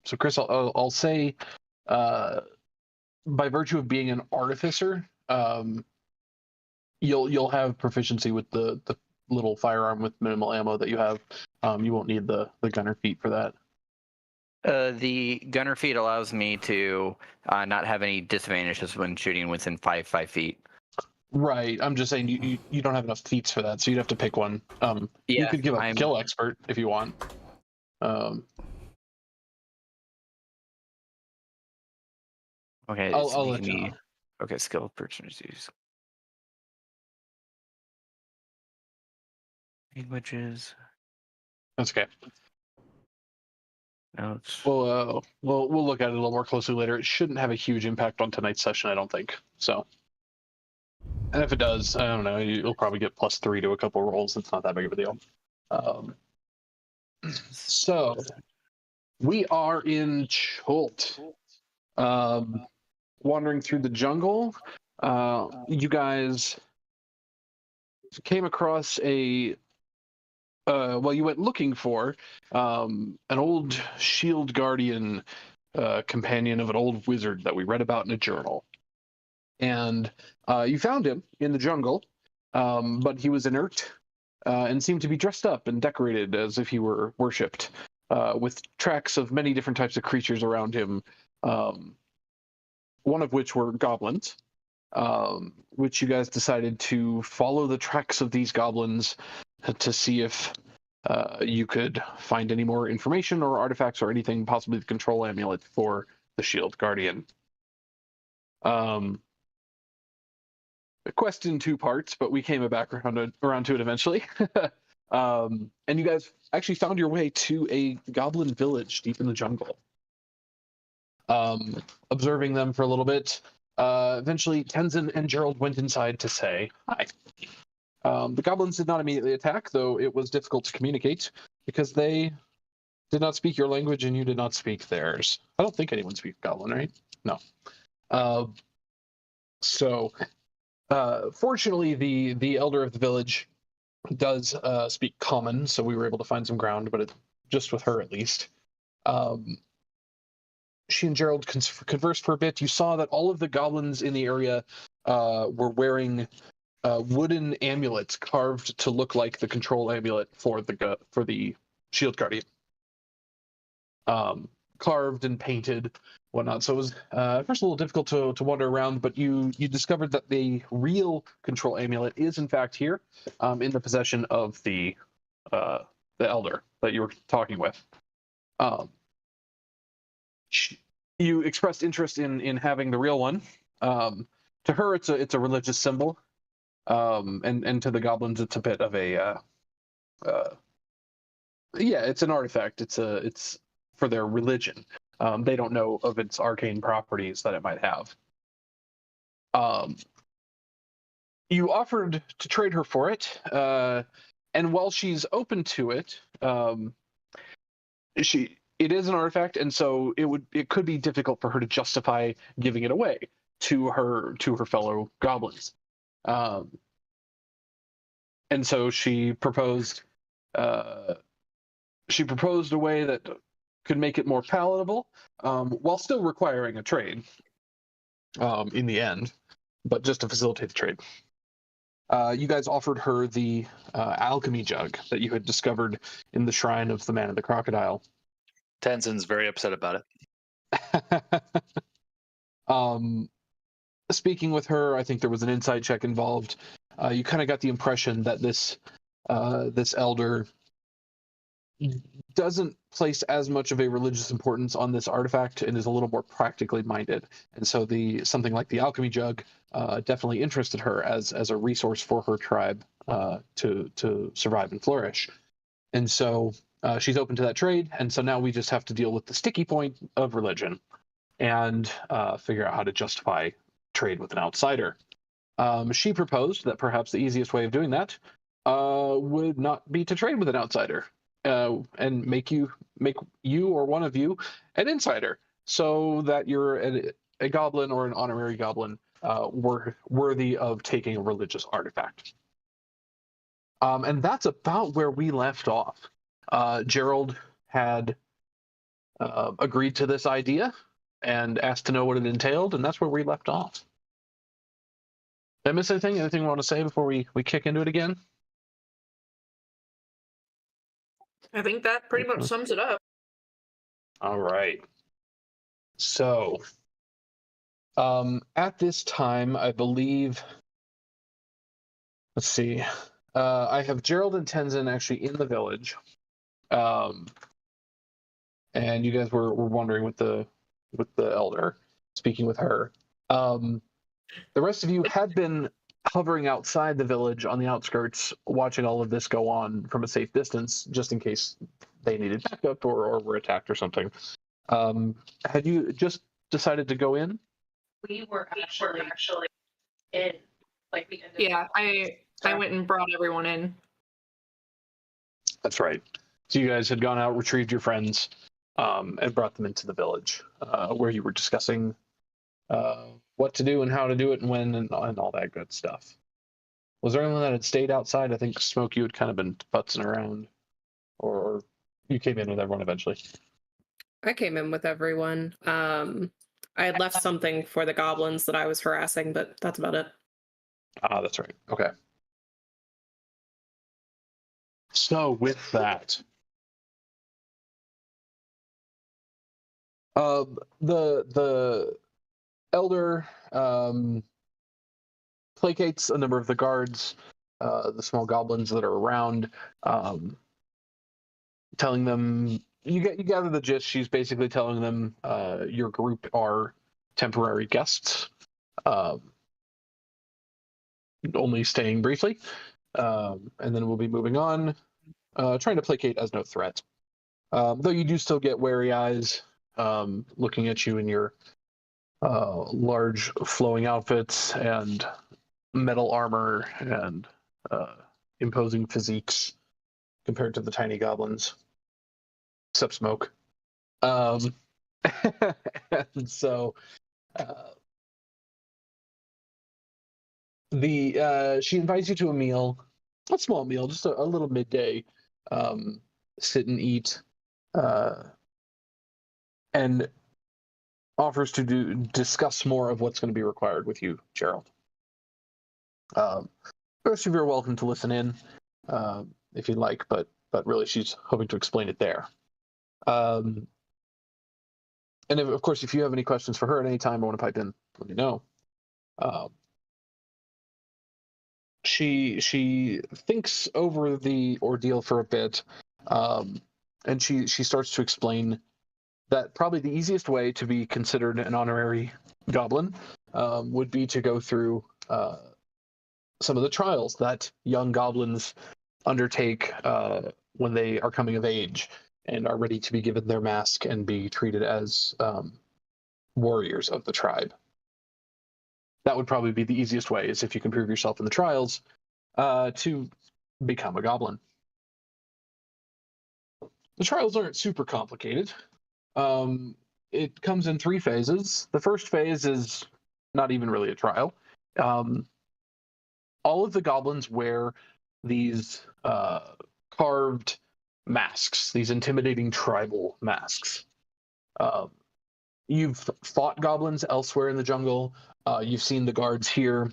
So Chris, I'll say, by virtue of being an artificer, you'll have proficiency with the little firearm with minimal ammo that you have. You won't need the gunner feat for that. The gunner feat allows me to not have any disadvantages when shooting within 5 feet. Right. I'm just saying you don't have enough feats for that, so you'd have to pick one. You could give a kill expert if you want. Okay, I'll let you know. Okay, skill opportunities. Languages. That's okay. Notes. We'll look at it a little more closely later. It shouldn't have a huge impact on tonight's session, I don't think. So, and if it does, I don't know. You'll probably get +3 to a couple rolls. It's not that big of a deal. So we are in Chult, wandering through the jungle. You guys came across you went looking for an old shield guardian companion of an old wizard that we read about in a journal. And you found him in the jungle, but he was inert and seemed to be dressed up and decorated as if he were worshipped, with tracks of many different types of creatures around him, one of which were goblins, which you guys decided to follow the tracks of these goblins to see if you could find any more information or artifacts or anything, possibly the control amulet for the Shield Guardian. A quest in 2 parts, but we came back around to it eventually. And you guys actually found your way to a goblin village deep in the jungle. Observing them for a little bit, eventually Tenzien and Gerald went inside to say hi. The goblins did not immediately attack, though it was difficult to communicate because they did not speak your language and you did not speak theirs. I don't think anyone speaks goblin, right? No. Fortunately, the elder of the village does speak common, so we were able to find some ground, but just with her at least. She and Gerald conversed for a bit. You saw that all of the goblins in the area were wearing wooden amulets carved to look like the control amulet for the Shield Guardian. Carved and painted, whatnot. So it was first a little difficult to wander around, but you discovered that the real control amulet is in fact here, in the possession of the elder that you were talking with. You expressed interest in having the real one. To her, it's a religious symbol, and to the goblins, it's a bit of a it's an artifact. It's for their religion. They don't know of its arcane properties that it might have. You offered to trade her for it, and while she's open to it, it is an artifact, and so it could be difficult for her to justify giving it away to her fellow goblins. And so she proposed a way that could make it more palatable, while still requiring a trade in the end, but just to facilitate the trade. You guys offered her the alchemy jug that you had discovered in the shrine of the Man of the Crocodile. Tenzien's very upset about it. Speaking with her, I think there was an insight check involved. You kind of got the impression that this elder doesn't place as much of a religious importance on this artifact and is a little more practically minded. And so something like the alchemy jug definitely interested her as a resource for her tribe to survive and flourish. And so she's open to that trade. And so now we just have to deal with the sticky point of religion and figure out how to justify trade with an outsider. She proposed that perhaps the easiest way of doing that would not be to trade with an outsider, and make you or one of you an insider, so that you're a goblin or an honorary goblin worthy of taking a religious artifact. And that's about where we left off. Gerald had agreed to this idea and asked to know what it entailed, and that's where we left off. Did I miss anything? Anything you want to say before we kick into it again? I think that pretty much sums it up. All right. So, at this time, I believe, let's see, I have Gerald and Tenzien actually in the village. And you guys were wondering with the elder, speaking with her. The rest of you had been hovering outside the village on the outskirts, watching all of this go on from a safe distance, just in case they needed backup or were attacked or something. Had you just decided to go in? We were actually in, like, the end of Yeah, I went and brought everyone in. That's right. So you guys had gone out, retrieved your friends, and brought them into the village, where you were discussing what to do and how to do it and when and all that good stuff. Was there anyone that had stayed outside? I think Smoke, you had kind of been futzing around, or you came in with everyone eventually. I came in with everyone. I had left something for the goblins that I was harassing, but that's about it. Ah, that's right. Okay. So with that, the elder placates a number of the guards, the small goblins that are around, telling them, you gather the gist. She's basically telling them your group are temporary guests, only staying briefly, and then we'll be moving on, trying to placate as no threat. Though you do still get wary eyes looking at you in your large flowing outfits and metal armor and imposing physiques compared to the tiny goblins, except Smoke. And so she invites you to a meal, a small meal, just a little midday, sit and eat, and offers to discuss more of what's going to be required with you, Gerald. The rest of you are welcome to listen in if you'd like, but really she's hoping to explain it there. And of course, if you have any questions for her at any time or want to pipe in, let me know. She thinks over the ordeal for a bit, and she starts to explain that probably the easiest way to be considered an honorary goblin would be to go through some of the trials that young goblins undertake when they are coming of age and are ready to be given their mask and be treated as warriors of the tribe. That would probably be the easiest way, is if you can prove yourself in the trials to become a goblin. The trials aren't super complicated. It comes in 3 phases. The first phase is not even really a trial. All of the goblins wear these carved masks, these intimidating tribal masks. You've fought goblins elsewhere in the jungle. You've seen the guards here.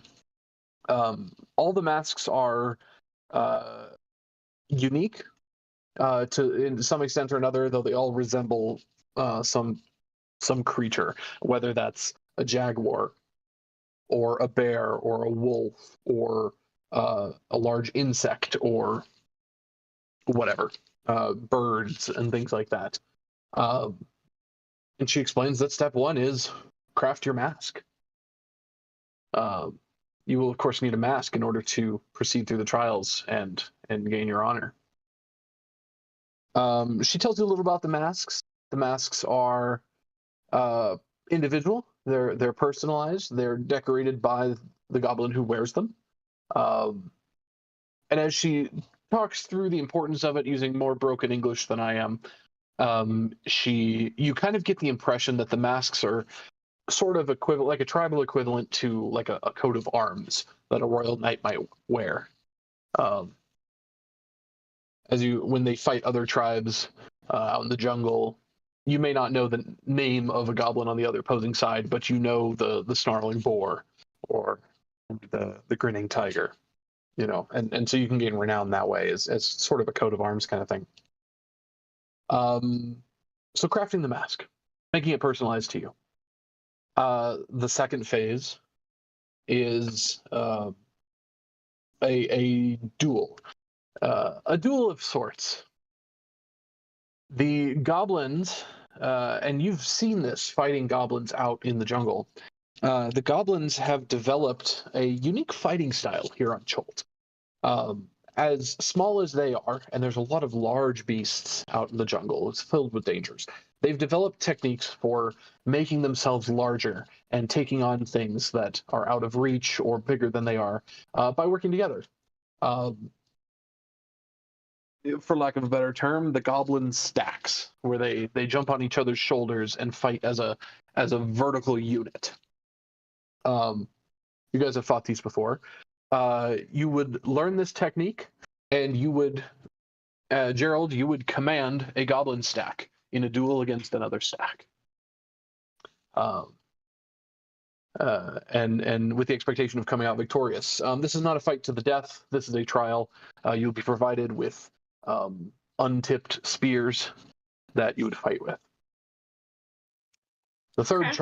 All the masks are unique to in some extent or another, though they all resemble some creature, whether that's a jaguar or a bear or a wolf or a large insect or whatever, birds and things like that. And she explains that step 1 is craft your mask. You will, of course, need a mask in order to proceed through the trials and gain your honor. She tells you a little about the masks. The masks are individual. They're personalized. They're decorated by the goblin who wears them. And as she talks through the importance of it using more broken English than I am, you kind of get the impression that the masks are sort of equivalent, like a tribal equivalent to like a coat of arms that a royal knight might wear. When they fight other tribes out in the jungle, you may not know the name of a goblin on the other opposing side, but you know the snarling boar or the grinning tiger, you know, and so you can gain renown that way as sort of a coat of arms kind of thing. So crafting the mask, making it personalized to you. The second phase is a duel, a duel of sorts. The goblins, and you've seen this fighting goblins out in the jungle. The goblins have developed a unique fighting style here on Cholt. As small as they are, and there's a lot of large beasts out in the jungle, it's filled with dangers. They've developed techniques for making themselves larger and taking on things that are out of reach or bigger than they are by working together. For lack of a better term, the goblin stacks, where they jump on each other's shoulders and fight as a vertical unit. You guys have fought these before. You would learn this technique, and you would, Gerald, you would command a goblin stack in a duel against another stack. And with the expectation of coming out victorious. This is not a fight to the death. This is a trial. You'll be provided with untipped spears that you would fight with. The third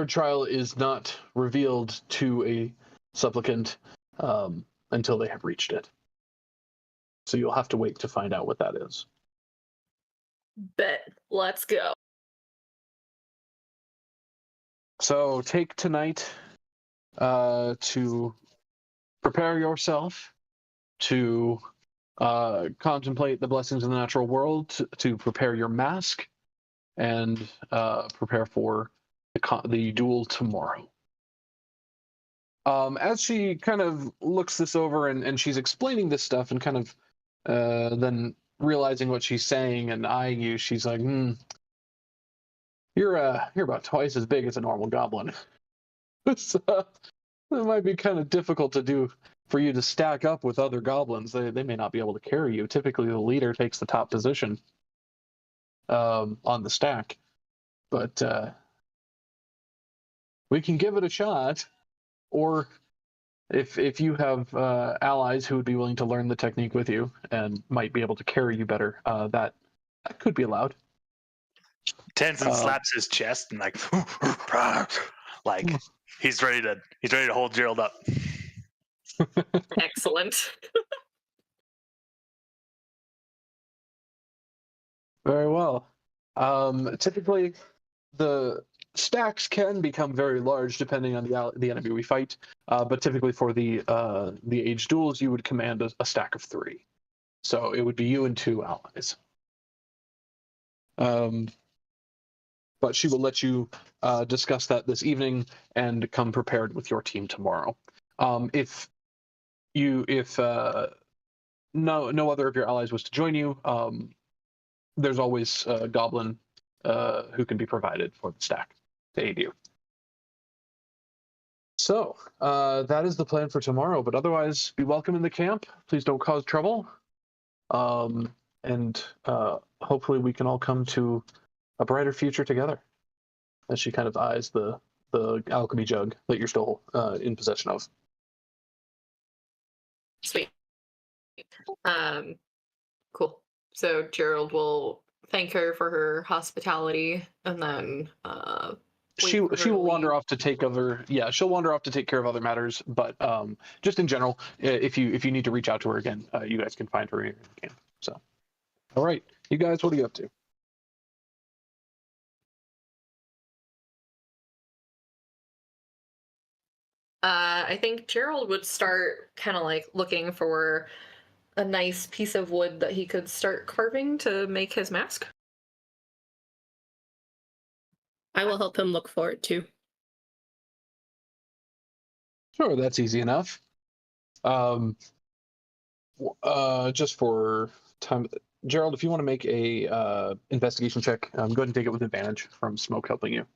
trial is not revealed to a supplicant until they have reached it. So you'll have to wait to find out what that is. Bet. Let's go. So take tonight to prepare yourself to contemplate the blessings of the natural world, to prepare your mask, and prepare for the duel tomorrow. As she kind of looks this over and she's explaining this stuff and kind of then realizing what she's saying and eyeing you, she's like, you're about twice as big as a normal goblin. So it might be kind of difficult to do for you to stack up with other goblins. They may not be able to carry you. Typically, the leader takes the top position on the stack. But we can give it a shot. Or if you have allies who would be willing to learn the technique with you and might be able to carry you better, that could be allowed. Tenzien slaps his chest and like he's ready to hold Gerald up. Excellent. Very well. Typically, the stacks can become very large depending on the enemy we fight. But typically, for the age duels, you would command a stack of 3. So it would be you and 2 allies. But she will let you discuss that this evening and come prepared with your team tomorrow. If no other of your allies was to join you, there's always a goblin who can be provided for the stack to aid you. So that is the plan for tomorrow. But otherwise, be welcome in the camp. Please don't cause trouble. And hopefully we can all come to a brighter future together. As she kind of eyes the alchemy jug that you're still in possession of. Sweet. Cool. So Gerald will thank her for her hospitality, and then she will wander off to take over. Yeah, she'll wander off to take care of other matters. But just in general, if you need to reach out to her again, you guys can find her in the camp. So, all right, you guys, what are you up to? I think Gerald would start kind of like looking for a nice piece of wood that he could start carving to make his mask. I will help him look for it too. Sure, that's easy enough. Just for time, Gerald, if you want to make a investigation check, go ahead and take it with advantage from Smoke helping you.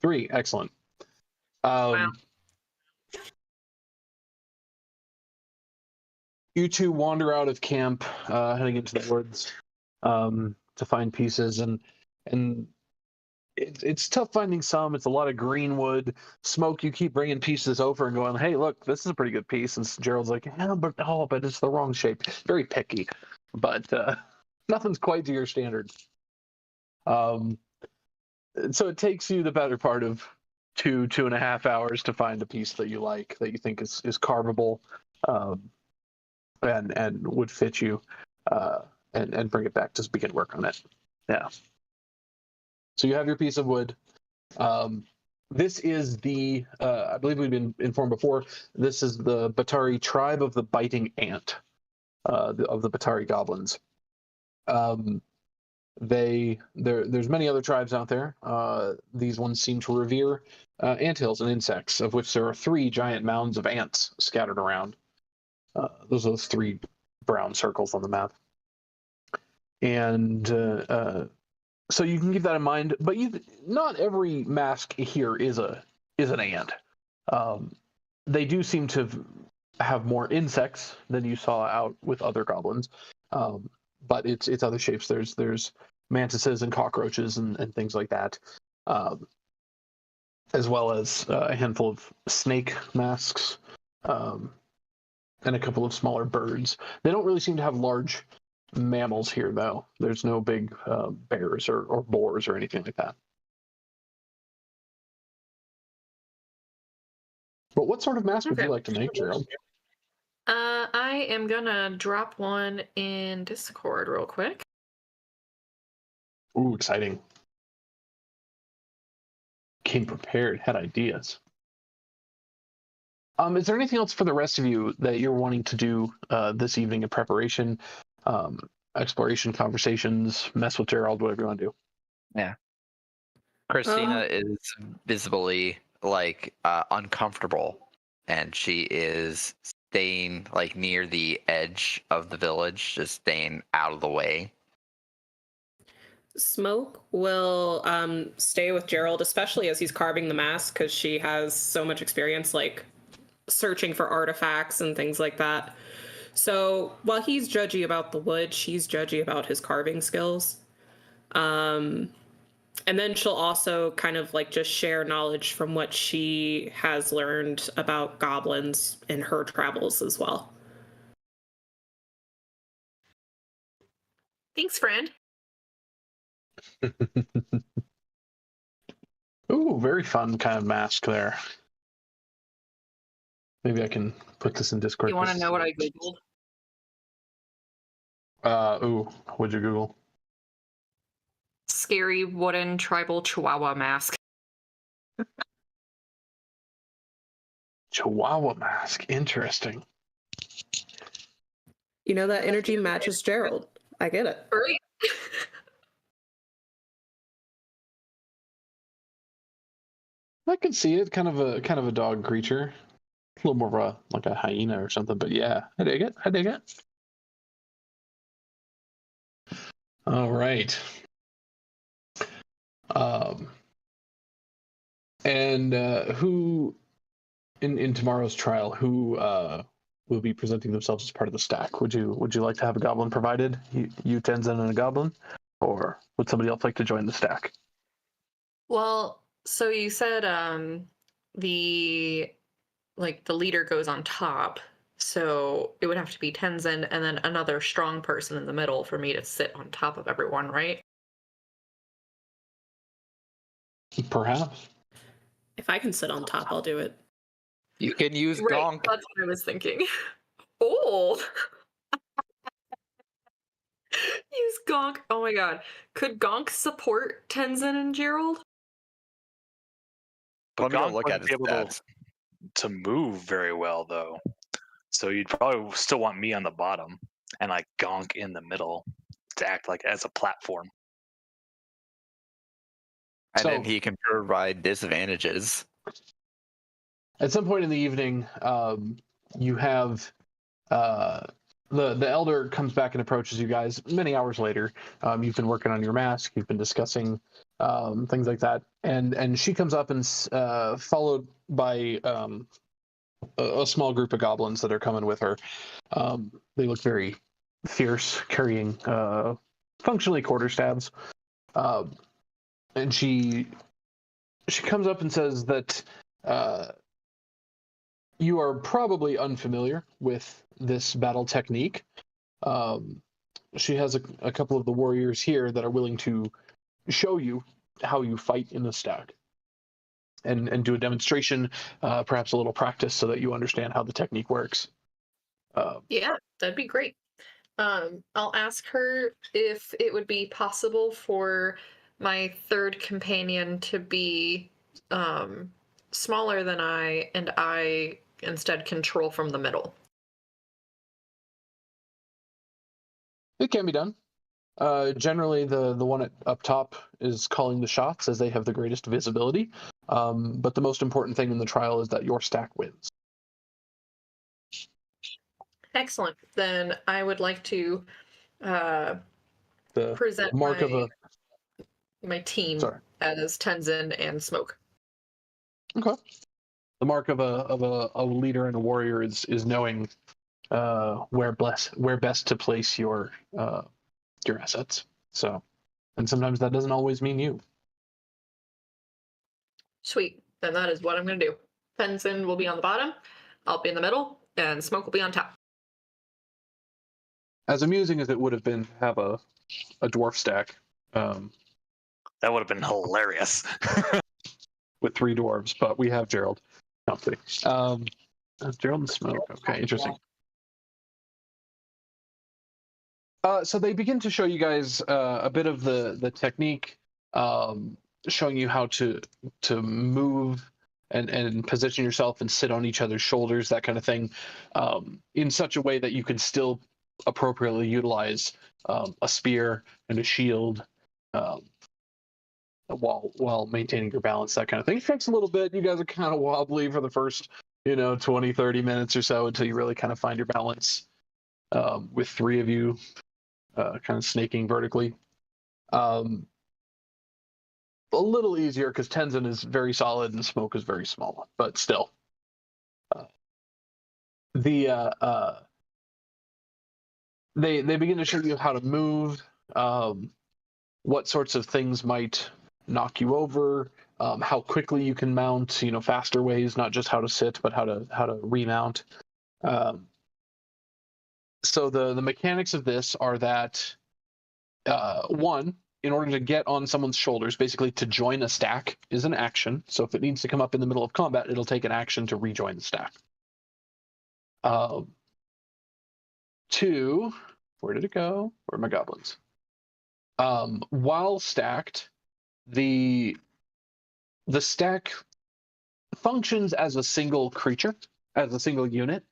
Three, excellent. Wow. You two wander out of camp, heading into the woods to find pieces, and it's tough finding some. It's a lot of green wood, smoke. You keep bringing pieces over and going, "Hey, look, this is a pretty good piece." And Gerald's like, "Yeah, but it's the wrong shape." Very picky, but nothing's quite to your standard. So it takes you the better part of 2.5 hours to find a piece that you like, that you think is carvable, and would fit you, and bring it back to begin work on it. Yeah. So you have your piece of wood. This is the, I believe we've been informed before, this is the Batari tribe of the biting ant, of the Batari goblins. There's many other tribes out there. These ones seem to revere anthills and insects, of which there are 3 giant mounds of ants scattered around. Those are those 3 brown circles on the map. And so you can keep that in mind, but not every mask here is an ant. They do seem to have more insects than you saw out with other goblins, but it's other shapes. There's mantises and cockroaches and things like that, as well as a handful of snake masks, and a couple of smaller birds. They don't really seem to have large mammals here, though. There's no big bears or boars or anything like that. But what sort of mask would you like to make, Gerald? I am gonna drop one in Discord real quick. Ooh, exciting. Came prepared, had ideas. Is there anything else for the rest of you that you're wanting to do this evening in preparation? Exploration, conversations, mess with Gerald, whatever you want to do. Yeah. Christina is visibly uncomfortable, and she is staying near the edge of the village, just staying out of the way. Smoke will stay with Gerald, especially as he's carving the mask, because she has so much experience searching for artifacts and things like that. So while he's judgy about the wood, she's judgy about his carving skills. And then she'll also kind of just share knowledge from what she has learned about goblins in her travels as well. Thanks, friend. Ooh, very fun kind of mask there. Maybe I can put this in Discord. You want to know what I googled? What'd you Google? Scary wooden tribal chihuahua mask. Chihuahua mask. Interesting. You know, that energy matches Gerald. I get it. Right. I could see it. Kind of a dog creature. A little more of a hyena or something, but yeah, I dig it. All right. And who in tomorrow's trial, who will be presenting themselves as part of the stack? Would you like to have a goblin provided? You Tenzien and a goblin, or would somebody else like to join the stack? Well, so you said the leader goes on top, so it would have to be Tenzien and then another strong person in the middle for me to sit on top of everyone, right? Perhaps. If I can sit on top, I'll do it. You can use Right, Gonk. that's what I was thinking. Oh! Use Gonk. Oh my god. Could Gonk support Tenzien and Gerald? But Let me go Gonk look at wouldn't his be able stats. to move very well, though. So you'd probably still want me on the bottom and Gonk in the middle to act as a platform. And So- then he can provide disadvantages. At some point in the evening, you have the elder comes back and approaches you guys. Many hours later, you've been working on your mask. You've been discussing things like that, and she comes up and followed by a small group of goblins that are coming with her. They look very fierce, carrying functionally quarterstaves. And she comes up and says that you are probably unfamiliar with this battle technique. She has a couple of the warriors here that are willing to show you how you fight in the stack and do a demonstration, perhaps a little practice so that you understand how the technique works. Yeah, that'd be great. I'll ask her if it would be possible for my third companion to be smaller than I, and I instead control from the middle. It can be done. Generally, the one up top is calling the shots as they have the greatest visibility. But the most important thing in the trial is that your stack wins. Excellent. Then I would like to The present mark of my team sorry. as Tenzien and Smoke. Okay. The mark of a leader and a warrior is knowing where best to place your assets. So, and sometimes that doesn't always mean you. Sweet. Then that is what I'm going to do. Tenzien will be on the bottom, I'll be in the middle, and Smoke will be on top. As amusing as it would have been to have a dwarf stack. That would have been hilarious. With 3 dwarves, but we have Gerald. No, I'm kidding. Gerald and Smoke. Okay, interesting. So they begin to show you guys a bit of the technique, showing you how to move and position yourself and sit on each other's shoulders, that kind of thing, in such a way that you can still appropriately utilize a spear and a shield while maintaining your balance, that kind of thing. It takes a little bit. You guys are kind of wobbly for the first 20, 30 minutes or so until you really kind of find your balance, with 3 of you kind of snaking vertically. A little easier because Tenzin is very solid and Smoke is very small, but still. They begin to show you how to move, what sorts of things might knock you over, how quickly you can mount, faster ways, not just how to sit, but how to remount. So the mechanics of this are that, one, in order to get on someone's shoulders, basically to join a stack is an action. So if it needs to come up in the middle of combat, it'll take an action to rejoin the stack. 2, where did it go? Where are my goblins? While stacked, the stack functions as a single creature, as a single unit.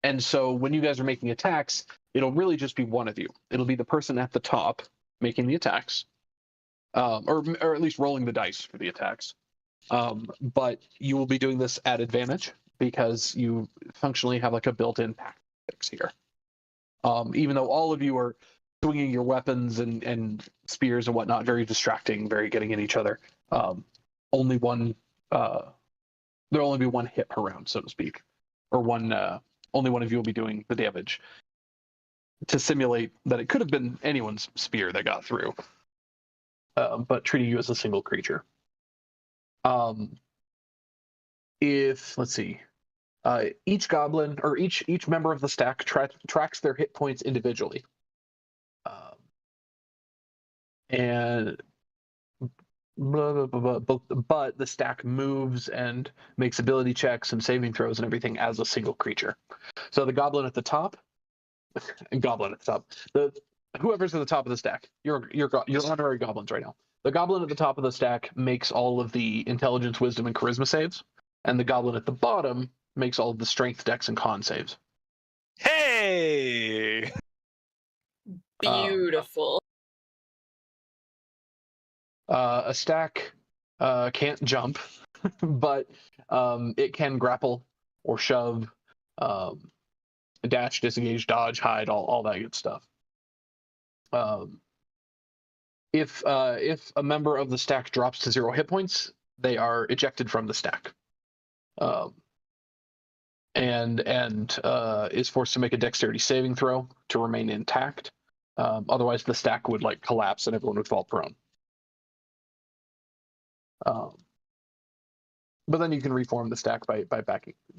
And so when you guys are making attacks, it'll really just be one of you. It'll be the person at the top making the attacks, or at least rolling the dice for the attacks. But you will be doing this at advantage because you functionally have like a built-in tactics here. Even though all of you are swinging your weapons and spears and whatnot, very distracting, very getting at each other. There'll only be one hit per round, so to speak, or only one of you will be doing the damage to simulate that it could have been anyone's spear that got through, but treating you as a single creature. Let's see, each goblin or each member of the stack tracks their hit points individually. And blah, blah, blah, but the stack moves and makes ability checks and saving throws and everything as a single creature. So the goblin at the top, whoever's at the top of the stack, you're honorary goblins right now. The goblin at the top of the stack makes all of the intelligence, wisdom, and charisma saves, and the goblin at the bottom makes all of the strength, dex, and con saves. Hey! Beautiful. A stack can't jump, but it can grapple or shove, dash, disengage, dodge, hide, all that good stuff. If a member of the stack drops to 0 hit points, they are ejected from the stack. and is forced to make a dexterity saving throw to remain intact. Otherwise, the stack would like collapse and everyone would fall prone. But then you can reform the stack by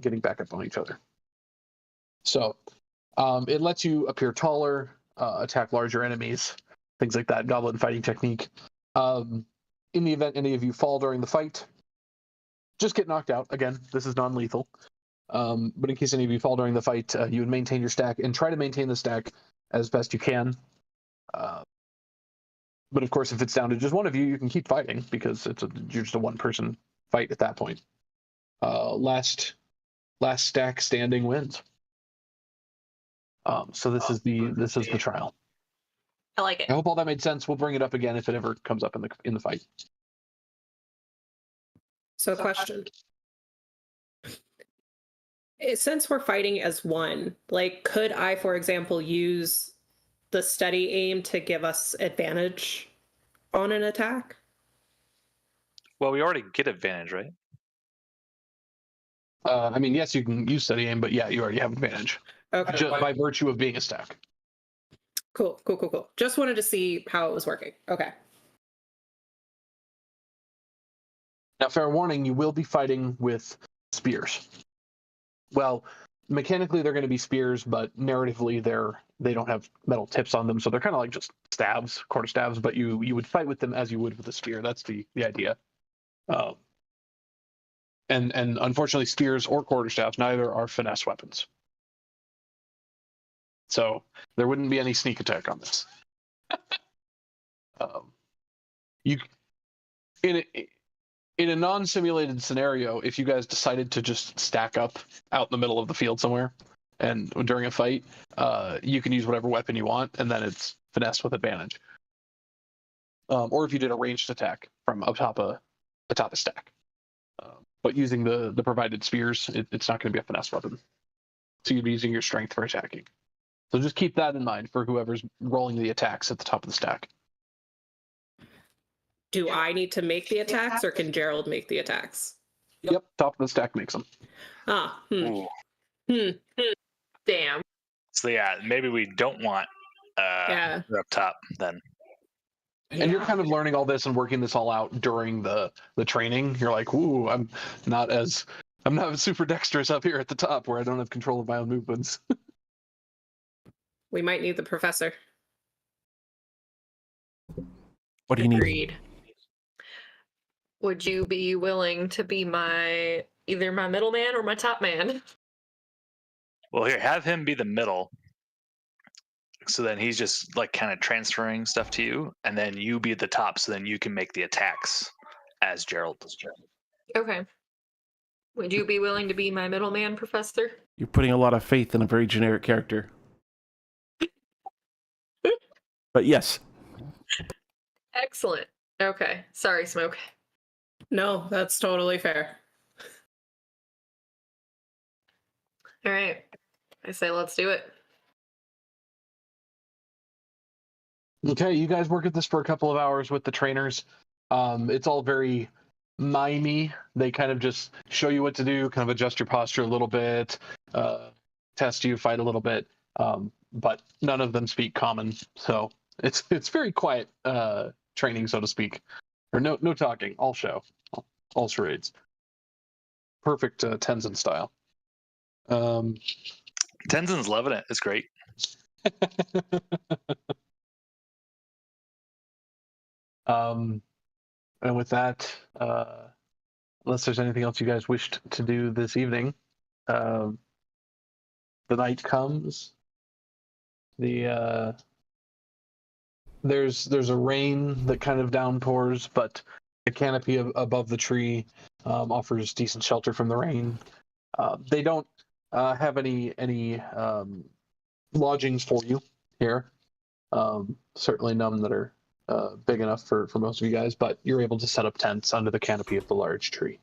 getting back up on each other. So it lets you appear taller, attack larger enemies, things like that. Goblin fighting technique. In the event any of you fall during the fight, just get knocked out. Again, this is non-lethal. But in case any of you fall during the fight, you would maintain your stack and try to maintain the stack as best you can. But of course, if it's down to just one of you, you can keep fighting because you're just a one-person fight at that point. Last stack standing wins. So this is the trial. I like it. I hope all that made sense. We'll bring it up again if it ever comes up in the fight. So question. Since we're fighting as one, like, could I, for example, use the steady aim to give us advantage on an attack? Well, we already get advantage, right? I mean, yes, you can use steady aim, but yeah, you already have advantage. Okay. Just by virtue of being a stack. Cool. Just wanted to see how it was working. Okay. Now, fair warning, you will be fighting with spears. Well, mechanically they're going to be spears, but narratively they don't have metal tips on them, so they're kind of like just stabs, quarterstabs. But you would fight with them as you would with a spear. That's the idea. And unfortunately, spears or quarterstaffs, neither are finesse weapons. So there wouldn't be any sneak attack on this. In a non-simulated scenario, if you guys decided to just stack up out in the middle of the field somewhere, and during a fight, you can use whatever weapon you want, and then it's finesse with advantage. Or if you did a ranged attack from atop a stack. But using the provided spears, it's not going to be a finesse weapon. So you'd be using your strength for attacking. So just keep that in mind for whoever's rolling the attacks at the top of the stack. Do I need to make the attacks, or can Gerald make the attacks? Yep, top of the stack makes them. Ooh. Damn. So yeah, maybe we don't want her up top then. And you're kind of learning all this and working this all out during the training. You're like, ooh, I'm not super dexterous up here at the top where I don't have control of my own movements. We might need the professor. What do you need? Agreed. Would you be willing to be either my middleman or my top man? Well, here, have him be the middle. So then he's just like kind of transferring stuff to you, and then you be at the top, so then you can make the attacks as Gerald does. Okay. Would you be willing to be my middleman, Professor? You're putting a lot of faith in a very generic character. But yes. Excellent. Okay. Sorry, Smoke. No, that's totally fair. All right. I say let's do it. Okay, you guys work at this for a couple of hours with the trainers. It's all very mimey. They kind of just show you what to do, kind of adjust your posture a little bit, test you, fight a little bit, but none of them speak common. So it's very quiet training, so to speak. Or no talking, all show, all charades. Perfect Tenzien style. Tenzien's loving it. It's great. And with that, unless there's anything else you guys wished to do this evening, the night comes. There's a rain that kind of downpours, but the canopy above the tree offers decent shelter from the rain. They don't have any lodgings for you here. Certainly none that are big enough for most of you guys, but you're able to set up tents under the canopy of the large tree.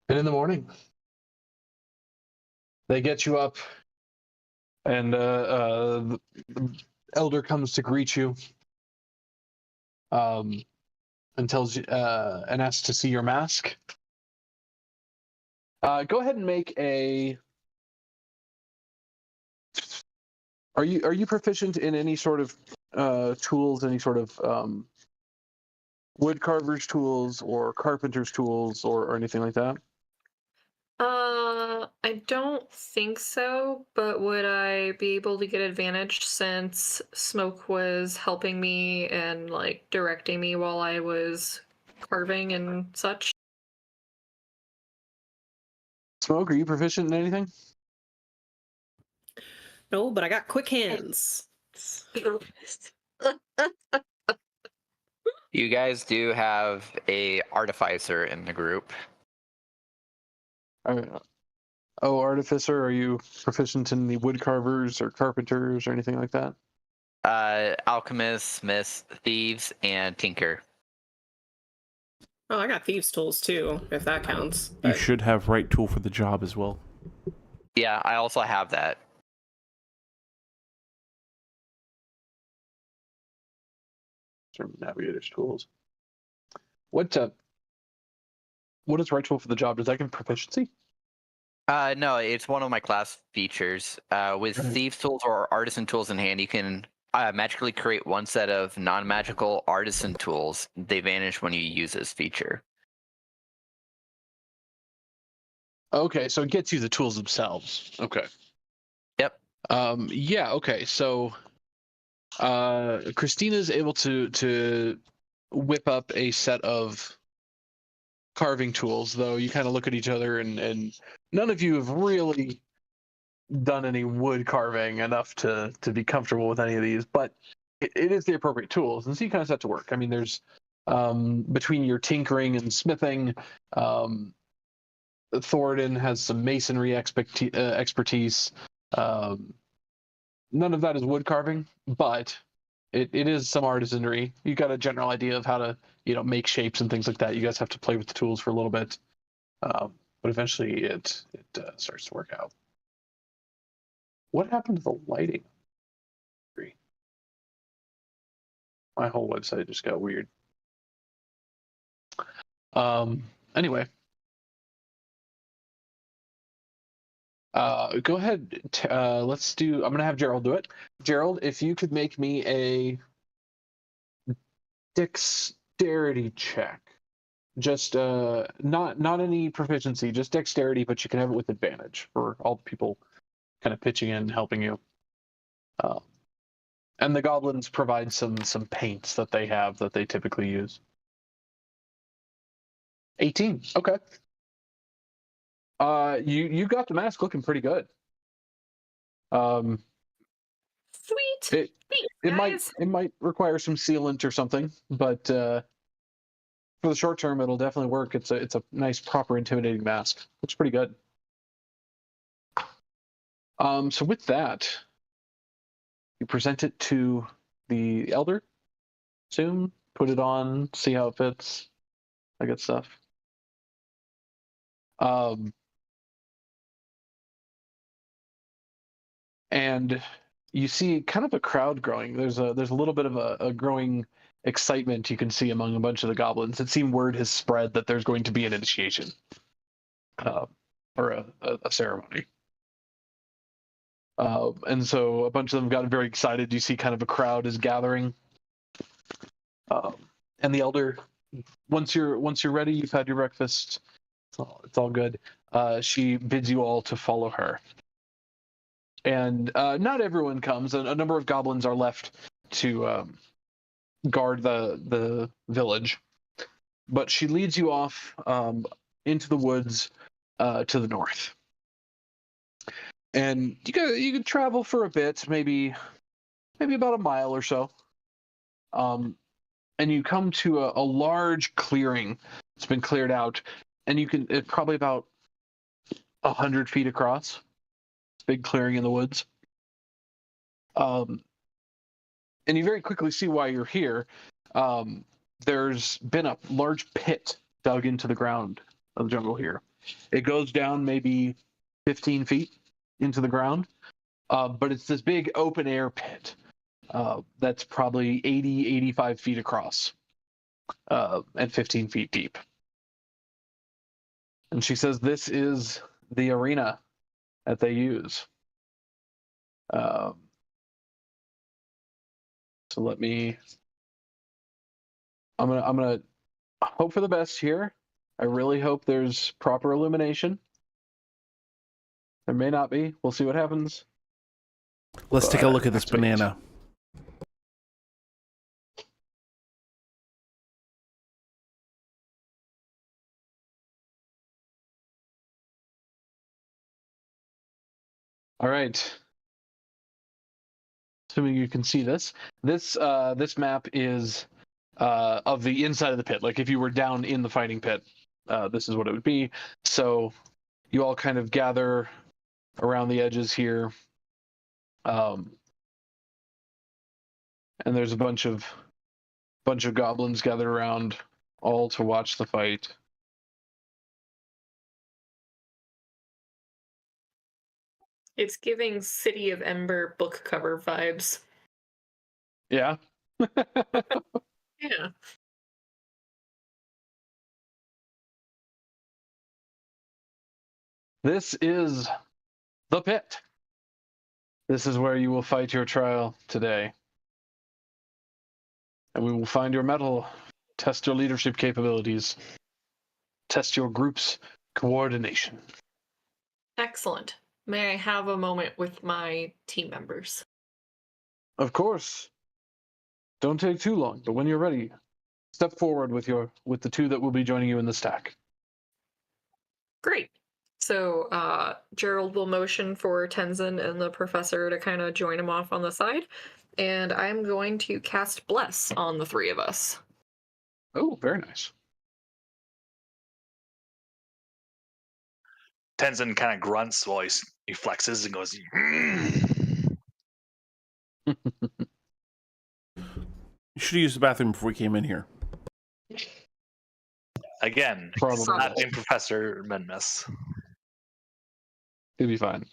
And in the morning, they get you up, and the elder comes to greet you, and tells you and asks to see your mask. Go ahead and make a. Are you proficient in any sort of tools? Any sort of wood carver's tools or carpenter's tools or anything like that? I don't think so, but would I be able to get advantage since Smoke was helping me and like directing me while I was carving and such? Smoke, are you proficient in anything? No, but I got quick hands. You guys do have a Artificer in the group. Oh, Artificer, are you proficient in the wood carvers or carpenters or anything like that? Alchemists, smiths, thieves, and tinker. Oh, I got thieves' tools too, if that counts. You But should have right tool for the job as well. Yeah, I also have that. Navigator's tools. What is right tool for the job? Does that give proficiency? No, it's one of my class features. With Right. thieves tools or artisan tools in hand, you can magically create one set of non-magical artisan tools. They vanish when you use this feature. Okay, so it gets you the tools themselves. Okay. Yep. Yeah, okay. So Christina's able to whip up a set of carving tools, though you kind of look at each other and none of you have really done any wood carving enough to be comfortable with any of these, but it is the appropriate tools, and so you kind of set to work. I mean, there's between your tinkering and smithing, Thoridne has some masonry expertise. None of that is wood carving, but it is some artisanry. You got a general idea of how to make shapes and things like that. You guys have to play with the tools for a little bit, but eventually it starts to work out. What happened to the lighting? My whole website just got weird. Anyway. Go ahead. Let's do. I'm gonna have Gerald do it. Gerald, if you could make me a dexterity check, just not any proficiency, just dexterity, but you can have it with advantage for all the people kind of pitching in and helping you. And the goblins provide some paints that they have that they typically use. 18. Okay. You got the mask looking pretty good. Sweet. It might require some sealant or something, but for the short term, it'll definitely work. It's a nice, proper, intimidating mask. Looks pretty good. So with that, you present it to the elder. Soon, put it on, see how it fits, that good stuff. And you see kind of a crowd growing. There's a little bit of a growing excitement you can see among a bunch of the goblins. It seems word has spread that there's going to be an initiation, or a ceremony. And so a bunch of them got very excited. You see kind of a crowd is gathering. And the elder, once you're ready, you've had your breakfast, it's all good. She bids you all to follow her. And not everyone comes. A number of goblins are left to guard the village. But she leads you off into the woods to the north. And you can travel for a bit, maybe about a mile or so. And you come to a large clearing. It's been cleared out, and it's probably about 100 feet across. Big clearing in the woods. And you very quickly see why you're here. There's been a large pit dug into the ground of the jungle here. It goes down maybe 15 feet into the ground, but it's this big open air pit that's probably 85 feet across and 15 feet deep. And she says this is the arena that they use. So let me. I'm gonna hope for the best here. I really hope there's proper illumination. There may not be. We'll see what happens. Let's take a look at this banana. All right. Assuming you can see this. This map is of the inside of the pit. Like if you were down in the fighting pit, this is what it would be. So you all kind of gather around the edges here. And there's a bunch of goblins gathered around, all to watch the fight. It's giving City of Ember book cover vibes. Yeah. Yeah. This is the pit. This is where you will fight your trial today. And we will find your mettle, test your leadership capabilities, test your group's coordination. Excellent. May I have a moment with my team members? Of course. Don't take too long, but when you're ready, step forward with the two that will be joining you in the stack. Great. So Gerald will motion for Tenzien and the professor to kind of join him off on the side. And I'm going to cast Bless on the three of us. Oh, very nice. Tenzin kind of grunts while he flexes and goes, You should have used the bathroom before we came in here. again, Probably. not named Professor Menmis. It'll be fine.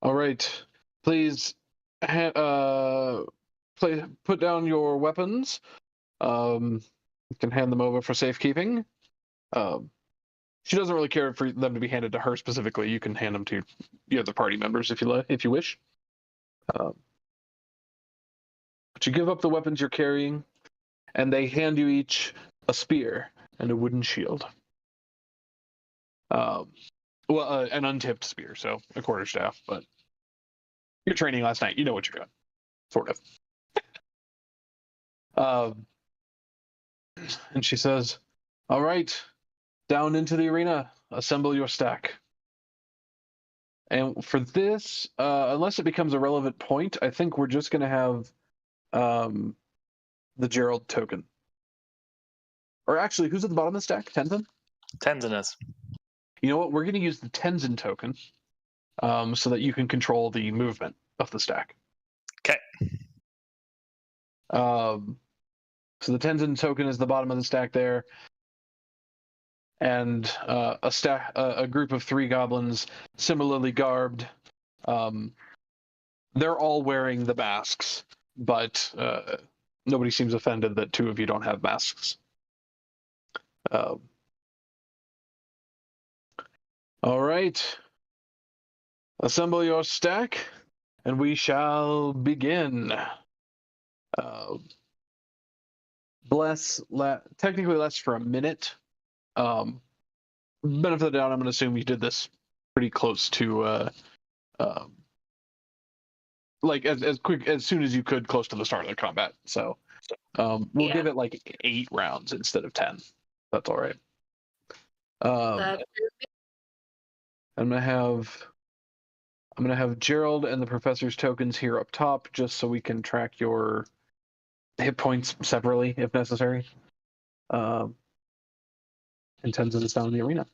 All right. Please put down your weapons. You can hand them over for safekeeping. She doesn't really care for them to be handed to her specifically. You can hand them to the other party members if you wish. But you give up the weapons you're carrying, and they hand you each a spear and a wooden shield. An untipped spear, so a quarterstaff. But you're training last night. You know what you're doing, sort of. And she says, "All right. Down into the arena, assemble your stack." And for this, unless it becomes a relevant point, I think we're just going to have the Gerald token. Or actually, who's at the bottom of the stack? Tenzin? Tenzin is. You know what? We're going to use the Tenzin token so that you can control the movement of the stack. Okay. So the Tenzin token is the bottom of the stack there. And a group of 3 goblins, similarly garbed. They're all wearing the masks, but nobody seems offended that 2 of you don't have masks. All right. Assemble your stack, and we shall begin. Technically lasts for a minute. Benefit of the doubt, I'm going to assume you did this pretty close to like as quick as soon as you could, close to the start of the combat. So we'll give it like 8 rounds instead of 10. That's all right. I'm gonna have Gerald and the professor's tokens here up top, just so we can track your hit points separately if necessary. And Tenzin is down in the arena.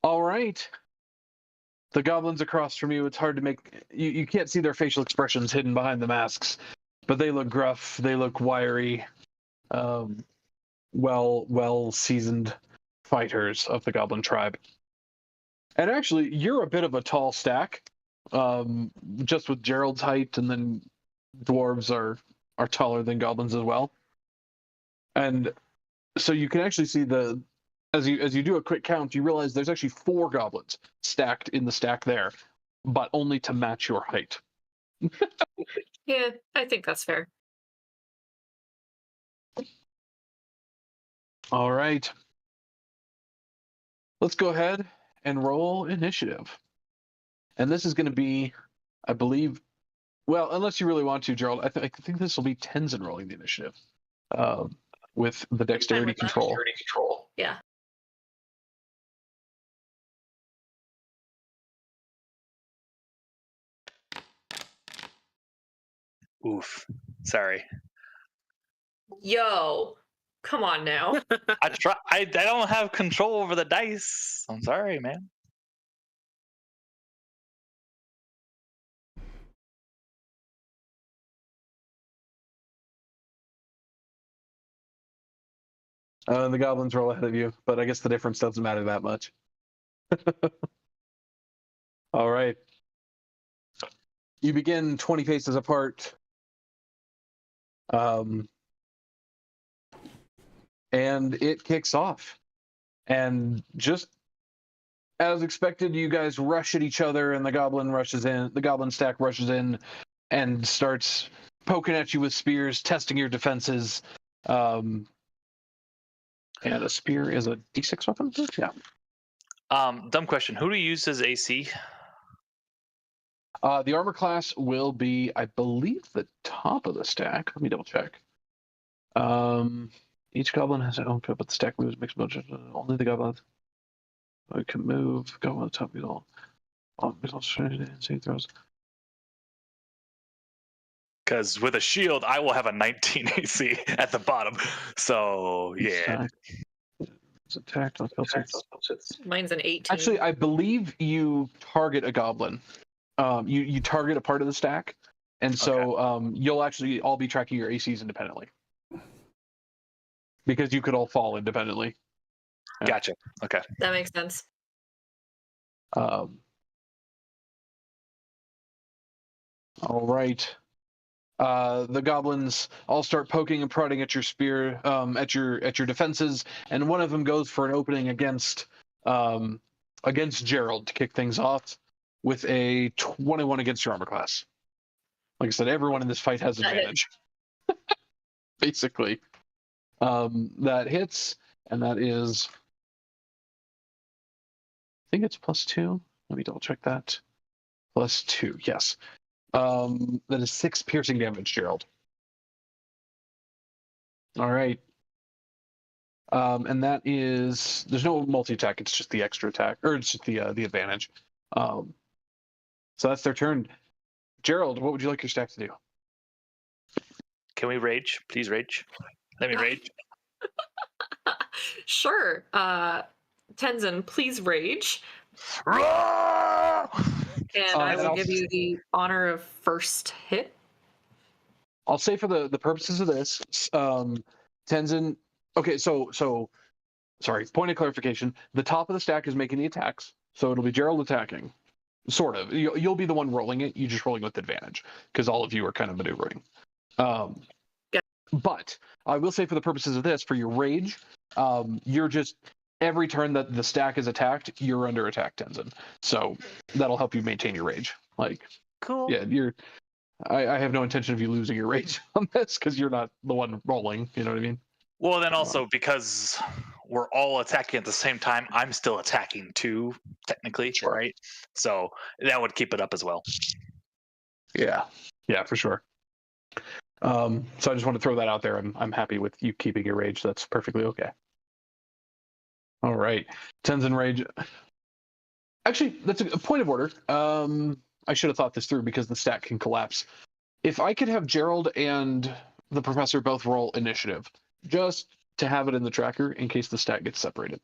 All right. The goblins across from you, it's hard to make... You can't see their facial expressions hidden behind the masks, but they look gruff, they look wiry, well-seasoned fighters of the goblin tribe. And actually, you're a bit of a tall stack, just with Gerald's height, and then dwarves are taller than goblins as well. And so you can actually see the as you do a quick count, you realize there's actually 4 goblins stacked in the stack there, but only to match your height. Yeah, I think that's fair. All right. Let's go ahead and roll initiative. And this is going to be, I believe, well, unless you really want to, Gerald, I think this will be Tenzin rolling the initiative with the dexterity control. Yeah. Oof. Sorry. Yo, come on now. I don't have control over the dice. I'm sorry, man. The goblins roll ahead of you, but I guess the difference doesn't matter that much. All right. You begin 20 paces apart. And it kicks off. And just as expected, you guys rush at each other, and the goblin stack rushes in and starts poking at you with spears, testing your defenses. And a spear is a D6 weapon? Yeah. Dumb question. Who do you use as AC? The armor class will be, I believe, the top of the stack. Let me double check. Each goblin has their own trip, but the stack moves mixed budget. Only the goblins can move. Go on the top of it all. Save throws. Because with a shield, I will have a 19 AC at the bottom. So yeah. It's attacked. Mine's an 18. Actually, I believe you target a goblin. You target a part of the stack, and so you'll actually all be tracking your ACs independently. Because you could all fall independently. Gotcha. Okay. That makes sense. All right. The goblins all start poking and prodding at your spear, at your defenses, and one of them goes for an opening against Gerald to kick things off with a 21 against your armor class. Like I said, everyone in this fight has advantage. Basically. That hits, and that is, I think it's +2. Let me double check that. +2, yes. That is 6 piercing damage, Gerald. All right. And that is, there's no multi-attack, it's just the extra attack, or it's just the advantage. So that's their turn. Gerald, what would you like your stack to do? Can we rage? Please rage. Let me rage. Sure. Tenzin, please rage. And I will give you the honor of first hit. I'll say for the purposes of this, Tenzin. Okay, so sorry. Point of clarification: the top of the stack is making the attacks, so it'll be Gerald attacking. Sort of. You'll be the one rolling it. You're just rolling with advantage because all of you are kind of maneuvering. But I will say for the purposes of this, for your rage, you're just every turn that the stack is attacked, you're under attack, Tenzin. So that'll help you maintain your rage. Like, cool. Yeah, I have no intention of you losing your rage on this because you're not the one rolling. You know what I mean? Well, then also because we're all attacking at the same time, I'm still attacking too, technically, Sure. Right? So that would keep it up as well. Yeah, for sure. So I just want to throw that out there. I'm happy with you keeping your rage. That's perfectly okay. All right, Tenzin rage. Actually, that's a point of order. I should have thought this through because the stack can collapse. If I could have Gerald and the professor both roll initiative, just to have it in the tracker in case the stack gets separated.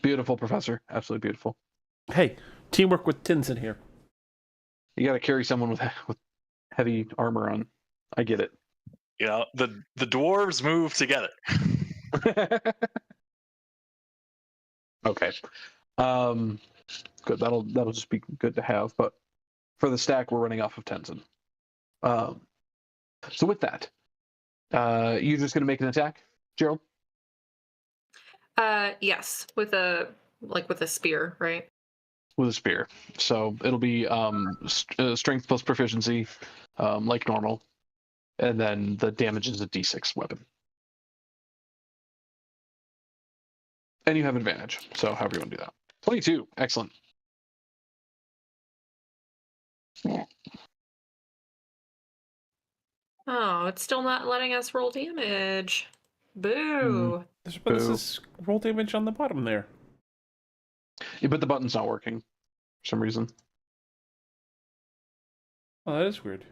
Beautiful, Professor. Absolutely beautiful. Hey, teamwork with Tenzin here. You got to carry someone with heavy armor on. I get it. You know, the dwarves move together. Okay. Good. That'll just be good to have. But for the stack, we're running off of Tenzin. So with that, You're just going to make an attack, Gerald? Yes, with a spear, right? With a spear. So it'll be strength plus proficiency, like normal. And then the damage is a d6 weapon. And you have advantage, so however you want to do that. 22, excellent. Oh, it's still not letting us roll damage. Boo. But this is roll damage on the bottom there. Yeah, but the button's not working for some reason. Oh, that is weird.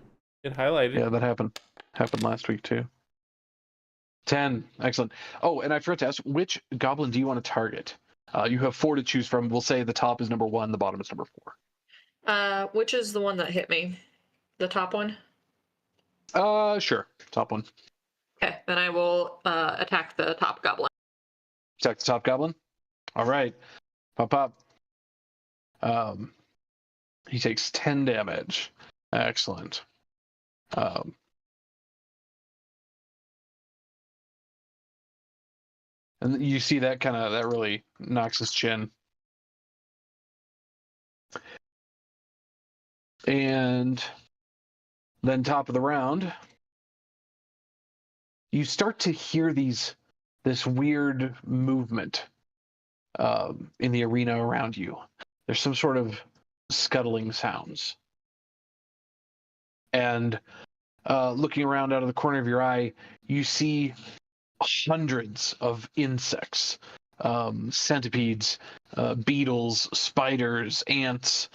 It highlighted. Yeah, that happened. Happened last week too. 10, excellent. Oh, and I forgot to ask, which goblin do you want to target? You have 4 to choose from. We'll say the top is number 1, the bottom is number 4. Which is the one that hit me? The top one? Sure. Top one. Okay, then I will attack the top goblin. Attack the top goblin? All right. Pop. He takes 10 damage. Excellent. And you see that that really knocks his chin. And then top of the round, you start to hear this weird movement in the arena around you. There's some sort of scuttling sounds. And looking around out of the corner of your eye, you see hundreds of insects, centipedes, beetles, spiders, ants,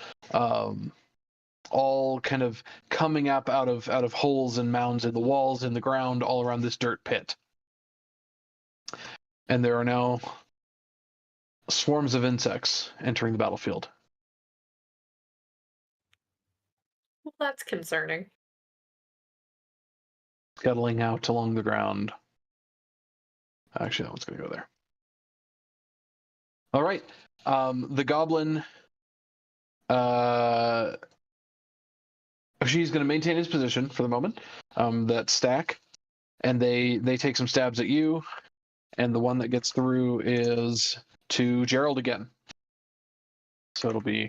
all kind of coming up out of holes and mounds in the walls, in the ground, all around this dirt pit. And there are now swarms of insects entering the battlefield. Well, that's concerning. Scuttling out along the ground. Actually, that one's going to go there. All right. The goblin, she's going to maintain his position for the moment, that stack, and they take some stabs at you, and the one that gets through is to Gerald again. So it'll be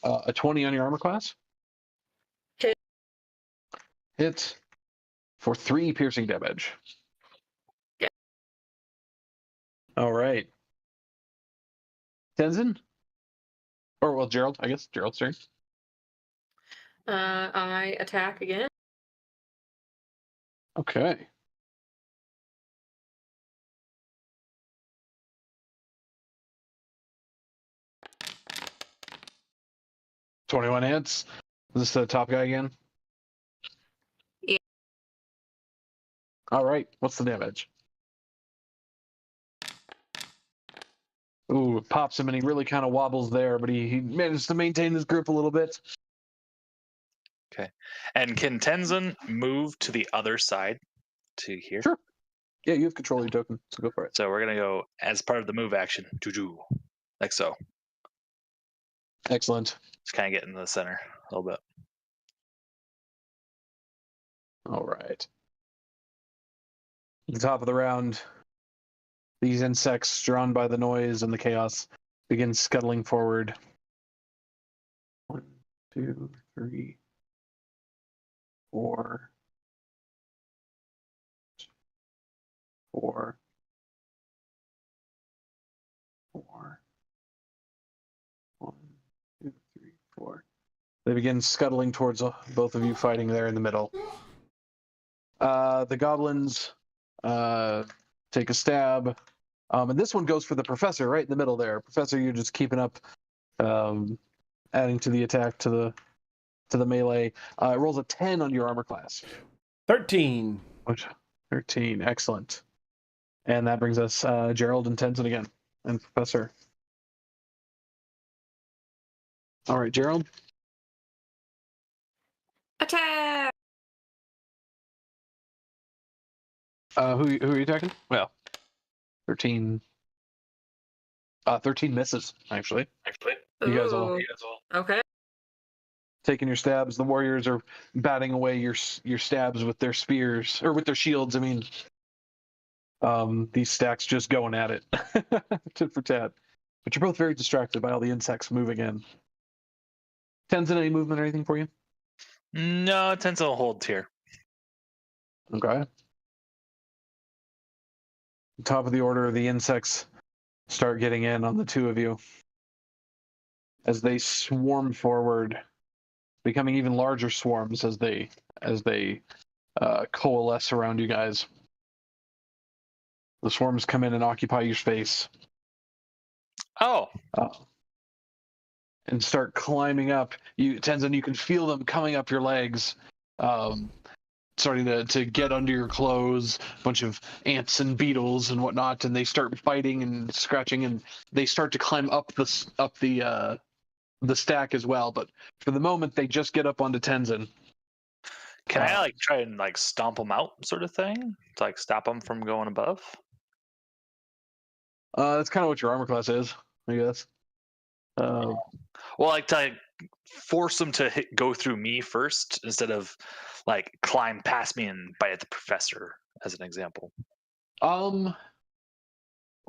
a 20 on your armor class. Hit for 3 piercing damage. Yeah. All right. Tenzien? Or, well, Gerald, I guess. Gerald's turn. I attack again. Okay. $21 hits. Is this the top guy again? Yeah. All right. What's the damage? Ooh, it pops him and he really kind of wobbles there, but he managed to maintain his grip a little bit. Okay. And can Tenzin move to the other side to here? Sure. Yeah, you have control of your token, so go for it. So we're going to go as part of the move action. Juju. Like so. Excellent. Just kind of get in the center a little bit. All right. At the top of the round, these insects, drawn by the noise and the chaos, begin scuttling forward. 1, 2, 3, 4, 4, 4. 1, 2, 3, 4. They begin scuttling towards both of you, fighting there in the middle. The goblins take a stab, and this one goes for the professor right in the middle there. Professor, you're just keeping up, adding to the attack to the melee. It rolls a 10 on your armor class. 13. 13, excellent. And that brings us Gerald and Tenzin again, and Professor. All right, Gerald. Attack! Who are you attacking? Well, 13. 13 misses, actually. You guys all. Okay. taking your stabs. The warriors are batting away your stabs with their spears, or with their shields, I mean. These stacks just going at it, tit for tat. But you're both very distracted by all the insects moving in. Tenzin, any movement or anything for you? No, Tenzin will hold here. Okay. Top of the order, the insects start getting in on the two of you as they swarm forward, becoming even larger swarms as they coalesce around you guys. The swarms come in and occupy your space. Oh. And start climbing up. Tenzin, you can feel them coming up your legs, starting to get under your clothes. A bunch of ants and beetles and whatnot, and they start biting and scratching, and they start to climb up the stack as well. But for the moment, they just get up onto Tenzin. Can I like try and like stomp them out, sort of thing, to like stop them from going above? That's kind of what your armor class is, I guess. Well, like to force them to go through me first instead of like climb past me and bite at the professor, as an example.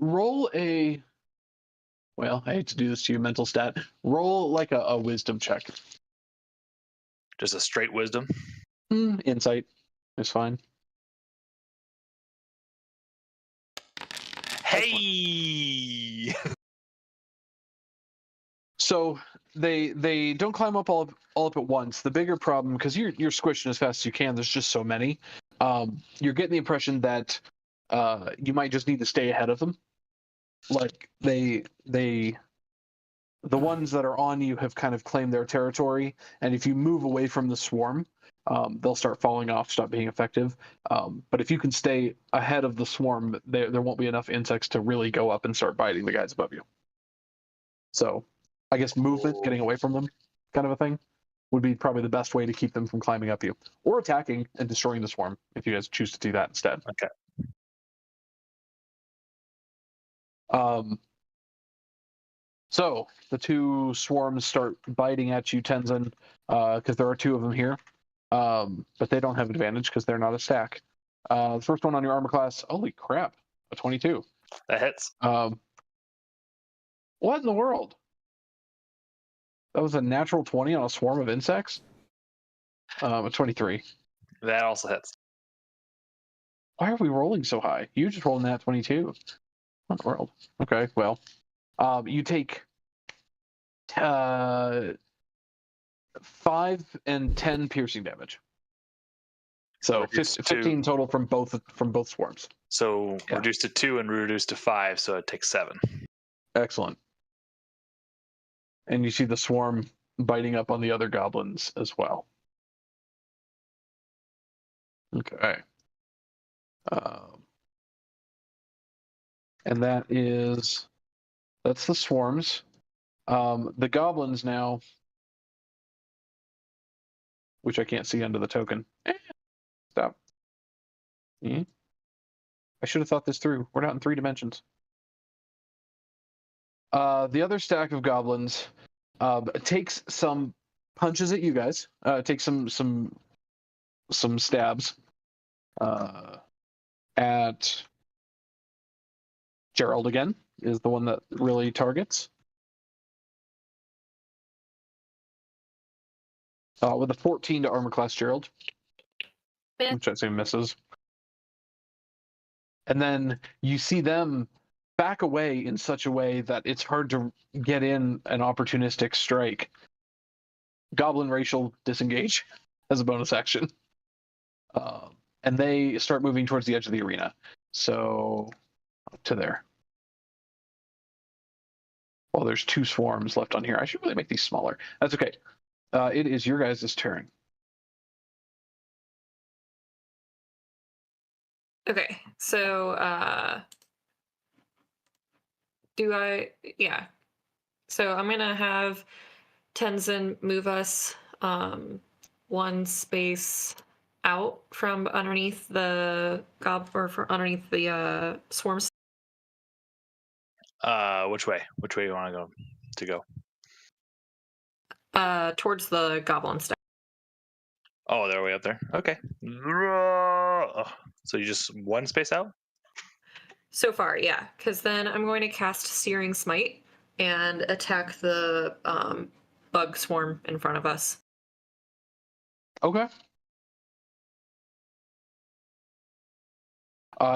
Roll a. Well, I hate to do this to you, mental stat. Roll like a wisdom check. Just a straight wisdom. Insight is fine. Hey. So they don't climb up all up at once. The bigger problem, because you're squishing as fast as you can, there's just so many. You're getting the impression that you might just need to stay ahead of them. Like the ones that are on you have kind of claimed their territory, and if you move away from the swarm, they'll start falling off, stop being effective. But if you can stay ahead of the swarm, there won't be enough insects to really go up and start biting the guys above you. So I guess movement, getting away from them, kind of a thing, would be probably the best way to keep them from climbing up you. Or attacking and destroying the swarm, if you guys choose to do that instead. Okay. So the two swarms start biting at you, Tenzin, because there are two of them here. But they don't have advantage because they're not a stack. The first one on your armor class, holy crap, a 22. That hits. What in the world? That was a natural 20 on a swarm of insects? A 23. That also hits. Why are we rolling so high? You just rolled that 22. What in the world? Okay, well. You take 5 and 10 piercing damage. So 15 total from both swarms. So reduced to 2 and reduced to 5, so it takes 7. Excellent. And you see the swarm biting up on the other goblins as well. Okay. And that's the swarms. The goblins now, which I can't see under the token. Stop. I should have thought this through. We're not in 3 dimensions. The other stack of goblins takes some punches at you guys. Takes some stabs at Gerald again. Is the one that really targets. With a 14 to armor class Gerald. Which I say misses. And then you see them back away in such a way that it's hard to get in an opportunistic strike. Goblin racial disengage as a bonus action. And they start moving towards the edge of the arena. So up to there. Well, there's 2 swarms left on here. I should really make these smaller. That's okay. It is your guys' turn. Okay, so so I'm gonna have Tenzin move us 1 space out from underneath the from underneath the swarms. Which way? Which way you want to go? Towards the goblin stack. Oh, they're way up there. Okay. So you just one space out? So far, yeah. Because then I'm going to cast Searing Smite and attack the bug swarm in front of us. Okay.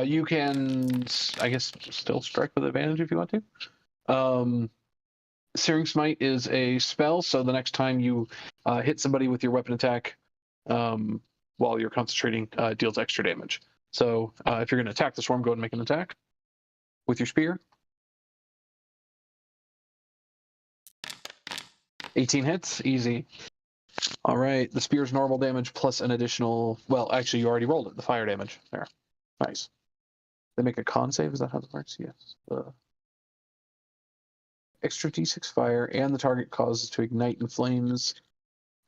You can, I guess, still strike with advantage if you want to. Searing Smite is a spell, so the next time you hit somebody with your weapon attack while you're concentrating, it deals extra damage. So if you're going to attack the swarm, go ahead and make an attack with your spear. 18 hits, easy. All right, the spear's normal damage plus an additional, well, actually, you already rolled it, the fire damage. There. Nice. They make a con save, is that how that works? Yes. Extra d6 fire, and the target causes to ignite in flames.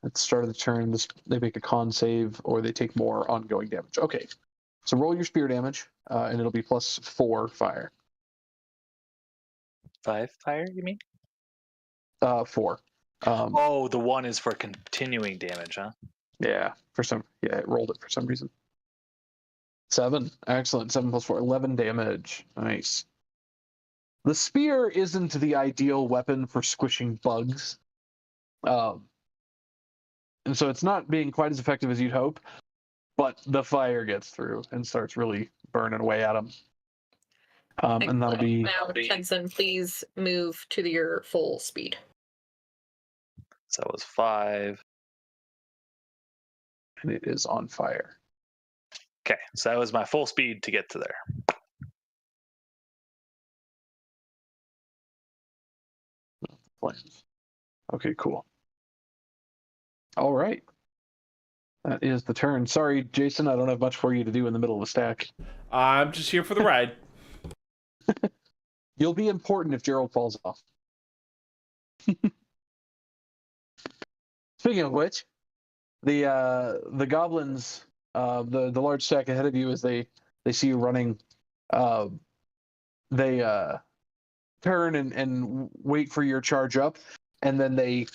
At the start of the turn, they make a con save, or they take more ongoing damage. Okay, so roll your spear damage, and it'll be +4 fire. 5 fire, you mean? 4. Oh, the one is for continuing damage, huh? Yeah, it rolled it for some reason. 7, excellent. 7 + 4, 11 damage. Nice. The spear isn't the ideal weapon for squishing bugs. And so it's not being quite as effective as you'd hope, but the fire gets through and starts really burning away at them. And that'll be... Now, Tenzien, please move to your full speed. So that was 5. And it is on fire. Okay, so that was my full speed to get to there. Flames. Okay, cool. All right. That is the turn. Sorry, Jason, I don't have much for you to do in the middle of the stack. I'm just here for the ride. You'll be important if Gerald falls off. Speaking of which, the goblins, the large stack ahead of you, as they see you running, they turn and wait for your charge up, and then they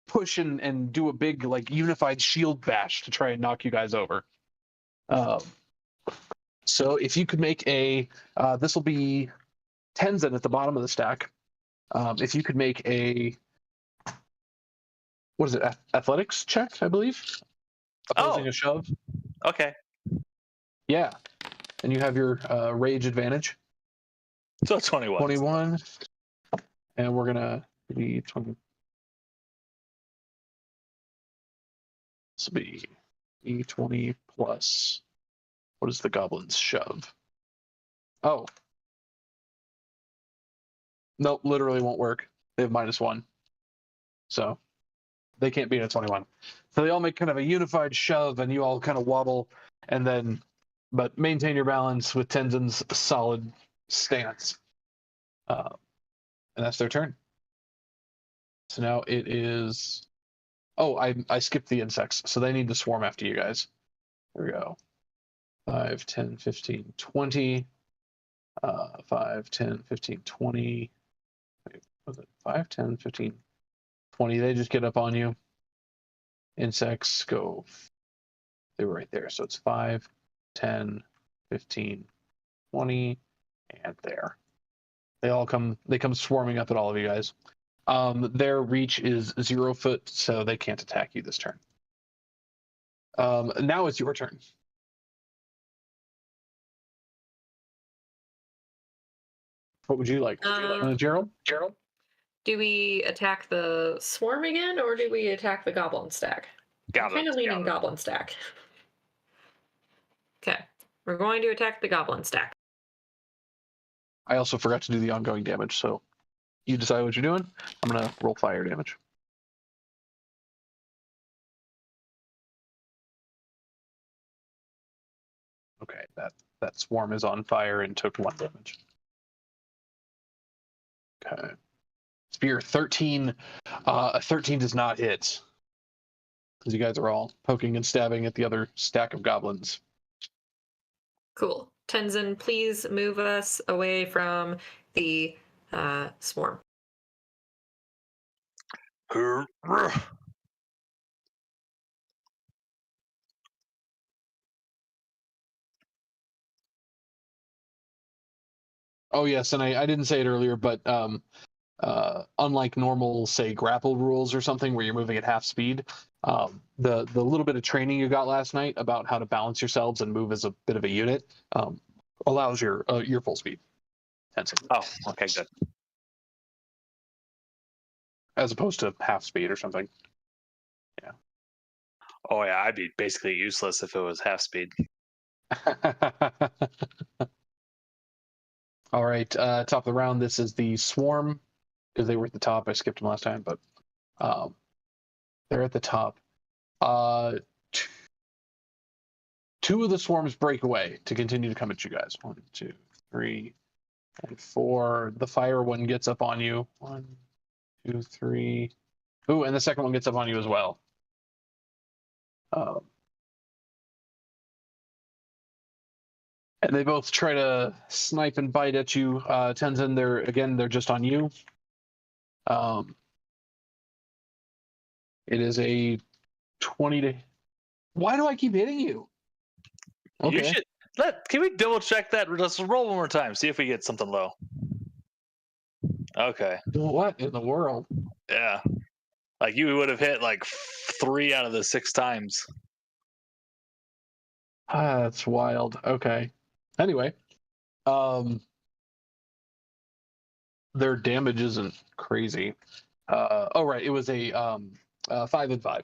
push and do a big unified shield bash to try and knock you guys over. So if you could make a, this will be Tenzin at the bottom of the stack. If you could make a, what is it, athletics check, I believe? Opposing a shove. Okay. Yeah. And you have your rage advantage. So 21. 21. And we're going to be 20. This will be E20 plus, what is the goblin's shove? Oh. Nope, literally won't work. They have -1. So they can't beat a 21. So they all make kind of a unified shove, and you all kind of wobble, and then, but maintain your balance with Tenzin's solid stance. And that's their turn. So now it is, oh, I skipped the insects, so they need to swarm after you guys. Here we go. 5, 10, 15, 20. 5, 10, 15, 20. Wait, was it 5, 10, 15, 20? They just get up on you. Insects go, they were right there. So it's 5, 10, 15, 20, and there. They come swarming up at all of you guys. Their reach is 0 foot, so they can't attack you this turn. Now it's your turn. What would you like? Gerald? Do we attack the swarm again, or do we attack the goblin stack? I'm kind of leaning goblin stack. Okay, we're going to attack the goblin stack. I also forgot to do the ongoing damage, so you decide what you're doing. I'm going to roll fire damage. Okay, that swarm is on fire and took 1 damage. Okay. Spear 13. 13 does not hit, because you guys are all poking and stabbing at the other stack of goblins. Cool. Tenzin, please move us away from the swarm. Oh yes, and I didn't say it earlier, but unlike normal, say, grapple rules or something where you're moving at half speed, the little bit of training you got last night about how to balance yourselves and move as a bit of a unit allows your full speed. Oh, okay, good. As opposed to half speed or something. Yeah. Oh yeah, I'd be basically useless if it was half speed. All right, top of the round, this is the Swarm, because they were at the top. I skipped them last time, but they're at the top. Two of the Swarms break away to continue to come at you guys. 1, 2, 3, and 4. The fire one gets up on you. 1, 2, 3. Ooh, and the second one gets up on you as well. And they both try to snipe and bite at you. Tenzin, they're just on you. It is a 20 to... Why do I keep hitting you? Okay. You should can we double check that? Let's roll one more time, see if we get something low. Okay. What in the world? Yeah. Like you would have hit like 3 out of the 6 times. That's wild. Okay. Anyway, their damage isn't crazy. Oh right, it was a 5 and 5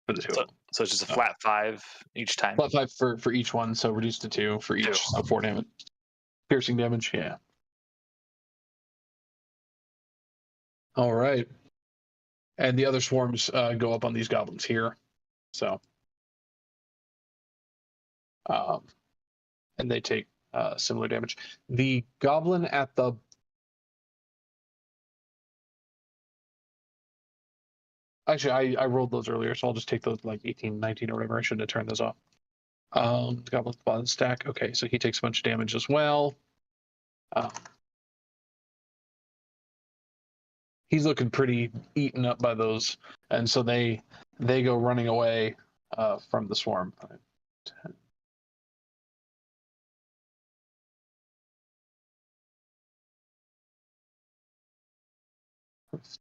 for the two. So it's just a flat 5 each time. Flat 5 for each one, so reduced to 2 for each. 2. So 4 damage. Piercing damage, yeah. All right. And the other swarms go up on these goblins here. So, and they take similar damage. The goblin at the actually, I rolled those earlier, so I'll just take those like 18, 19 or whatever. I shouldn't have turned those off. The goblin at the bottom stack. Okay, so he takes a bunch of damage as well. He's looking pretty eaten up by those, and so they go running away from the swarm. 5, 10.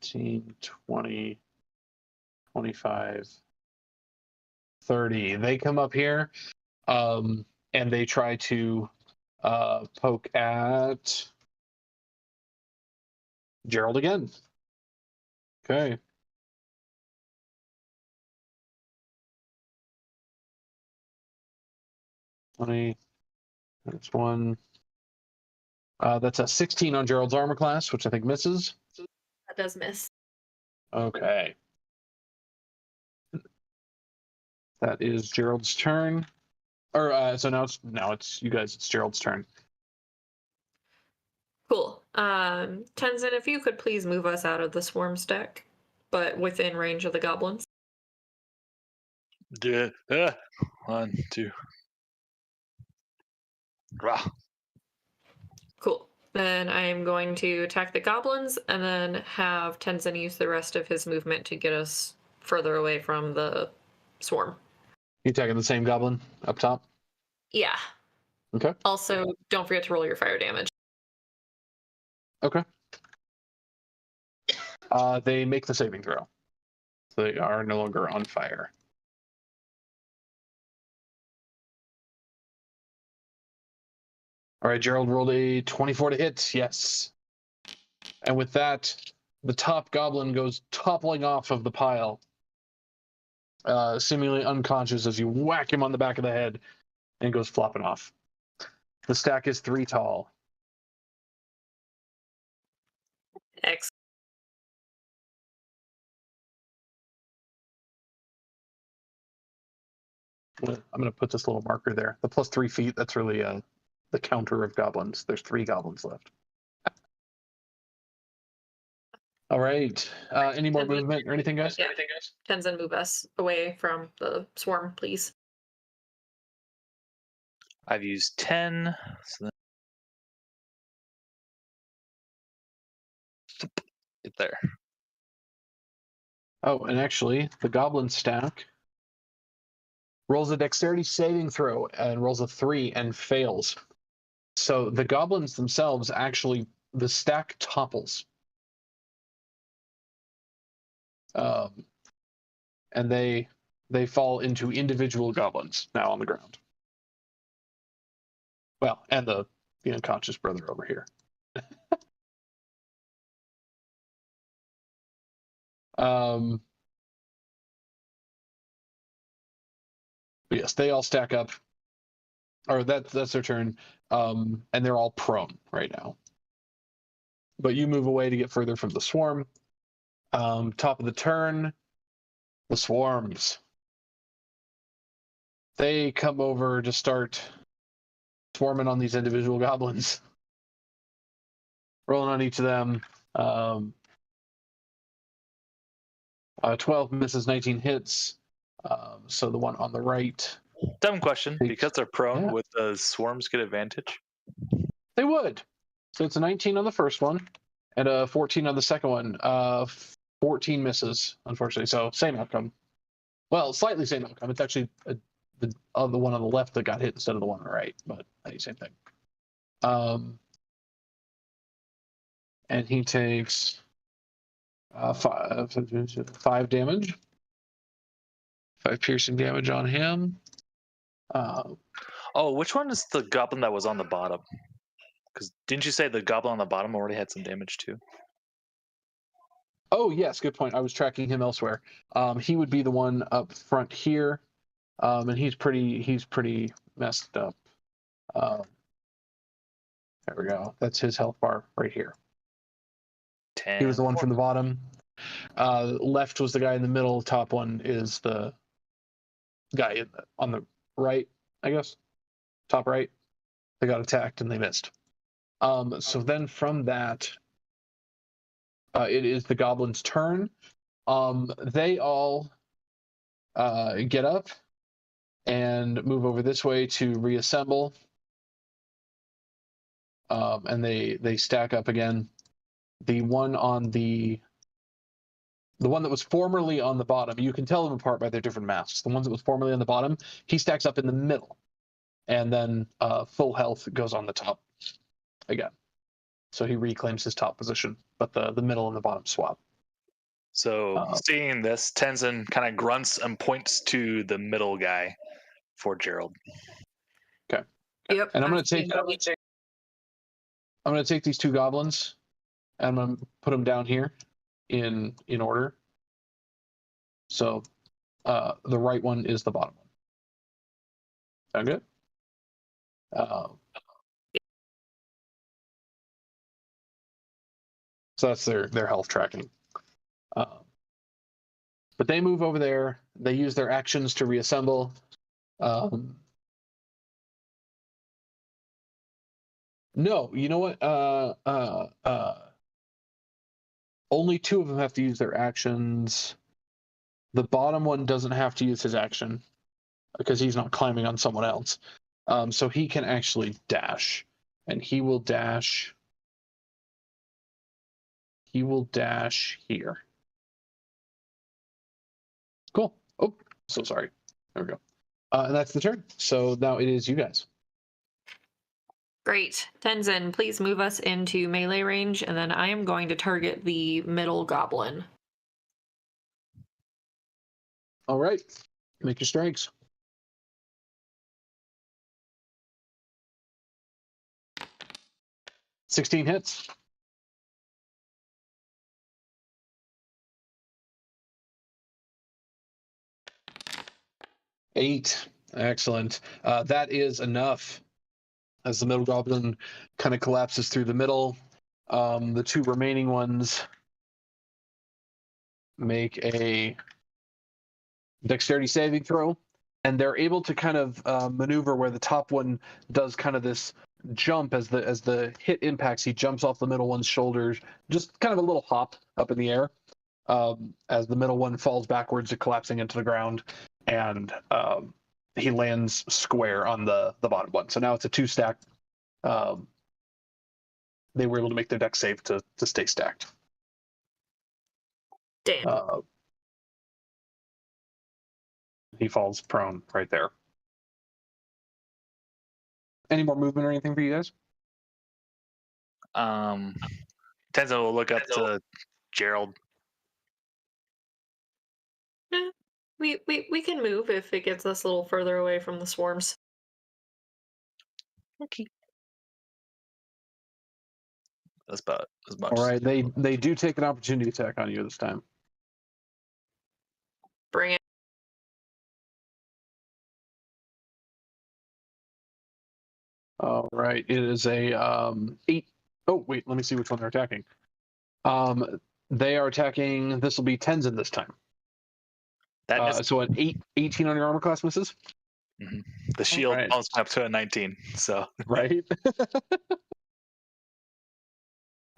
$15, $20, $25, $30. They come up here, and they try to poke at Gerald again. Okay. That's one. That's a 16 on Gerald's armor class, which I think misses. That does miss. Okay. That is Gerald's turn. Or so now it's you guys. It's Gerald's turn. Cool. Tenzin, if you could please move us out of the swarm stack, but within range of the goblins. Do it. 1, 2. Rah. Cool. Then I am going to attack the goblins and then have Tenzin use the rest of his movement to get us further away from the swarm. You attacking the same goblin up top? Yeah. Okay. Also, don't forget to roll your fire damage. Okay. They make the saving throw. So they are no longer on fire. All right, Gerald rolled a 24 to hit. Yes. And with that, the top goblin goes toppling off of the pile, seemingly unconscious as you whack him on the back of the head and goes flopping off. The stack is 3 tall. Excellent. I'm going to put this little marker there. The plus 3 feet, that's really the counter of goblins. There's 3 goblins left. All right. Any more movement or anything, guys? Yeah. Tenzin, move us away from the swarm, please. I've used 10. So then... Get there. Oh, and actually, the goblin stack rolls a dexterity saving throw and rolls a 3 and fails. So the goblins themselves actually, the stack topples. And they fall into individual goblins now on the ground. Well, and the unconscious brother over here. But yes, they all stack up, or that's their turn, and they're all prone right now. But you move away to get further from the swarm. Top of the turn, the swarms. They come over to start swarming on these individual goblins. Rolling on each of them. 12 misses, 19 hits. So the one on the right. Dumb question. Because they're prone, Yeah. would the swarms get advantage? They would. So it's a 19 on the first one and a 14 on the second one. 14 misses, unfortunately. So same outcome. Well, slightly same outcome. It's actually the one on the left that got hit instead of the one on the right, but same thing. And he takes 5 damage. 5 piercing damage on him. Oh, which one is the goblin that was on the bottom? Because didn't you say the goblin on the bottom already had some damage too? Oh, yes, good point. I was tracking him elsewhere. He would be the one up front here, and he's pretty messed up. There we go. That's his health bar right here. 10. He was the one from the bottom. Left was the guy in the middle. Top one is the guy on the right, I guess. Top right. They got attacked and they missed. So then from that, it is the goblin's turn. They all get up and move over this way to reassemble. And they stack up again. The one that was formerly on the bottom, you can tell them apart by their different masks. The ones that was formerly on the bottom, he stacks up in the middle, and then full health goes on the top again. So he reclaims his top position, but the middle and the bottom swap. So seeing this, Tenzien kind of grunts and points to the middle guy for Gerald. Okay. Yep. And I'm going to take these 2 goblins, and I'm going to put them down here in order. So the right one is the bottom one. Sound good? So that's their health tracking. But they move over there. They use their actions to reassemble. No, you know what? Only 2 of them have to use their actions. The bottom one doesn't have to use his action because he's not climbing on someone else. So he can actually dash, and he will dash. He will dash here. Cool. Oh, so sorry. There we go. And that's the turn. So now it is you guys. Great. Tenzin, please move us into melee range, and then I am going to target the middle goblin. All right. Make your strikes. $16 hits. $8. Excellent. That is enough. As the middle goblin kind of collapses through the middle, the 2 remaining ones make a dexterity saving throw, and they're able to kind of maneuver where the top one does kind of this jump as the hit impacts. He jumps off the middle one's shoulders, just kind of a little hop up in the air as the middle one falls backwards, collapsing into the ground, and he lands square on the bottom one. So now it's a 2 stack. They were able to make their dex save to stay stacked. Damn. He falls prone right there. Any more movement or anything for you guys? Tenzin will look up to Gerald. Yeah, we can move if it gets us a little further away from the swarms. Okay. That's about as much. All right, they do take an opportunity attack on you this time. Bring it. All right, it is a 8. Oh wait, let me see which one they're attacking. They are attacking. This will be Tenzin this time. That is so an 18 on your armor class misses. the shield right. bounced up to a 19. So Right.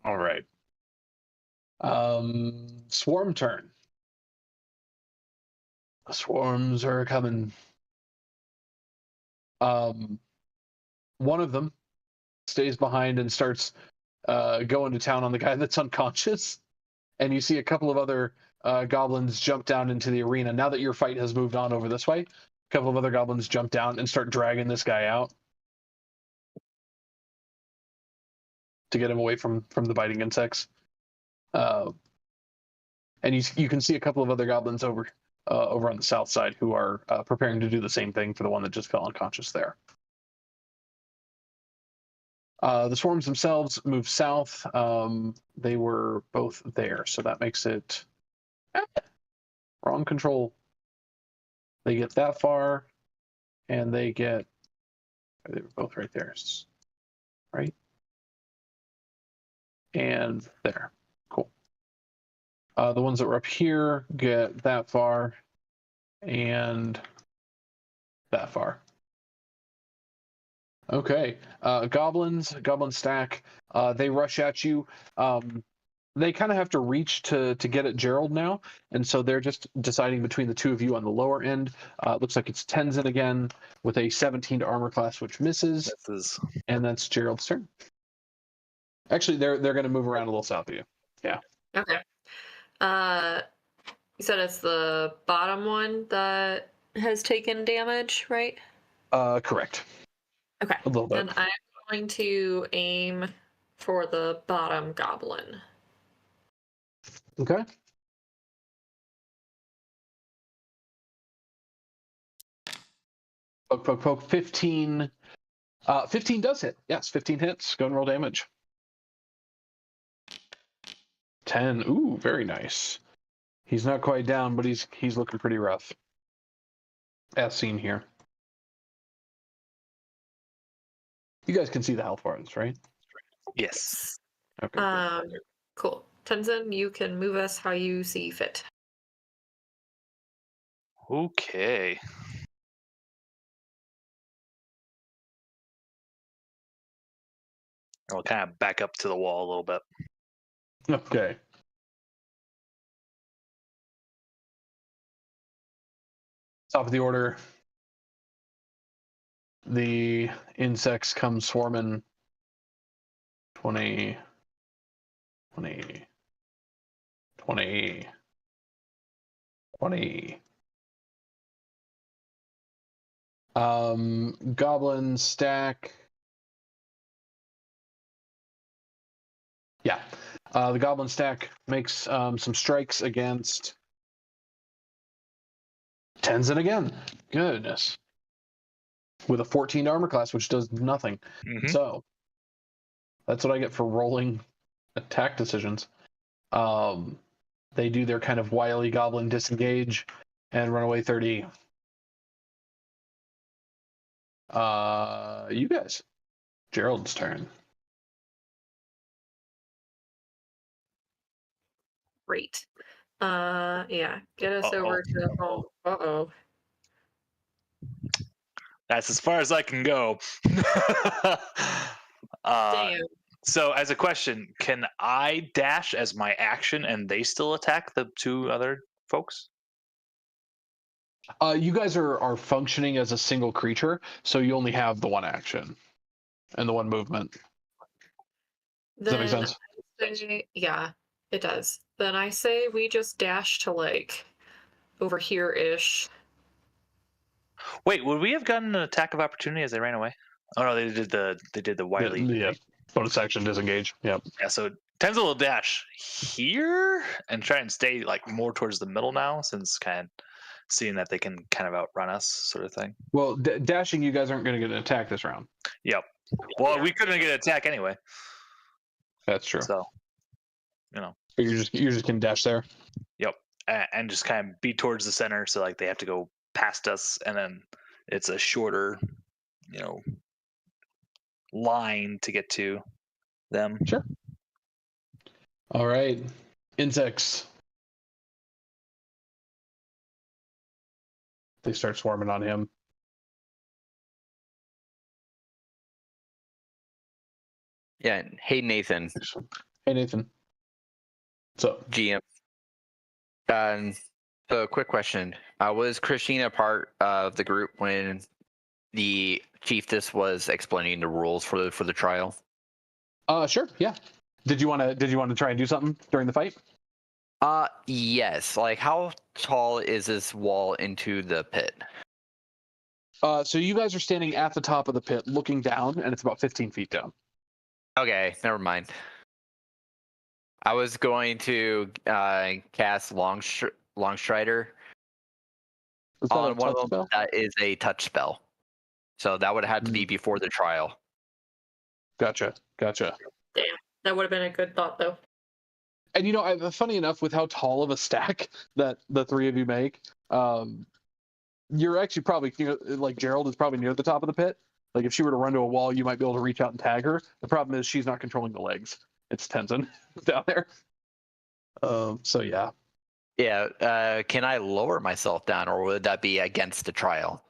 All right. Swarm turn. The swarms are coming. One of them stays behind and starts going to town on the guy that's unconscious. And you see a couple of other goblins jump down into the arena. Now that your fight has moved on over this way, a couple of other goblins jump down and start dragging this guy out to get him away from the biting insects. And you can see a couple of other goblins over on the south side who are preparing to do the same thing for the one that just fell unconscious there. The swarms themselves move south. They were both there, so that makes it wrong control. They get that far, and they were both right there, right? And there. Cool. The ones that were up here get that far and that far. Okay. Goblin stack. They rush at you. They kind of have to reach to get at Gerald now, and so they're just deciding between the two of you on the lower end. It looks like it's Tenzin again with a 17 to armor class, which misses. And that's Gerald's turn. Actually, they're going to move around a little south of you. Yeah. Okay. You said it's the bottom one that has taken damage, right? Correct. Okay. A little bit. Then I'm going to aim for the bottom goblin. Okay. Poke, poke, poke. 15. 15 does hit. Yes, 15 hits. Go and roll damage. 10. Ooh, very nice. He's not quite down, but he's looking pretty rough. As seen here. You guys can see the health bars, right? Yes. Okay. Cool. Tenzin, you can move us how you see fit. Okay. I'll kind of back up to the wall a little bit. Okay. Top of the order. The insects come swarming. 20. 20. 20. 20. Goblin stack. Yeah. The goblin stack makes some strikes against Tenzin again. Goodness. With a 14 armor class, which does nothing. Mm-hmm. So that's what I get for rolling attack decisions. They do their kind of wily goblin disengage and run away 30. You guys. Gerald's turn. Great. Yeah. Get us over to home. Uh-oh. That's as far as I can go. Damn. So, as a question, can I dash as my action and they still attack the two other folks? You guys are functioning as a single creature, so you only have the one action and the one movement. Does that make sense? Yeah, it does. Then I say we just dash to like over here-ish. Wait, would we have gotten an attack of opportunity as they ran away? Oh no, they did the wily. Yeah. Bonus action disengage. Yep. Yeah, so Tenzin will dash here and try and stay like more towards the middle now, since kind of seeing that they can kind of outrun us, sort of thing. Well, dashing, you guys aren't going to get an attack this round. Yep. Well, we couldn't get an attack anyway. That's true. So, you know. But you're just going to dash there. Yep. And just kind of be towards the center, so like they have to go past us, and then it's a shorter, line to get to them. Sure. All right. Insects. They start swarming on him. Yeah. Hey, Nathan. Hey, Nathan. What's up? GM. So, quick question. Was Christina part of the group when the chiefess was explaining the rules for the trial? Sure. Yeah. Did you want to try and do something during the fight? Yes. Like, how tall is this wall into the pit? So you guys are standing at the top of the pit, looking down, and it's about 15 feet down. Okay, never mind. I was going to cast Long Strider on one of them. Spell? That is a touch spell, so that would have had to be before the trial. Gotcha. Damn, that would have been a good thought, though. And funny enough, with how tall of a stack that the three of you make, you're actually probably like Gerald is probably near the top of the pit. Like if she were to run to a wall, you might be able to reach out and tag her. The problem is she's not controlling the legs. It's Tenzin down there. So yeah. Yeah. Can I lower myself down, or would that be against the trial?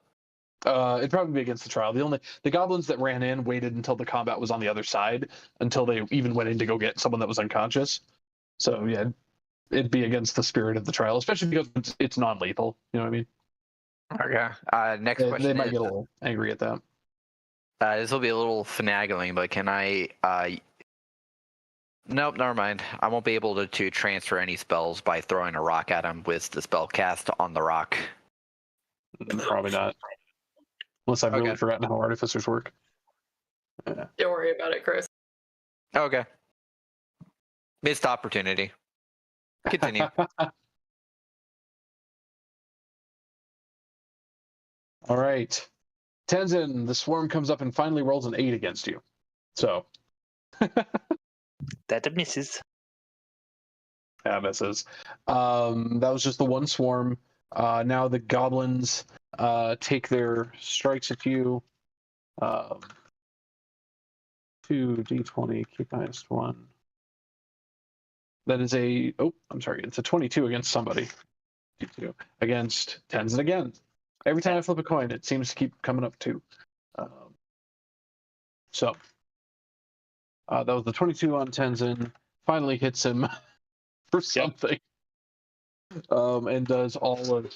It'd probably be against the trial. The goblins that ran in waited until the combat was on the other side, until they even went in to go get someone that was unconscious. So yeah, it'd be against the spirit of the trial, especially because it's non-lethal. You know what I mean? Okay. Next question. They might get a little angry at that. This will be a little finagling, but can I? Nope, never mind. I won't be able to transfer any spells by throwing a rock at him with the spell cast on the rock. Probably not. Unless I've really forgotten how artificers work. Don't worry about it, Chris. Okay. Missed opportunity. Continue. All right. Tenzin, the swarm comes up and finally rolls an 8 against you. So. That misses. Yeah, misses. That was just the one swarm. Now the goblins take their strikes at you. 2d20, keep highest 1. That is it's a 22 against somebody. 22 against Tenzin again. Every time I flip a coin, it seems to keep coming up 2. That was the 22 on Tenzin. Finally hits him for something. And does all of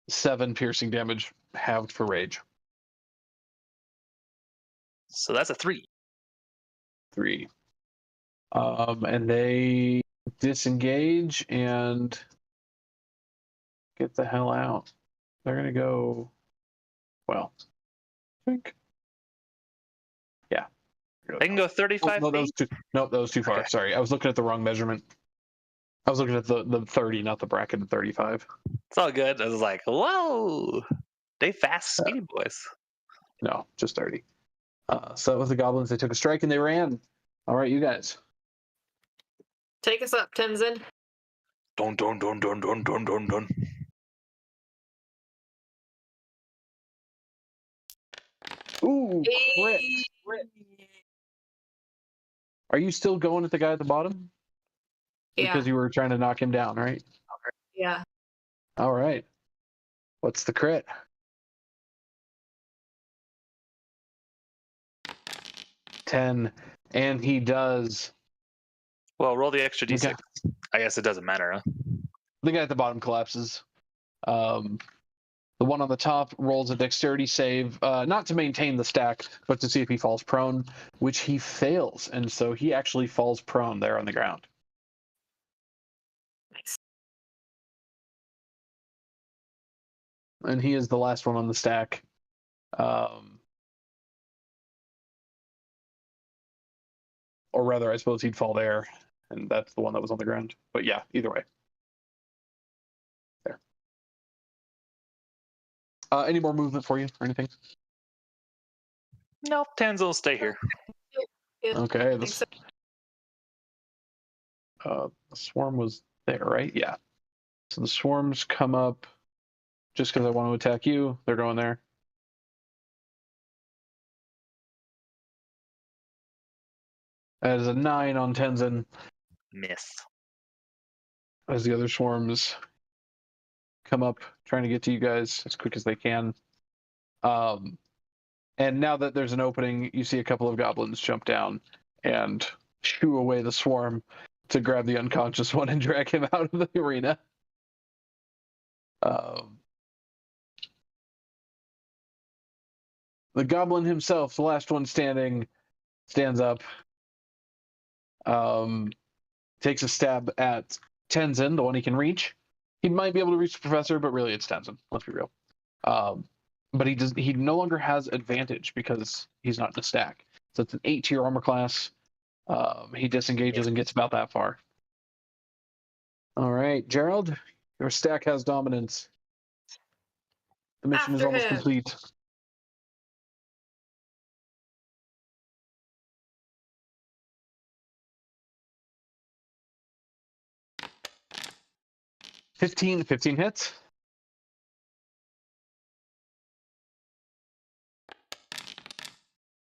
7 piercing damage, halved for rage. So that's a 3. 3. And they disengage and get the hell out. They're gonna go. Well, I think. Yeah. They can go 35 No, that was feet? too. Nope, that was too far. Okay. Sorry, I was looking at the wrong measurement. I was looking at the 30, not the bracket of 35. It's all good. I was like, whoa, they fast, speedy boys. No, just 30. So that was the goblins. They took a strike and they ran. All right, you guys. Take us up, Tenzin. Dun dun dun dun dun dun dun dun. Ooh, crit. Are you still going at the guy at the bottom? Yeah. Because you were trying to knock him down, right? Yeah. All right. What's the crit? 10, and he does. Well, roll the extra d6. Okay. I guess it doesn't matter, huh? The guy at the bottom collapses. The one on the top rolls a dexterity save, not to maintain the stack, but to see if he falls prone, which he fails, and so he actually falls prone there on the ground. Nice. and he is the last one on the stack. Or rather, I suppose he'd fall there, and that's the one that was on the ground. But yeah, either way. There. Any more movement for you or anything? Nope, Tenzien will stay here. Yeah, Okay. I think so. The swarm was there, right? Yeah. So the swarms come up just because I want to attack you. They're going there. That is a 9 on Tenzin. Miss. As the other swarms come up, trying to get to you guys as quick as they can. And now that there's an opening, you see a couple of goblins jump down and shoo away the swarm to grab the unconscious one and drag him out of the arena. The goblin himself, the last one standing, stands up, takes a stab at Tenzin, the one he can reach. He might be able to reach the professor, but really it's Tenzin. Let's be real. But he no longer has advantage because he's not in a stack. So it's an 8-tier armor class. He disengages and gets about that far. All right, Gerald, your stack has dominance. The mission is After almost him. complete. Fifteen hits.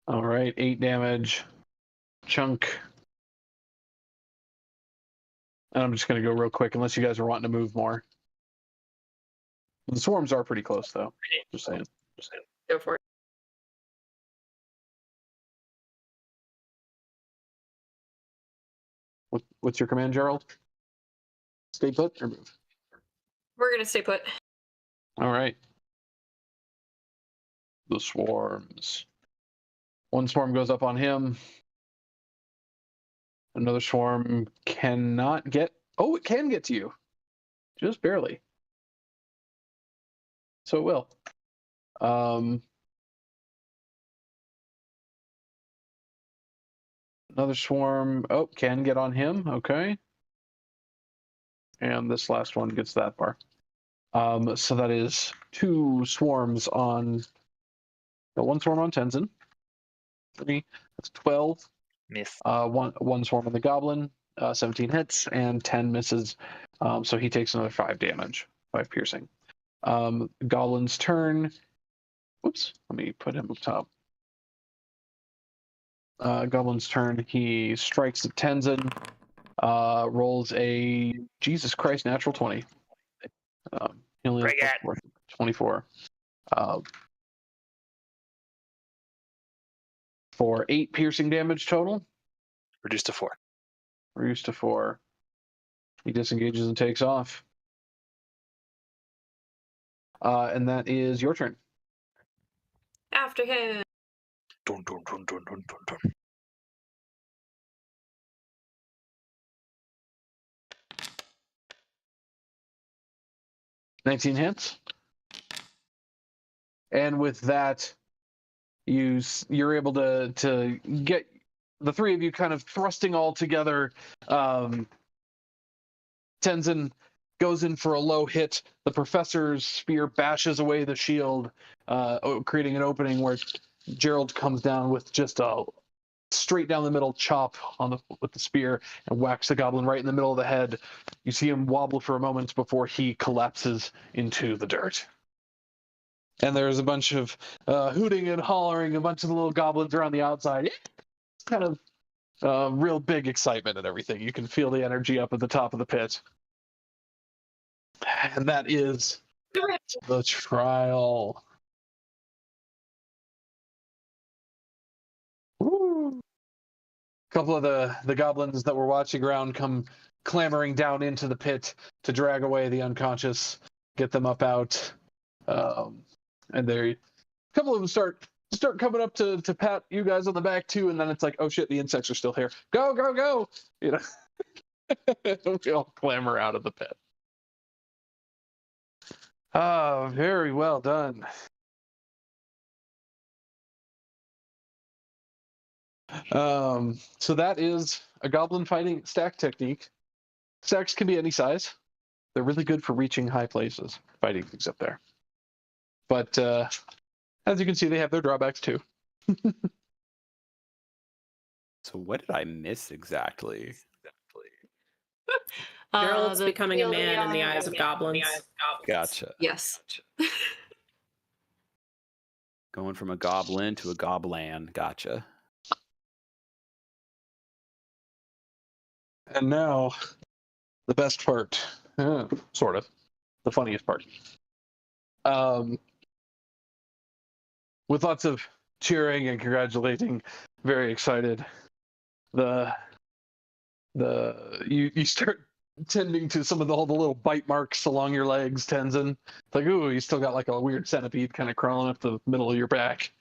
All right, 8 damage. Chunk. And I'm just going to go real quick, unless you guys are wanting to move more. The swarms are pretty close, though. Just saying. Go for it. What's your command, Gerald? Stay put or move? We're gonna stay put. All right. The swarms. One swarm goes up on him. Another swarm cannot get... Oh, it can get to you. Just barely. So it will. Another swarm... Oh, can get on him. Okay. And this last one gets that far. So that is 2 swarms on... one swarm on Tenzin. 3. That's 12. Miss. One swarm on the goblin. 17 hits and 10 misses. So he takes another 5 damage. 5 piercing. Goblin's turn. Oops. Let me put him up top. Goblin's turn. He strikes at Tenzin. Rolls a Jesus Christ natural 20. He only has 24. For 8 piercing damage total. Reduced to 4. Reduced to 4. He disengages and takes off. And that is your turn. After him. Dun, dun, dun, dun, dun, dun, dun. $19 hits. And with that, you're able to get the 3 of you kind of thrusting all together. Tenzin goes in for a low hit. The professor's spear bashes away the shield, creating an opening where Gerald comes down with just a straight down the middle chop with the spear and whacks the goblin right in the middle of the head. You see him wobble for a moment before he collapses into the dirt. And there's a bunch of hooting and hollering, a bunch of the little goblins around the outside. It's kind of real big excitement and everything. You can feel the energy up at the top of the pit. And that is the trial. Woo. A couple of the goblins that were watching around come clambering down into the pit to drag away the unconscious, get them up out. And a couple of them start coming up to pat you guys on the back too, and then it's like, oh shit, the insects are still here. Go, go, go! You know, we all clamber out of the pit. Ah, very well done. So that is a goblin fighting stack technique. Stacks can be any size. They're really good for reaching high places, fighting things up there. But as you can see, they have their drawbacks too. So what did I miss exactly? Gerald's The becoming a field man in the beyond- eyes of goblins. Gotcha. Yes. Going from a goblin to a goblin. Gotcha. And now, the best part, sort of, the funniest part. With lots of cheering and congratulating, very excited. You start tending to some of all the little bite marks along your legs, Tenzin. It's like, ooh, you still got like a weird centipede kind of crawling up the middle of your back.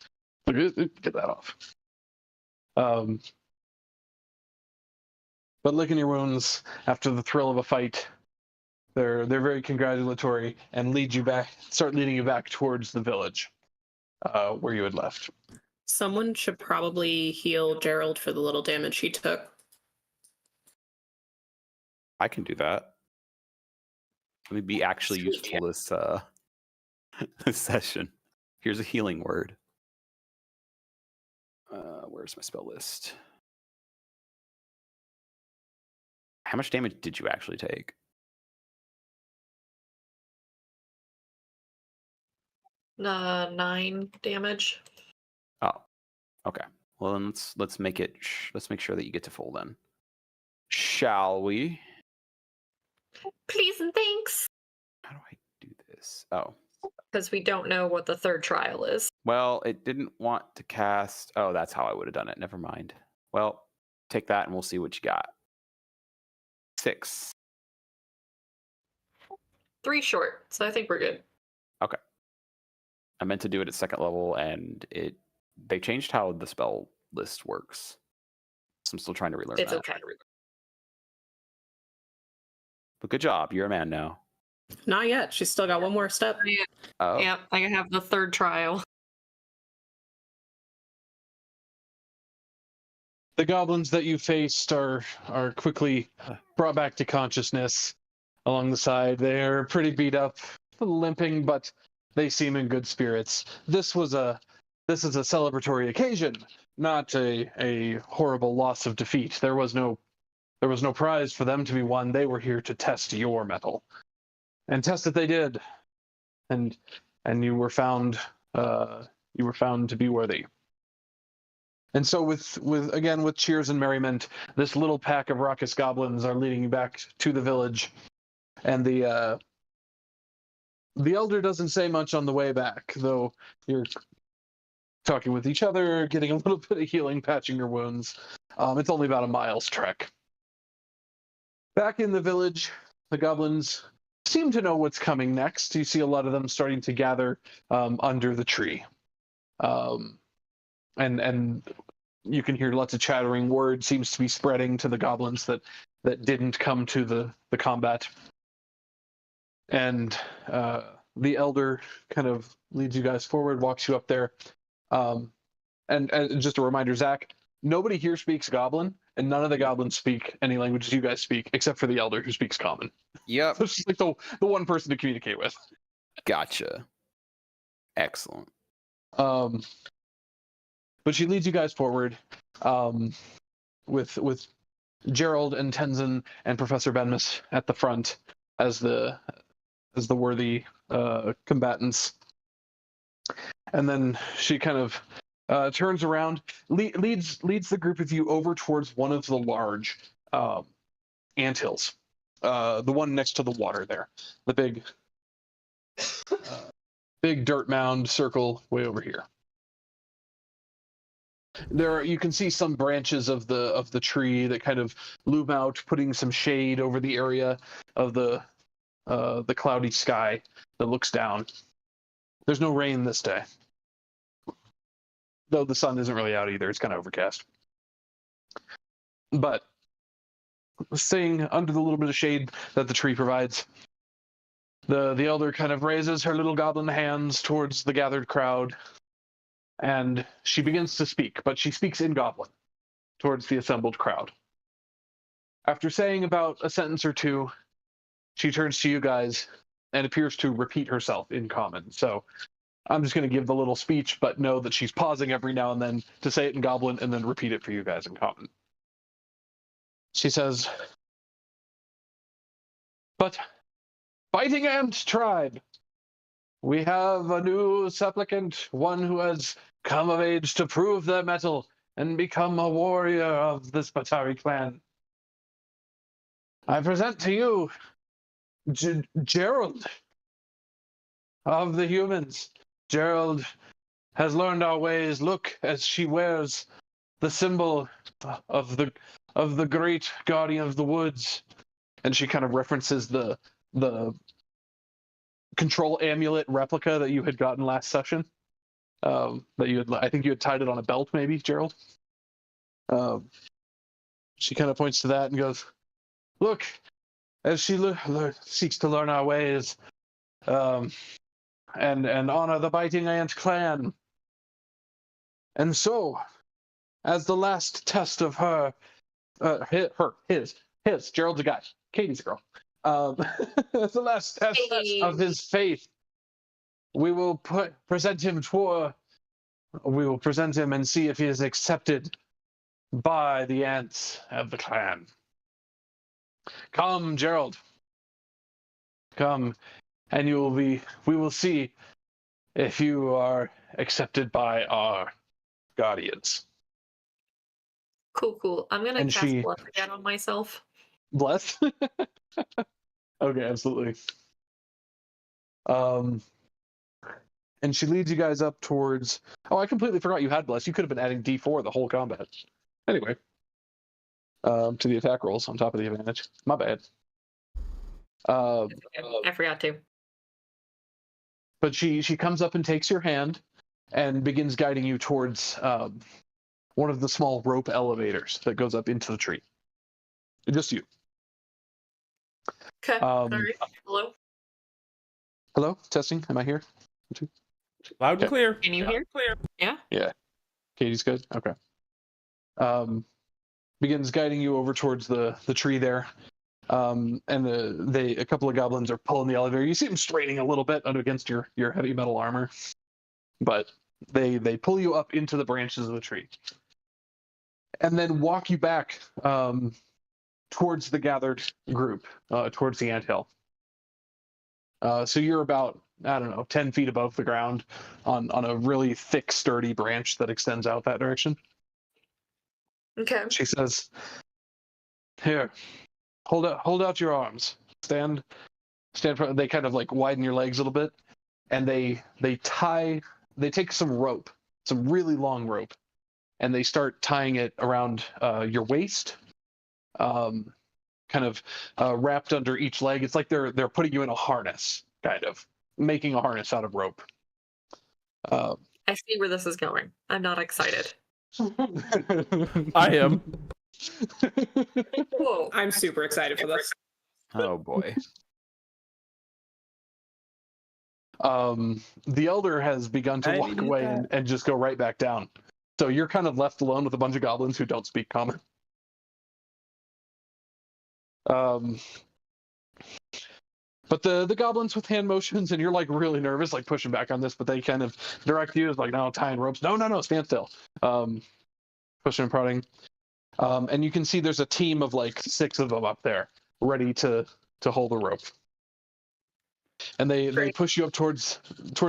Like, get that off. But licking your wounds after the thrill of a fight, they're very congratulatory and start leading you back towards the village, where you had left. Someone should probably heal Gerald for the little damage he took. I can do that. Let me be actually useful this this session. Here's a healing word. Where's my spell list? How much damage did you actually take? Nine damage. Oh, okay. Well, then let's make it. Let's make sure that you get to full then. Shall we? Please and thanks. How do I do this? Oh, Because we don't know what the third trial is. well, it didn't want to cast. Oh, that's how I would have done it. Never mind. Well, take that and we'll see what you got. 6. 3 short, so I think we're good. Okay. I meant to do it at second level, and they changed how the spell list works. So I'm still trying to relearn It's that. okay. But good job. You're a man now. Not yet. She's still got one more step. Oh. Yep, I have the third trial. The goblins that you faced are quickly brought back to consciousness along the side. They're pretty beat up, limping, but they seem in good spirits. This is a celebratory occasion, not a horrible loss of defeat. There was no prize for them to be won. They were here to test your mettle, and test it they did, and you were found to be worthy. And so with cheers and merriment, this little pack of raucous goblins are leading you back to the village, and the elder doesn't say much on the way back, though you're talking with each other, getting a little bit of healing, patching your wounds. It's only about a mile's trek. Back in the village, the goblins seem to know what's coming next. You see a lot of them starting to gather under the tree. And you can hear lots of chattering. Word seems to be spreading to the goblins that didn't come to the combat. And the elder kind of leads you guys forward, walks you up there. And just a reminder, Zach, nobody here speaks Goblin, and none of the goblins speak any languages you guys speak, except for the elder who speaks Common. Yep. So it's just like the one person to communicate with. Gotcha. Excellent. But she leads you guys forward with Gerald and Tenzin and Professor Benmus at the front as the worthy combatants. And then she kind of turns around, leads the group of you over towards one of the large anthills, the one next to the water there, the big dirt mound circle way over here. There you can see some branches of the tree that kind of loom out, putting some shade over the area of the cloudy sky that looks down. There's no rain this day, though the sun isn't really out either. It's kind of overcast. But staying under the little bit of shade that the tree provides, The elder kind of raises her little goblin hands towards the gathered crowd, and she begins to speak, but she speaks in goblin towards the assembled crowd. After saying about a sentence or two, she turns to you guys and appears to repeat herself in common. So I'm just going to give the little speech, but know that she's pausing every now and then to say it in goblin and then repeat it for you guys in common. She says, "But Fighting Ant tribe, we have a new supplicant, one who has come of age to prove their mettle and become a warrior of the Spatari clan. I present to you Gerald of the humans. Gerald has learned our ways. Look, as she wears the symbol of the great guardian of the woods." And she kind of references the control amulet replica that you had gotten last session. That you had, I think you had tied it on a belt, maybe, Gerald. She kind of points to that and goes, "Look, as she seeks to learn our ways, and honor the Biting Ant clan. And so, as the last test of his, Gerald's a guy, Katie's a girl. As the last test of his faith, we will present him and see if he is accepted by the ants of the clan. Come, Gerald. Come, and we will see if you are accepted by our guardians." Cool. I'm gonna And cast Bless again on myself. Bless? Okay, absolutely. And she leads you guys up towards... Oh, I completely forgot you had Bless. You could have been adding D4 the whole combat. Anyway. To the attack rolls on top of the advantage. My bad. I forgot to. But she comes up and takes your hand and begins guiding you towards one of the small rope elevators that goes up into the tree. Just you. Okay. All right. Hello? Hello? Testing? Am I here? Loud and Okay. clear. Can you hear? Clear. Yeah? Katie's good? Okay. Begins guiding you over towards the tree there. And a couple of goblins are pulling the elevator. You see them straining a little bit against your heavy metal armor. But they pull you up into the branches of the tree. And then walk you back towards the gathered group, towards the anthill. So you're about, 10 feet above the ground on a really thick, sturdy branch that extends out that direction. Okay. She says, "Here, hold out your arms. Stand. They kind of like widen your legs a little bit, and they take some rope, some really long rope, and they start tying it around your waist, kind of wrapped under each leg. It's like they're putting you in a harness, kind of making a harness out of rope." I see where this is going. I'm not excited. I am. Whoa. I'm super excited for this. Oh boy. The elder has begun to walk away and just go right back down. So you're kind of left alone with a bunch of goblins who don't speak common. But the goblins with hand motions, and you're like really nervous, like pushing back on this, but they kind of direct you as like, "No, tying ropes. No, stand still." Pushing and prodding. And you can see there's a team of like 6 of them up there, ready to hold the rope. And they push you up towards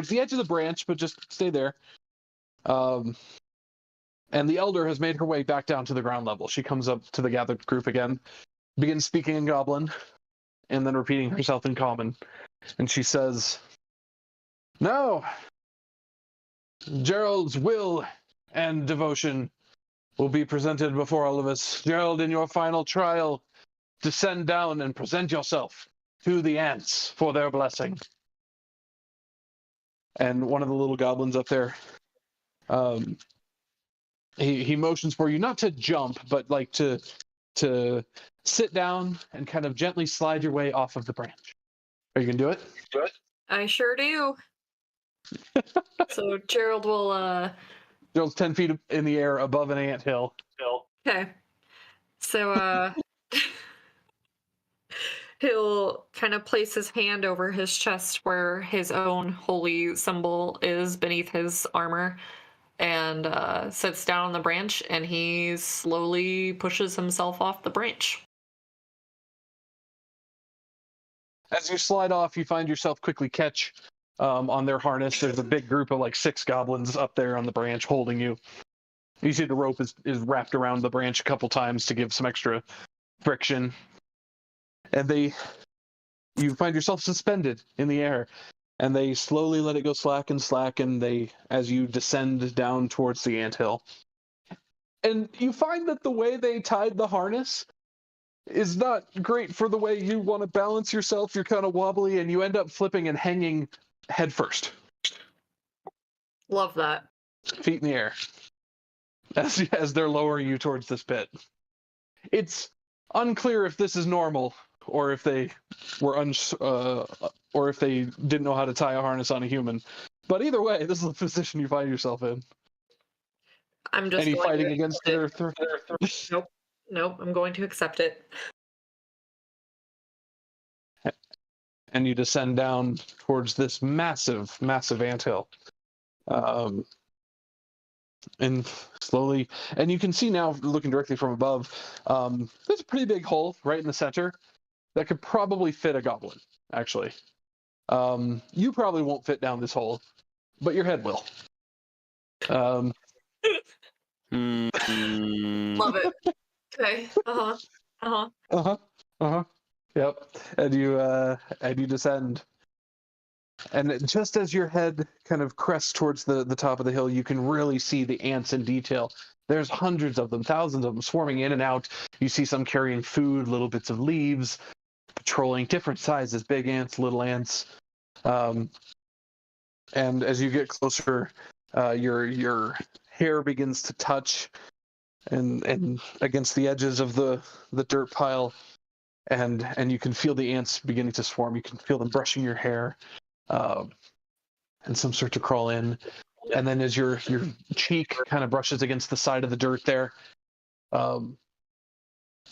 the edge of the branch, but just stay there. And the elder has made her way back down to the ground level. She comes up to the gathered group again, begins speaking in Goblin, and then repeating herself in Common. And she says, "Now, Gerald's will and devotion will be presented before all of us. Gerald, in your final trial, descend down and present yourself to the ants for their blessing." And one of the little goblins up there, he motions for you not to jump, but like to sit down and kind of gently slide your way off of the branch. Are you gonna do it? I sure do. So Gerald will Gerald's 10 feet in the air above an anthill. okay. So he'll kind of place his hand over his chest where his own holy symbol is beneath his armor, and sits down on the branch, and he slowly pushes himself off the branch. As you slide off, you find yourself quickly catch on their harness. There's a big group of like 6 goblins up there on the branch holding you. You see the rope is wrapped around the branch a couple times to give some extra friction. And you find yourself suspended in the air, and they slowly let it go slack, and as you descend down towards the anthill. And you find that the way they tied the harness is not great for the way you want to balance yourself. You're kind of wobbly, and you end up flipping and hanging headfirst. Love that. Feet in the air. As they're lowering you towards this pit. It's unclear if this is normal, or if they were or if they didn't know how to tie a harness on a human. But either way, this is the position you find yourself in. I'm just Any fighting against their Nope, I'm going to accept it. And you descend down towards this massive anthill. And slowly, and you can see now, looking directly from above, there's a pretty big hole right in the center that could probably fit a goblin, actually. You probably won't fit down this hole, but your head will. Love it. Okay. Yep. And you descend. And just as your head kind of crests towards the top of the hill, you can really see the ants in detail. There's hundreds of them, thousands of them swarming in and out. You see some carrying food, little bits of leaves, patrolling different sizes, big ants, little ants. And as you get closer, your hair begins to touch and against the edges of the dirt pile, and you can feel the ants beginning to swarm. You can feel them brushing your hair. And some start to crawl in, and then as your cheek kind of brushes against the side of the dirt there,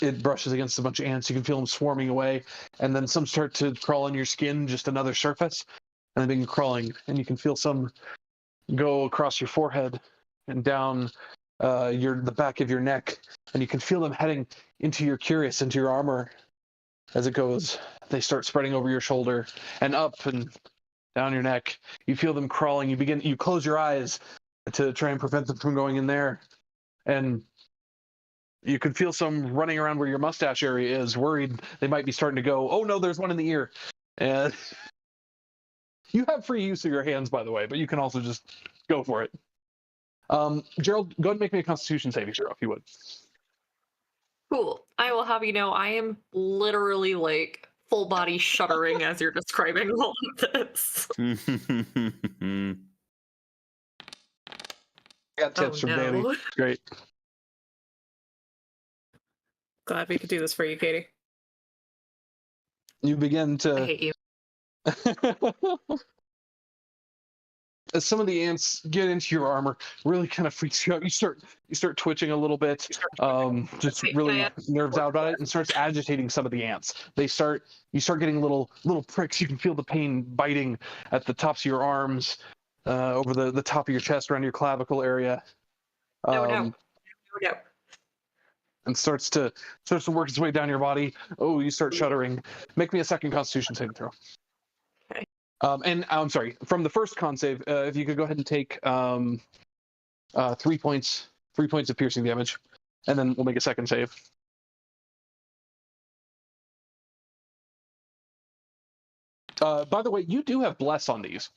it brushes against a bunch of ants. You can feel them swarming away, and then some start to crawl on your skin, just another surface, and they begin crawling, and you can feel some go across your forehead and down the back of your neck, and you can feel them heading into your cuirass, into your armor. As it goes, they start spreading over your shoulder and up and down your neck. You feel them crawling. You close your eyes to try and prevent them from going in there. And you can feel some running around where your mustache area is, worried they might be starting to go, oh no, there's one in the ear. And you have free use of your hands, by the way, but you can also just go for it. Gerald, go ahead and make me a Constitution saving throw, if you would. Cool. I will have you know, I am literally like full body shuddering as you're describing all of this. I got tips from Danny. Great. Glad we could do this for you, Katie. You begin to. I hate you. As some of the ants get into your armor, really kind of freaks you out. You start twitching a little bit, just really nerves out about it, and starts agitating some of the ants. You start getting little pricks. You can feel the pain biting at the tops of your arms, over the top of your chest, around your clavicle area. No. And starts to work its way down your body. Oh, you start shuddering. Make me a second Constitution saving throw. Okay. And I'm sorry, from the first con save, if you could go ahead and take 3 points of piercing damage, and then we'll make a second save. By the way, you do have bless on these.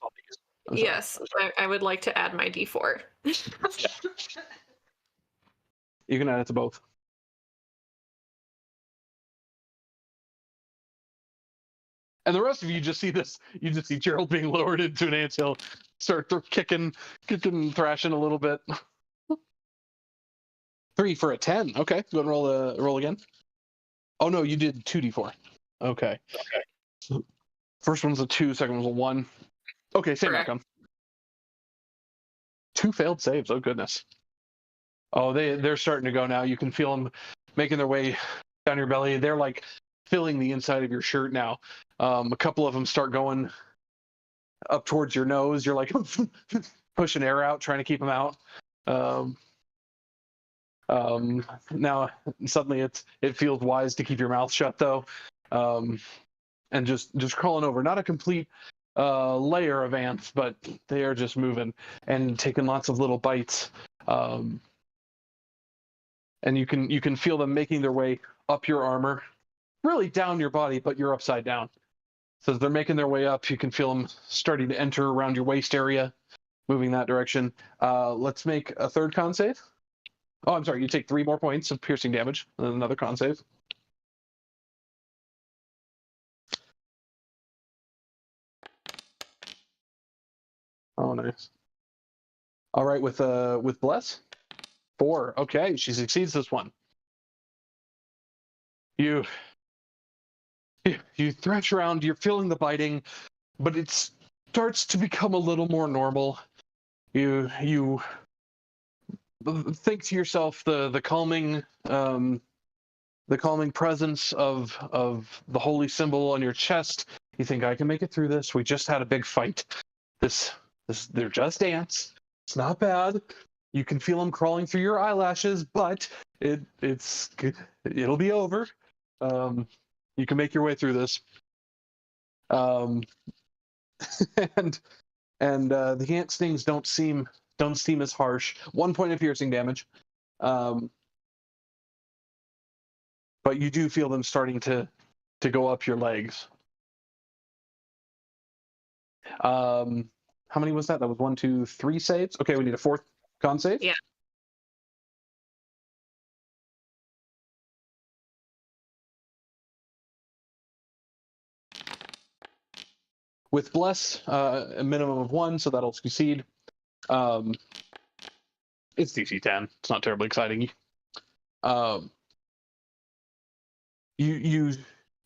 Yes, I would like to add my D4. You can add it to both. And the rest of you just see this. You just see Gerald being lowered into an anthill, start kicking, thrashing a little bit. 3 for a 10. Okay, go ahead and roll again. Oh no, you did 2d4. Okay. First one's a 2, second one's a 1. Okay, same Correct. outcome. 2 failed saves. Oh goodness. Oh, they're starting to go now. You can feel them making their way down your belly. They're like filling the inside of your shirt now. A couple of them start going up towards your nose. You're like pushing air out, trying to keep them out. Now suddenly it feels wise to keep your mouth shut though, and just crawling over. Not a complete layer of ants, but they are just moving and taking lots of little bites. And you can feel them making their way up your armor, really down your body, but you're upside down. So as they're making their way up, you can feel them starting to enter around your waist area, moving that direction. Let's make a third con save. Oh, I'm sorry. You take 3 more points of piercing damage, and then another con save. Oh, nice. All right, with Bless. 4. Okay, she succeeds this one. You thresh around. You're feeling the biting, but it starts to become a little more normal. You think to yourself the calming presence of the holy symbol on your chest. You think, I can make it through this. We just had a big fight. They're just ants. It's not bad. You can feel them crawling through your eyelashes, but it'll be over. You can make your way through this. And the ant stings don't seem as harsh. 1 point of piercing damage. But you do feel them starting to go up your legs. How many was that? That was 1, 2, 3 saves. Okay, we need a 4th con save. Yeah. With Bless, a minimum of 1, so that'll succeed. It's DC 10. It's not terribly exciting. You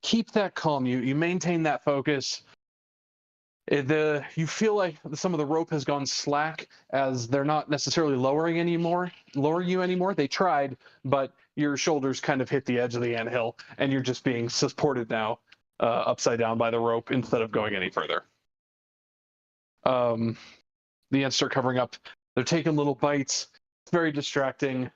keep that calm. You maintain that focus. You feel like some of the rope has gone slack as they're not necessarily lowering you anymore. They tried, but your shoulders kind of hit the edge of the anthill, and you're just being supported now upside down by the rope instead of going any further. The ants start covering up. They're taking little bites. It's very distracting,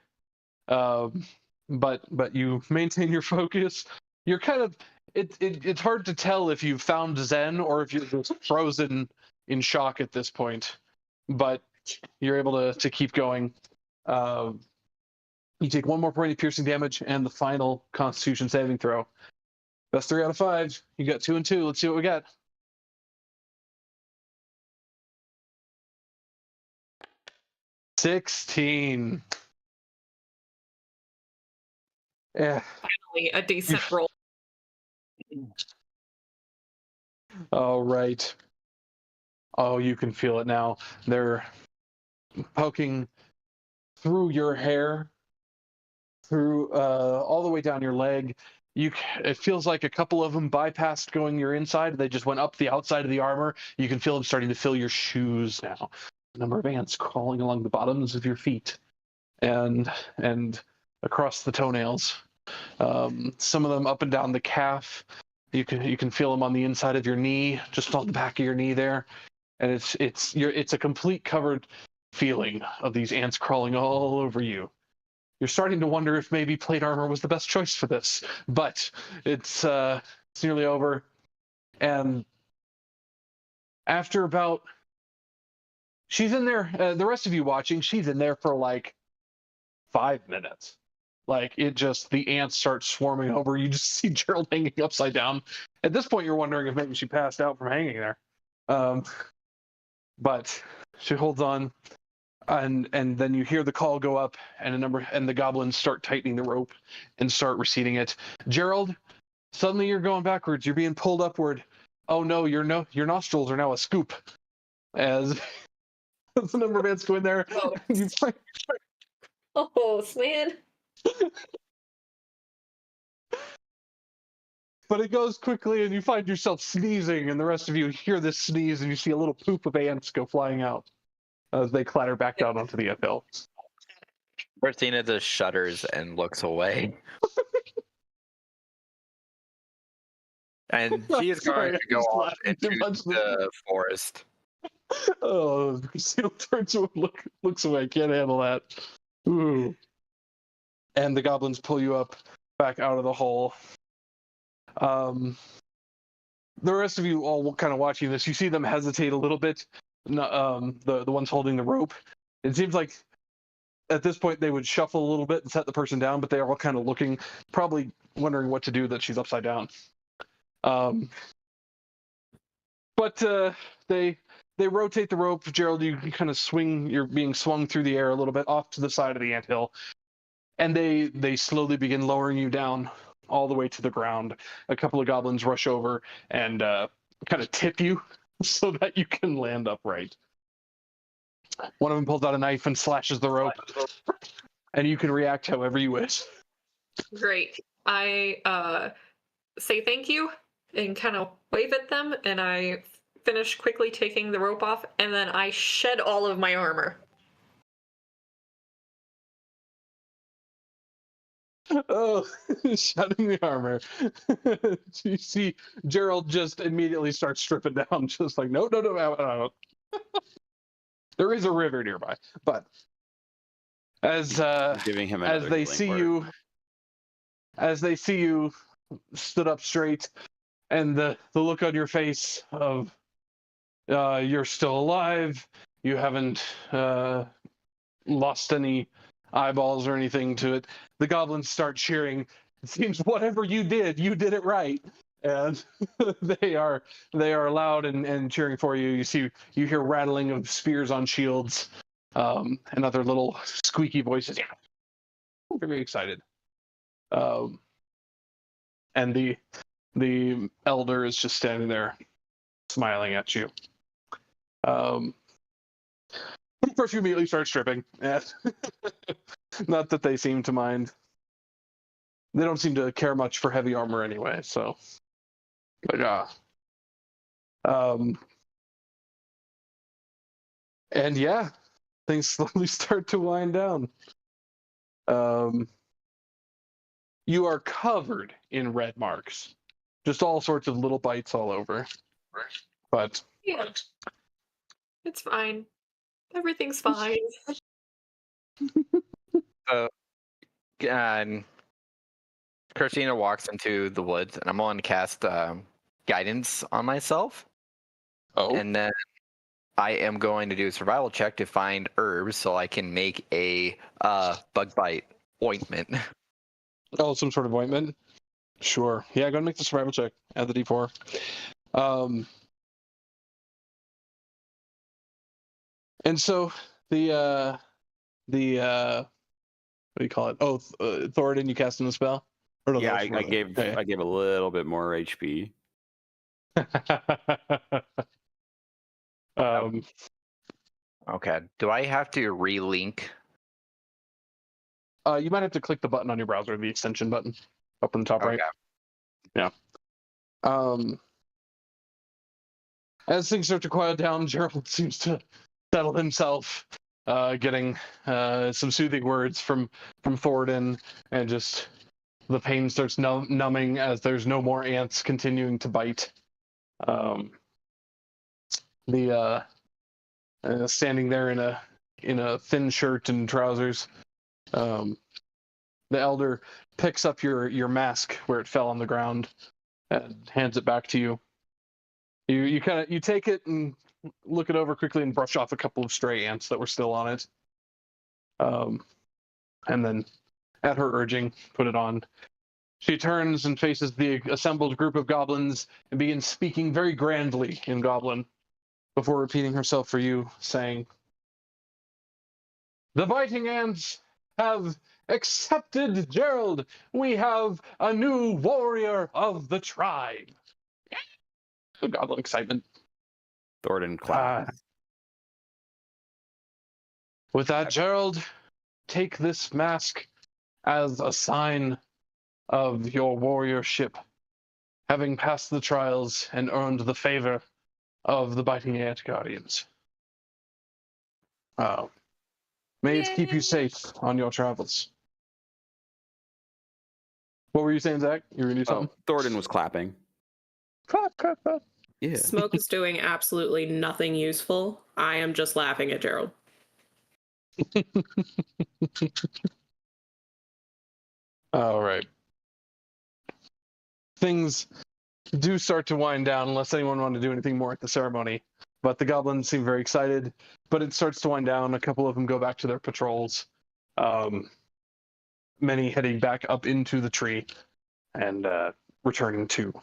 but you maintain your focus. You're kind of it's hard to tell if you've found Zen or if you're just frozen in shock at this point, but you're able to keep going. You take 1 more point of piercing damage and the final Constitution saving throw. Best 3 out of 5. You got 2 and 2. Let's see what we got. $16. Yeah. Finally, a decent roll. All right. Oh, you can feel it now. They're poking through your hair, through all the way down your leg. It feels like a couple of them bypassed going your inside. They just went up the outside of the armor. You can feel them starting to fill your shoes now. A number of ants crawling along the bottoms of your feet and across the toenails. Some of them up and down the calf. You can feel them on the inside of your knee, just on the back of your knee there. And it's a complete covered feeling of these ants crawling all over you. You're starting to wonder if maybe plate armor was the best choice for this, but it's nearly over. And after about, she's in there. The rest of you watching, she's in there for like 5 minutes. Like the ants start swarming over. You just see Gerald hanging upside down. At this point, you're wondering if maybe she passed out from hanging there. But she holds on, and then you hear the call go up, and the goblins start tightening the rope and start receding it. Gerald, suddenly you're going backwards. You're being pulled upward. Oh no, your nostrils are now a scoop. As the number of ants go in there. Oh man. But it goes quickly, and you find yourself sneezing, and the rest of you hear this sneeze, and you see a little poop of ants go flying out as they clatter back down onto the anthill. Christina just shudders and looks away. And she is going to go off into the forest. Oh, Christina turns and looks away. Can't handle that. Ooh. And the goblins pull you up back out of the hole. The rest of you all kind of watching this, you see them hesitate a little bit. The ones holding the rope. It seems like at this point they would shuffle a little bit and set the person down, but they are all kind of looking, probably wondering what to do that she's upside down. But they rotate the rope. Gerald, you kind of swing. You're being swung through the air a little bit off to the side of the anthill, and they slowly begin lowering you down all the way to the ground. A couple of goblins rush over and kind of tip you so that you can land upright. One of them pulls out a knife and slashes the rope, and you can react however you wish. Great. I say thank you and kind of wave at them, and I finish quickly taking the rope off, and then I shed all of my armor. Oh, shedding the armor. You see Gerald just immediately starts stripping down, just like, no. There is a river nearby, but as Giving him they see you stood up straight, and the look on your face of you're still alive, you haven't lost any eyeballs or anything to it, the goblins start cheering. It seems whatever you did it right. And they are loud and cheering for you. You hear rattling of spears on shields, and other little squeaky voices. Yeah, very excited. And the elder is just standing there, smiling at you. First, you immediately start stripping. Not that they seem to mind. They don't seem to care much for heavy armor anyway. So, but and yeah, things slowly start to wind down. You are covered in red marks, just all sorts of little bites all over. But yeah, it's fine. Everything's fine. Christina walks into the woods, and I'm going to cast guidance on myself. Oh. And then I am going to do a survival check to find herbs so I can make a bug bite ointment. Oh, some sort of ointment? Sure. Yeah, go ahead and make the survival check. Add the D4. And so the what do you call it? Oh, Thoridne, you casting the spell? Or no, Yeah, I gave a little bit more HP. Okay. Do I have to relink? You might have to click the button on your browser, the extension button, up in the top right. Yeah. As things start to quiet down, Gerald seems to settle himself, getting some soothing words from Thoridne, and just the pain starts numbing as there's no more ants continuing to bite. Standing there in a thin shirt and trousers, the elder picks up your mask where it fell on the ground and hands it back to you. You take it and look it over quickly and brush off a couple of stray ants that were still on it. And then, at her urging, put it on. She turns and faces the assembled group of goblins and begins speaking very grandly in Goblin, before repeating herself for you, saying, "The biting ants have accepted Gerald. We have a new warrior of the tribe." Goblin excitement. Thoridne claps. With that, Gerald, take this mask as a sign of your warriorship, having passed the trials and earned the favor of the Biting Ant Guardians. May it keep you safe on your travels. What were you saying, Zach? You were going to do something? Thoridne was clapping. Clap, clap, clap. Yeah. Smoke is doing absolutely nothing useful. I am just laughing at Gerald. All right. Things do start to wind down unless anyone wanted to do anything more at the ceremony. But the goblins seem very excited. But it starts to wind down. A couple of them go back to their patrols. Many heading back up into the tree and returning to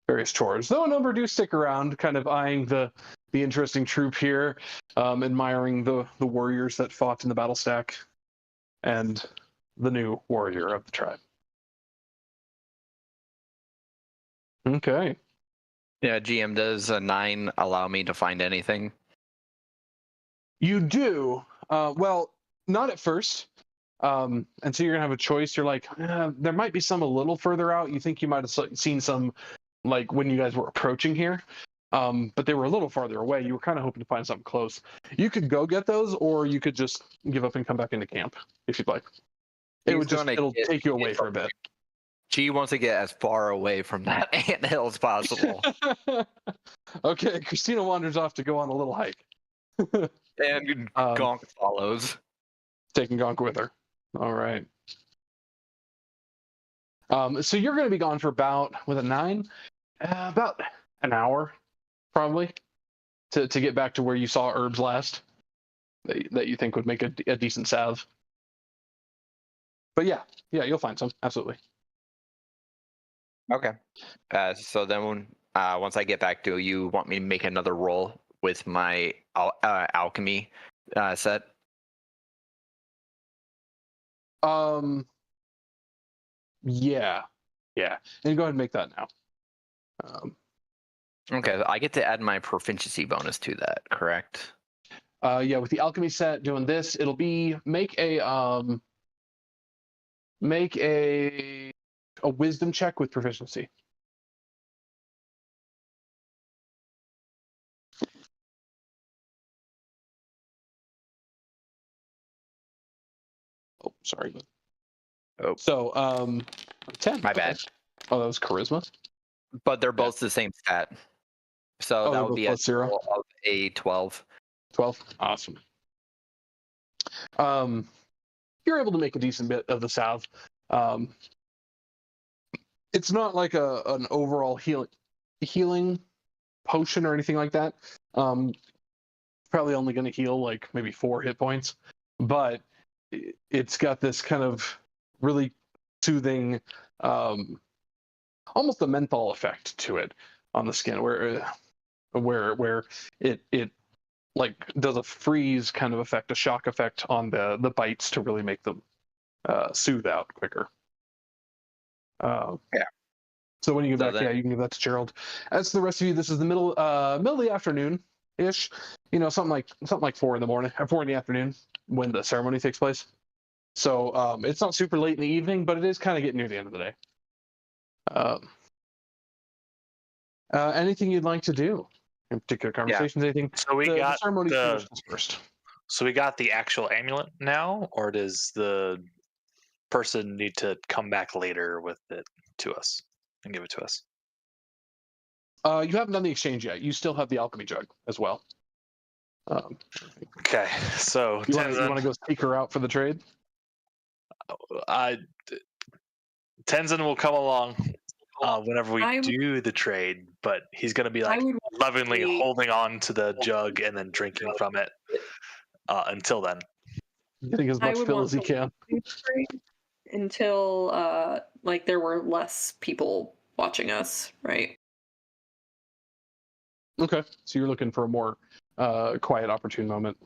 various chores. Though a number do stick around, kind of eyeing the interesting troop here, admiring the warriors that fought in the battle stack, and the new warrior of the tribe. Okay. Yeah, GM, does a 9 allow me to find anything? You do. Well, not at first. And so you're going to have a choice. You're like, there might be some a little further out. You think you might have seen some, like, when you guys were approaching here. But they were a little farther away. You were kind of hoping to find something close. You could go get those, or you could just give up and come back into camp, if you'd like. It'll take you away for a bit. She wants to get as far away from that anthill as possible. Okay, Christina wanders off to go on a little hike. And Gonk follows. Taking Gonk with her. All right. So you're going to be gone for about, with a 9, about an hour, probably, to get back to where you saw herbs last, that you think would make a decent salve. But yeah, you'll find some, absolutely. Okay. So then once I get back to you, want me to make another roll with my alchemy set? Yeah. And go ahead and make that now. Okay, I get to add my proficiency bonus to that, correct? Yeah, with the alchemy set doing this, it'll be make a wisdom check with proficiency. Oh, sorry. Oh. So 10. My bad. Oh, that was charisma. But they're both the same stat. So that would be a +0 of a 12. 12. Awesome. You're able to make a decent bit of the salve. It's not like an overall healing potion or anything like that. Probably only going to heal like maybe 4 hit points, but it's got this kind of really soothing, almost a menthol effect to it on the skin, where it like does a freeze kind of effect, a shock effect on the bites to really make them soothe out quicker. Yeah. So when you get back, you can give that to Gerald. As to the rest of you, this is the middle of the afternoon ish. You know, something like 4 in the morning or 4 in the afternoon when the ceremony takes place. So it's not super late in the evening, but it is kind of getting near the end of the day. Anything you'd like to do? In particular conversations, anything? So we got the ceremony finishes first. So we got the actual amulet now, or does the person need to come back later with it to us and give it to us? You haven't done the exchange yet. You still have the alchemy jug as well. Okay, so you want to go seek her out for the trade? Tenzin will come along whenever we do the trade, but he's going to be like lovingly holding on to the jug and then drinking from it until then. Getting as much fill as he can. Until like there were less people watching us, right? Okay, so you're looking for a more quiet, opportune moment.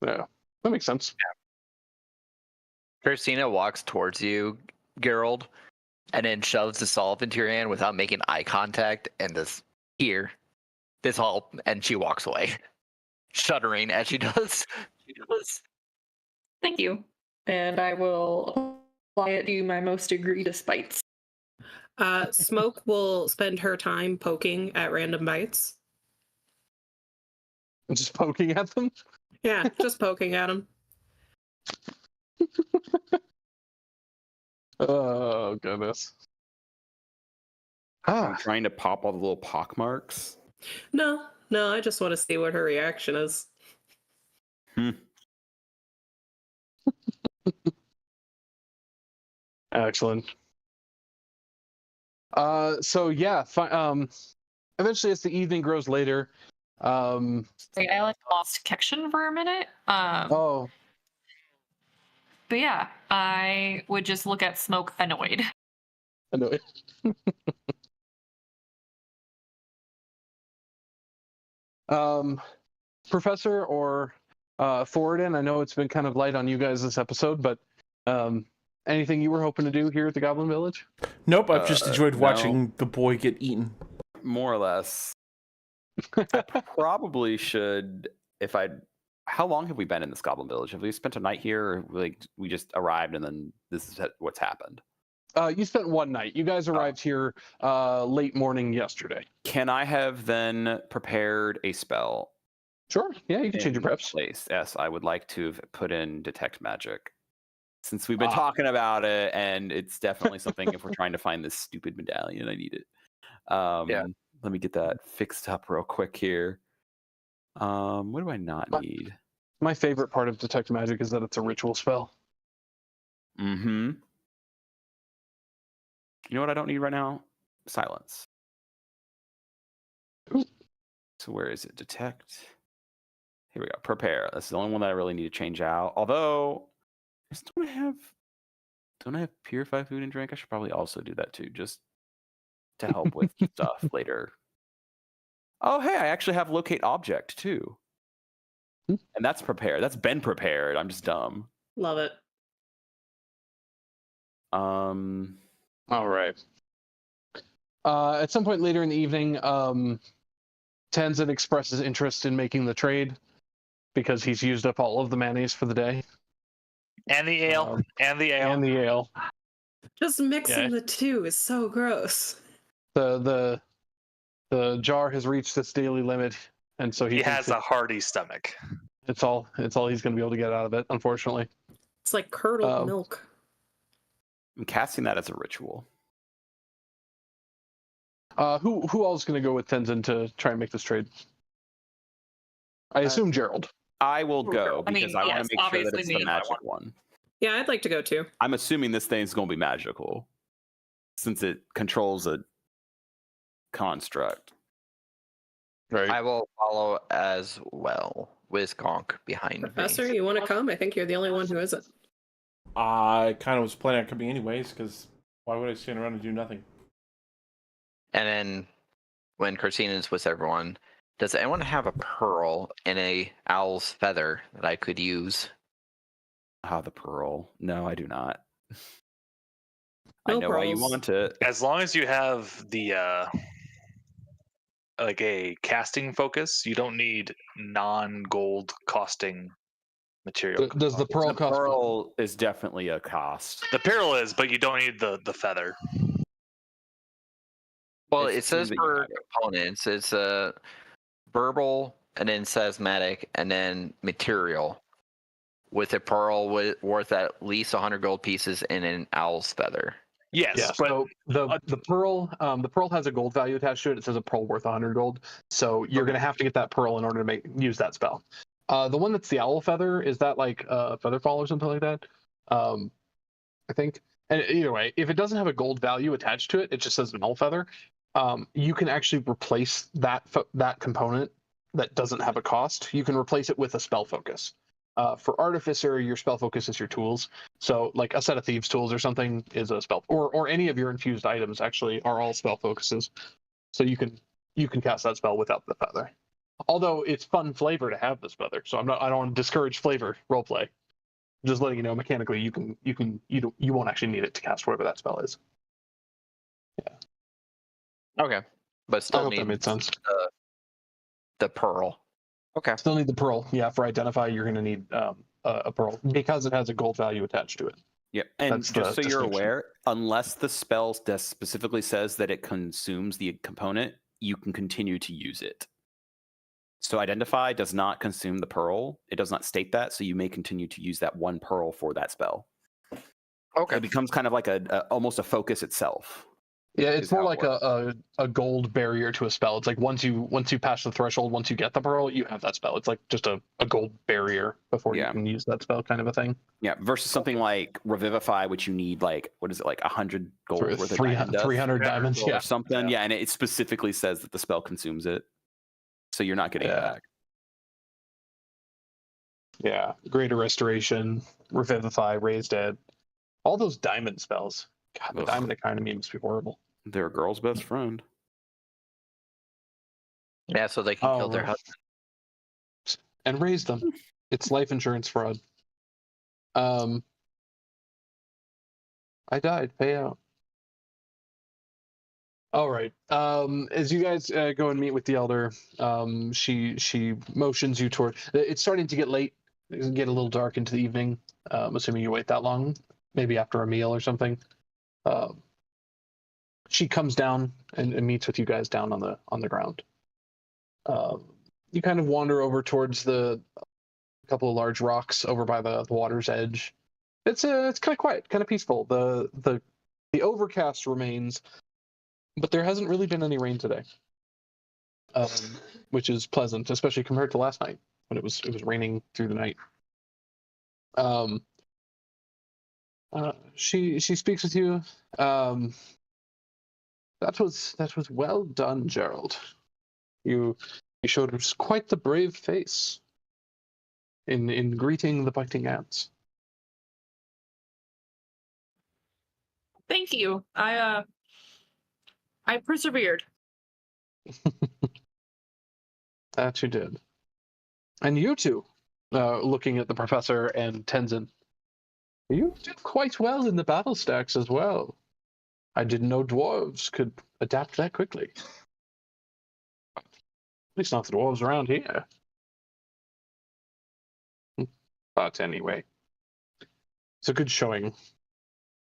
Yeah, that makes sense. Yeah. Christina walks towards you, Gerald, and then shoves the salve into your hand without making eye contact, and this all, and she walks away, shuddering as she does. Thank you. And I will apply it to my most egregious bites. Smoke will spend her time poking at random bites. Just poking at them. Yeah, just poking at them. Oh goodness. I'm trying to pop all the little pock marks. No, I just want to see what her reaction is. Excellent. So yeah, eventually as the evening grows later, I lost connection for a minute. oh, But yeah, I would just look at Smoke annoyed. annoyed. Professor or Thoridne, I know it's been kind of light on you guys this episode, but anything you were hoping to do here at the Goblin Village? Nope, I've just enjoyed no. watching the boy get eaten. More or less. I probably should, if I. How long have we been in this Goblin Village? Have we spent a night here, or like we just arrived and then this is what's happened? You spent one night. You guys arrived here late morning yesterday. Can I have then prepared a spell? Sure. Yeah, you can change your preps. Place. Yes, I would like to have put in Detect Magic. Since we've been talking about it, and it's definitely something if we're trying to find this stupid medallion, I need it. Yeah. Let me get that fixed up real quick here. What do I not need? My favorite part of Detect Magic is that it's a ritual spell. Mm-hmm. You know what I don't need right now? Silence. Ooh. So where is it? Detect. Here we go. Prepare. That's the only one that I really need to change out. Although, don't I have Purify Food and Drink? I should probably also do that too, just to help with stuff later. Oh, hey, I actually have Locate Object too. And that's prepared. That's been prepared. I'm just dumb. Love it. All right. At some point later in the evening, Tenzien expresses interest in making the trade because he's used up all of the mayonnaise for the day. And the ale. And the ale. And the ale. Just mixing the two is so gross. The jar has reached its daily limit, and so he has a hearty stomach. It's all he's going to be able to get out of it, unfortunately. It's like curdled milk. I'm casting that as a ritual. Who else is going to go with Tenzin to try and make this trade? I assume Gerald. I will go because I want to make sure that it's the magic one. Yeah, I'd like to go too. I'm assuming this thing's going to be magical since it controls a construct. Right. I will follow as well with Gonk behind Professor, me. you want to come? I think you're the only one who isn't. I kind of was planning on coming anyways, because why would I stand around and do nothing? And then when Christina is with everyone, does anyone have a pearl and a owl's feather that I could use? The pearl. No, I do not. No I know why you pearls. want it. As long as you have the like a casting focus, you don't need non-gold costing material. Does the pearl The cost? pearl is definitely a cost. The pearl is, but you don't need the feather. Well, It's it says something that you for have. components, it's a verbal, and then seismatic, and then material. With a pearl worth at least 100 gold pieces and an owl's feather. Yes, Yeah, but so the pearl has a gold value attached to it. It says a pearl worth 100 gold. So you're going to have to get that pearl in order to use that spell. The one that's the owl feather, is that like Featherfall or something like that? I think. And either way, if it doesn't have a gold value attached to it, it just says an owl feather. You can actually replace that component that doesn't have a cost. You can replace it with a spell focus. For Artificer, your spell focus is your tools. So like a set of thieves tools or something is a spell, or any of your infused items actually are all spell focuses. So you can cast that spell without the feather. Although it's fun flavor to have this feather, so I don't want to discourage flavor roleplay. Just letting you know, mechanically you won't actually need it to cast whatever that spell is. Yeah. Okay, but I still hope that need made sense. the pearl. Okay. Still need the pearl. Yeah, for identify, you're going to need a pearl because it has a gold value attached to it. Yep, and That's just so the you're distinction. aware, unless the spell specifically says that it consumes the component, you can continue to use it. So identify does not consume the pearl. It does not state that, so you may continue to use that one pearl for that spell. Okay. It becomes kind of like almost a focus itself. Yeah, is it's more how it like a gold barrier to a spell. It's like once you pass the threshold, once you get the pearl, you have that spell. It's like just a gold barrier before you can use that spell, kind of a thing. Yeah, versus something like Revivify, which you need like 100 gold worth of diamond dust 300 diamonds, or something. Yeah, and it specifically says that the spell consumes it, so you're not getting it back. Yeah, Greater Restoration, Revivify, Raise Dead, all those diamond spells. God, the diamond economy must be horrible. They're a girl's best friend. Yeah, so they can kill their husband. And raise them. It's life insurance fraud. I died. Pay out. All right. As you guys go and meet with the elder, she motions you toward. It's starting to get late. It's get a little dark into the evening. Assuming you wait that long, maybe after a meal or something. She comes down and meets with you guys down on the ground. You kind of wander over towards a couple of large rocks over by the water's edge. It's kind of quiet, kind of peaceful. The overcast remains, but there hasn't really been any rain today, which is pleasant, especially compared to last night when it was raining through the night. She speaks with you. That was well done, Gerald. You showed us quite the brave face in greeting the biting ants. Thank you. I persevered. That you did. And you two, looking at the professor and Tenzin, you did quite well in the battle stacks as well. I didn't know dwarves could adapt that quickly. At least not the dwarves around here. But anyway, it's a good showing.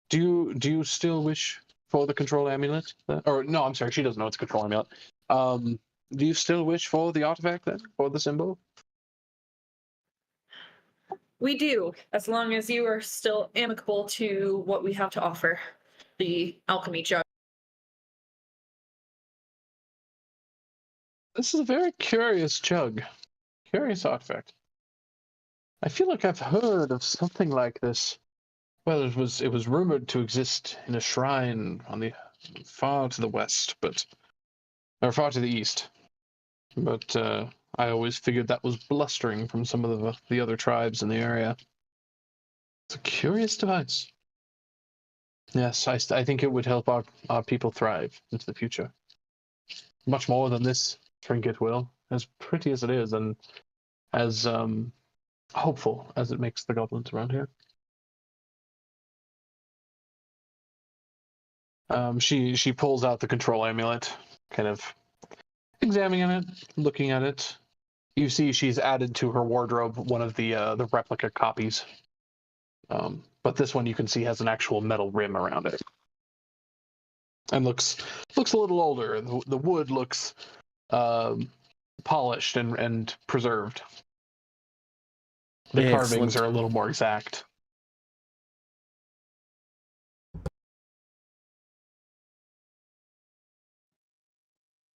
Do you still wish for the control amulet? Or no, I'm sorry, she doesn't know it's a control amulet. Do you still wish for the artifact then, for the symbol? We do, as long as you are still amicable to what we have to offer, the alchemy jug. This is a very curious jug. Curious artifact. I feel like I've heard of something like this. Well, it was rumored to exist in a shrine on the far to the west, or far to the east. But I always figured that was blustering from some of the other tribes in the area. It's a curious device. Yes, I think it would help our people thrive into the future. Much more than this trinket will, as pretty as it is, and as hopeful as it makes the goblins around here. She pulls out the control amulet, kind of examining it, looking at it. You see she's added to her wardrobe one of the replica copies. But this one you can see has an actual metal rim around it. And looks a little older. The wood looks polished and preserved. The carvings are a little more exact.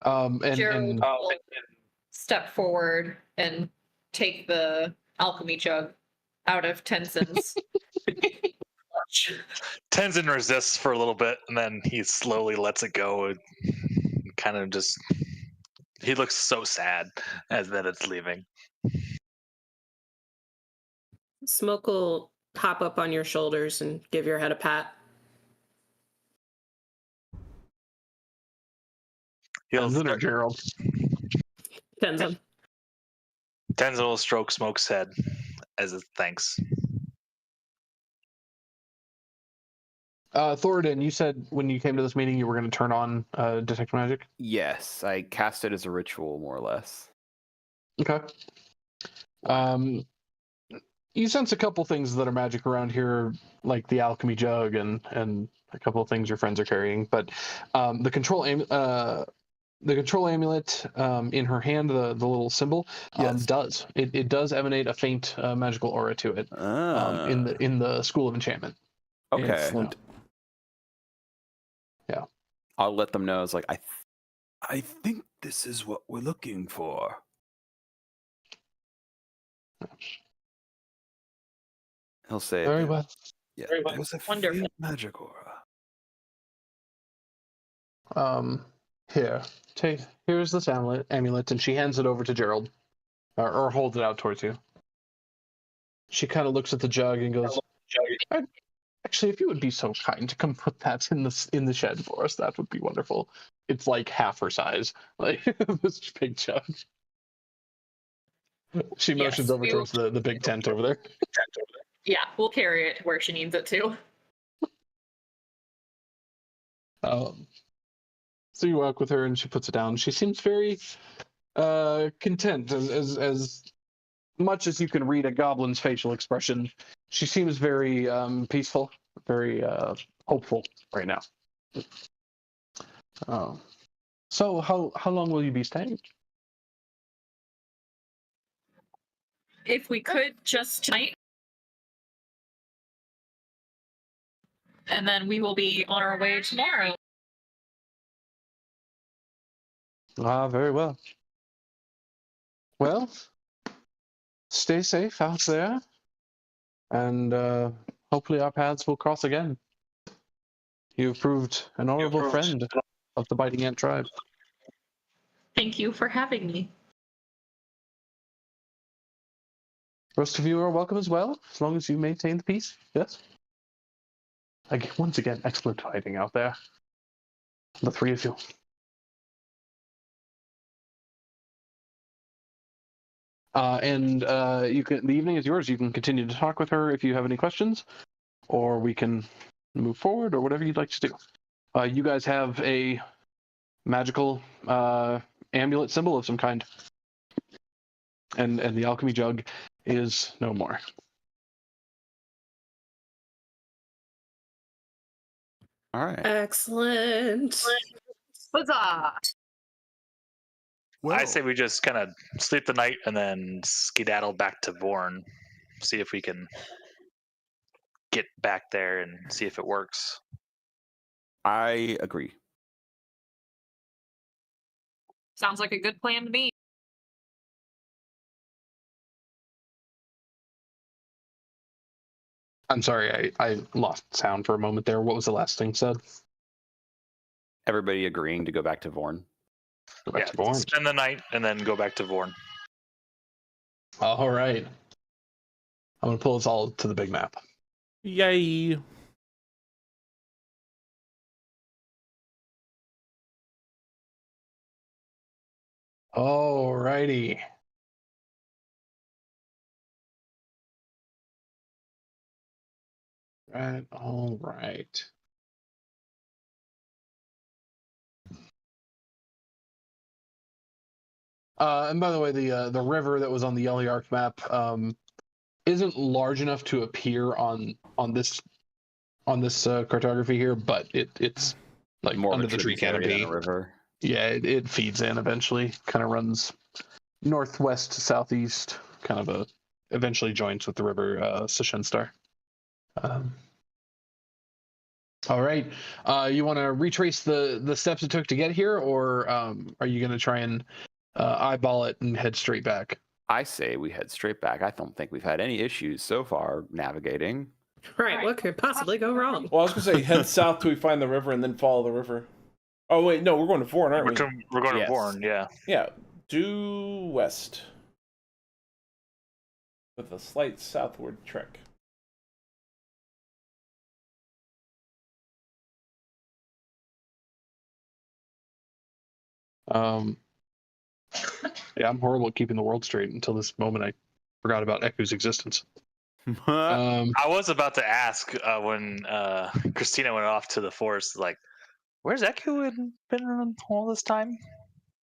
Gerald will step forward and take the alchemy jug out of Tenzin's clutch. Tenzin resists for a little bit, and then he slowly lets it go. And kind of just, he looks so sad as that it's leaving. Smoke will hop up on your shoulders and give your head a pat. Tenzin or Gerald? Tenzin. Tenzin will stroke Smoke's head as a thanks. Thoridne, you said when you came to this meeting you were going to turn on detect magic? Yes, I cast it as a ritual, more or less. Okay. You sense a couple things that are magic around here, like the alchemy jug and a couple of things your friends are carrying. But the control amulet in her hand, the little symbol, Yes. it does emanate a faint magical aura to it in the School of Enchantment. Okay. Excellent. Yeah. I'll let them know. It's like I think this is what we're looking for. He'll say it. Very well. Yeah, Very well. there's a Wonderful. faint magic aura. Here, here's this amulet, and she hands it over to Gerald, or holds it out towards you. She kind of looks at the jug and goes, "Actually, if you would be so kind to come put that in the shed for us, that would be wonderful." It's like half her size, like this big jug. She motions over we towards the big tent over there. Yeah, we'll carry it where she needs it to. So you walk with her, and she puts it down. She seems very content, as much as you can read a goblin's facial expression. She seems very peaceful, very hopeful right now. So how long will you be staying? If we could, just tonight. And then we will be on our way tomorrow. Very well. Well, stay safe out there, and hopefully our paths will cross again. You've proved an honorable friend of the Biting Ant tribe. Thank you for having me. The rest of you are welcome as well, as long as you maintain the peace. Yes? Once again, excellent fighting out there. The three of you. You can. The evening is yours. You can continue to talk with her if you have any questions, or we can move forward, or whatever you'd like to do. You guys have a magical amulet symbol of some kind, and the alchemy jug is no more. All right. Excellent. Huzzah! I say we just kind of sleep the night and then skedaddle back to Vorn. See if we can get back there and see if it works. I agree. Sounds like a good plan to me. I'm sorry, I lost sound for a moment there. What was the last thing said? Everybody agreeing to go back to Vorn. Go back to Vorn. Spend the night and then go back to Vorn. All right. I'm going to pull us all to the big map. Yay. All righty. Right, all right. And by the way, the river that was on the Yeliark map isn't large enough to appear on this cartography here, but it's like More under of a the tree tributary than canopy. a river. Yeah, it feeds in eventually. Kind of runs northwest to southeast. Kind of eventually joins with the river Sashenstar. All right. You want to retrace the steps it took to get here, or are you going to try and eyeball it and head straight back? I say we head straight back. I don't think we've had any issues so far navigating. Right, what could possibly go wrong? Well, I was going to say head south till we find the river and then follow the river. Oh, wait, no, we're going to Vorn, aren't we? We're going Yes. to Vorn, yeah. Yeah, due west. With a slight southward trek. Yeah, I'm horrible at keeping the world straight until this moment. I forgot about Eku's existence. I was about to ask when Christina went off to the forest, like, where's Eku been all this time?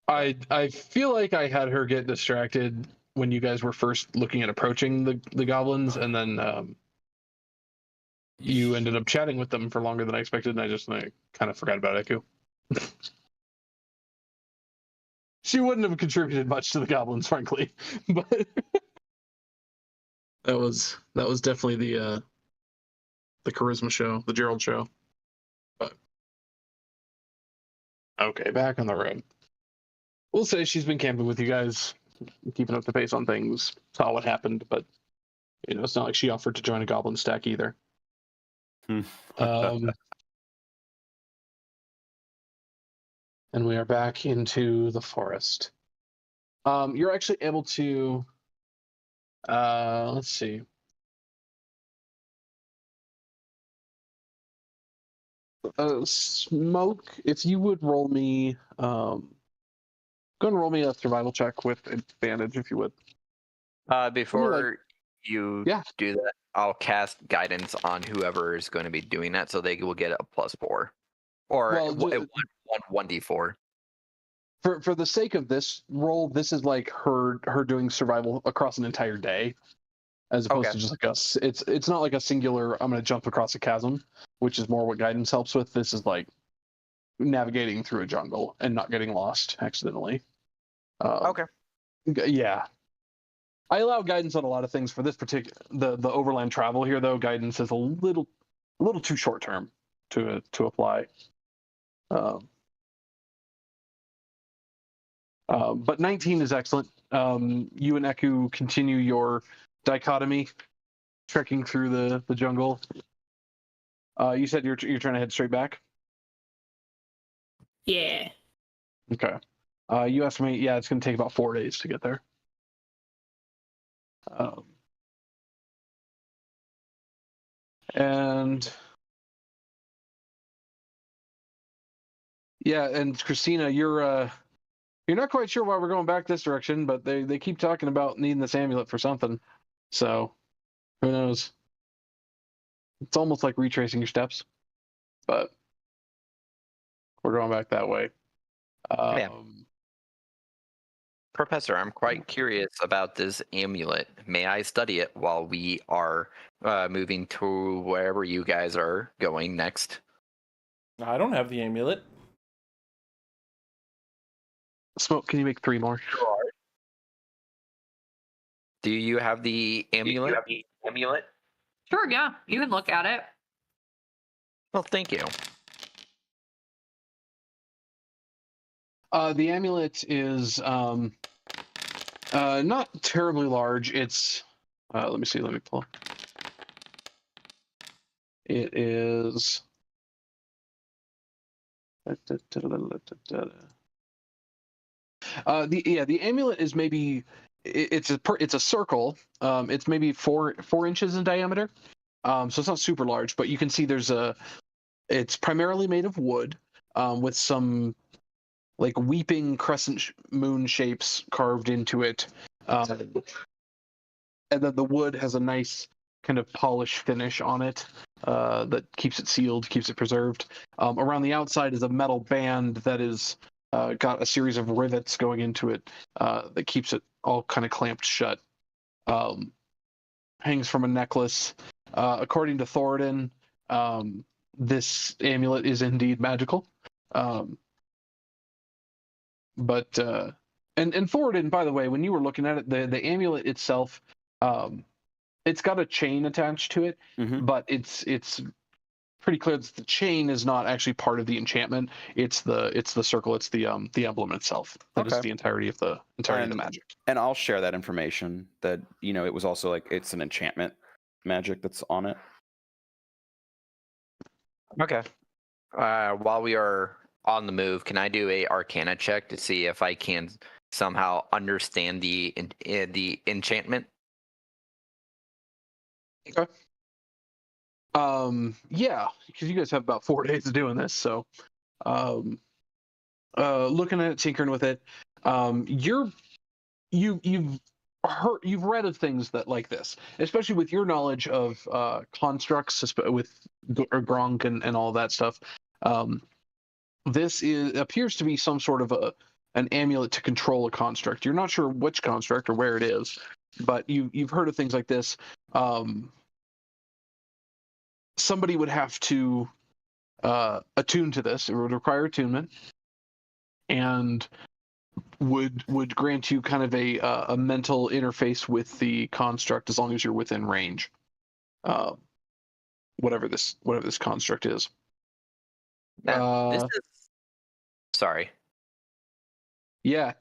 I feel like I had her get distracted when you guys were first looking at approaching the goblins, and then you ended up chatting with them for longer than I expected, and I kind of forgot about Eku. She wouldn't have contributed much to the goblins, frankly, but that was definitely the charisma show, the Gerald show. But okay, back on the road. We'll say she's been camping with you guys, keeping up the pace on things, saw what happened, but it's not like she offered to join a goblin stack either. And we are back into the forest. You're actually able to let's see. Smoke, if you would roll me go and roll me a survival check with advantage, if you would. Before you do that, I'll cast guidance on whoever is going to be doing that, so they will get a +4, or 1d4. For the sake of this roll, this is like her doing survival across an entire day, as opposed to just like it's not like a singular. I'm going to jump across a chasm, which is more what guidance helps with. This is like navigating through a jungle and not getting lost accidentally. Okay. Yeah. I allow guidance on a lot of things. For this particular the overland travel here, though, guidance is a little too short term to apply. But 19 is excellent. You and Eku continue your dichotomy, trekking through the jungle. You said you're trying to head straight back? Yeah. Okay. You estimate, it's going to take about 4 days to get there. And Christina, you're not quite sure why we're going back this direction, but they keep talking about needing this amulet for something. So, who knows? It's almost like retracing your steps, but we're going back that way. Professor, I'm quite curious about this amulet. May I study it while we are moving to wherever you guys are going next? I don't have the amulet. Smoke, can you make 3 more? Do you have the amulet? Sure, yeah. You can look at it. Well, thank you. The amulet is not terribly large. It's let me pull. It is the amulet is maybe it's a circle. It's maybe 4 inches in diameter. So it's not super large, but you can see it's primarily made of wood, with some like weeping crescent moon shapes carved into it. And then the wood has a nice kind of polished finish on it that keeps it sealed, keeps it preserved. Around the outside is a metal band that is got a series of rivets going into it that keeps it all kind of clamped shut. Hangs from a necklace. According to Thoridne, this amulet is indeed magical. But and Thoridne, by the way, when you were looking at it, the amulet itself, it's got a chain attached to it, but it's pretty clear that the chain is not actually part of the enchantment. It's the circle. It's the emblem itself. That is the entirety of the magic. And I'll share that information. That it was also like it's an enchantment magic that's on it. Okay. While we are on the move, can I do a Arcana check to see if I can somehow understand the enchantment? Okay. Yeah, because you guys have about 4 days of doing this, so looking at it, tinkering with it, you've read of things that like this, especially with your knowledge of constructs with Gronk and all that stuff. This appears to be some sort of an amulet to control a construct. You're not sure which construct or where it is, but you've heard of things like this. Somebody would have to attune to this. It would require attunement, and would grant you kind of a mental interface with the construct as long as you're within range. Whatever this construct is. Now, this is sorry. Yeah.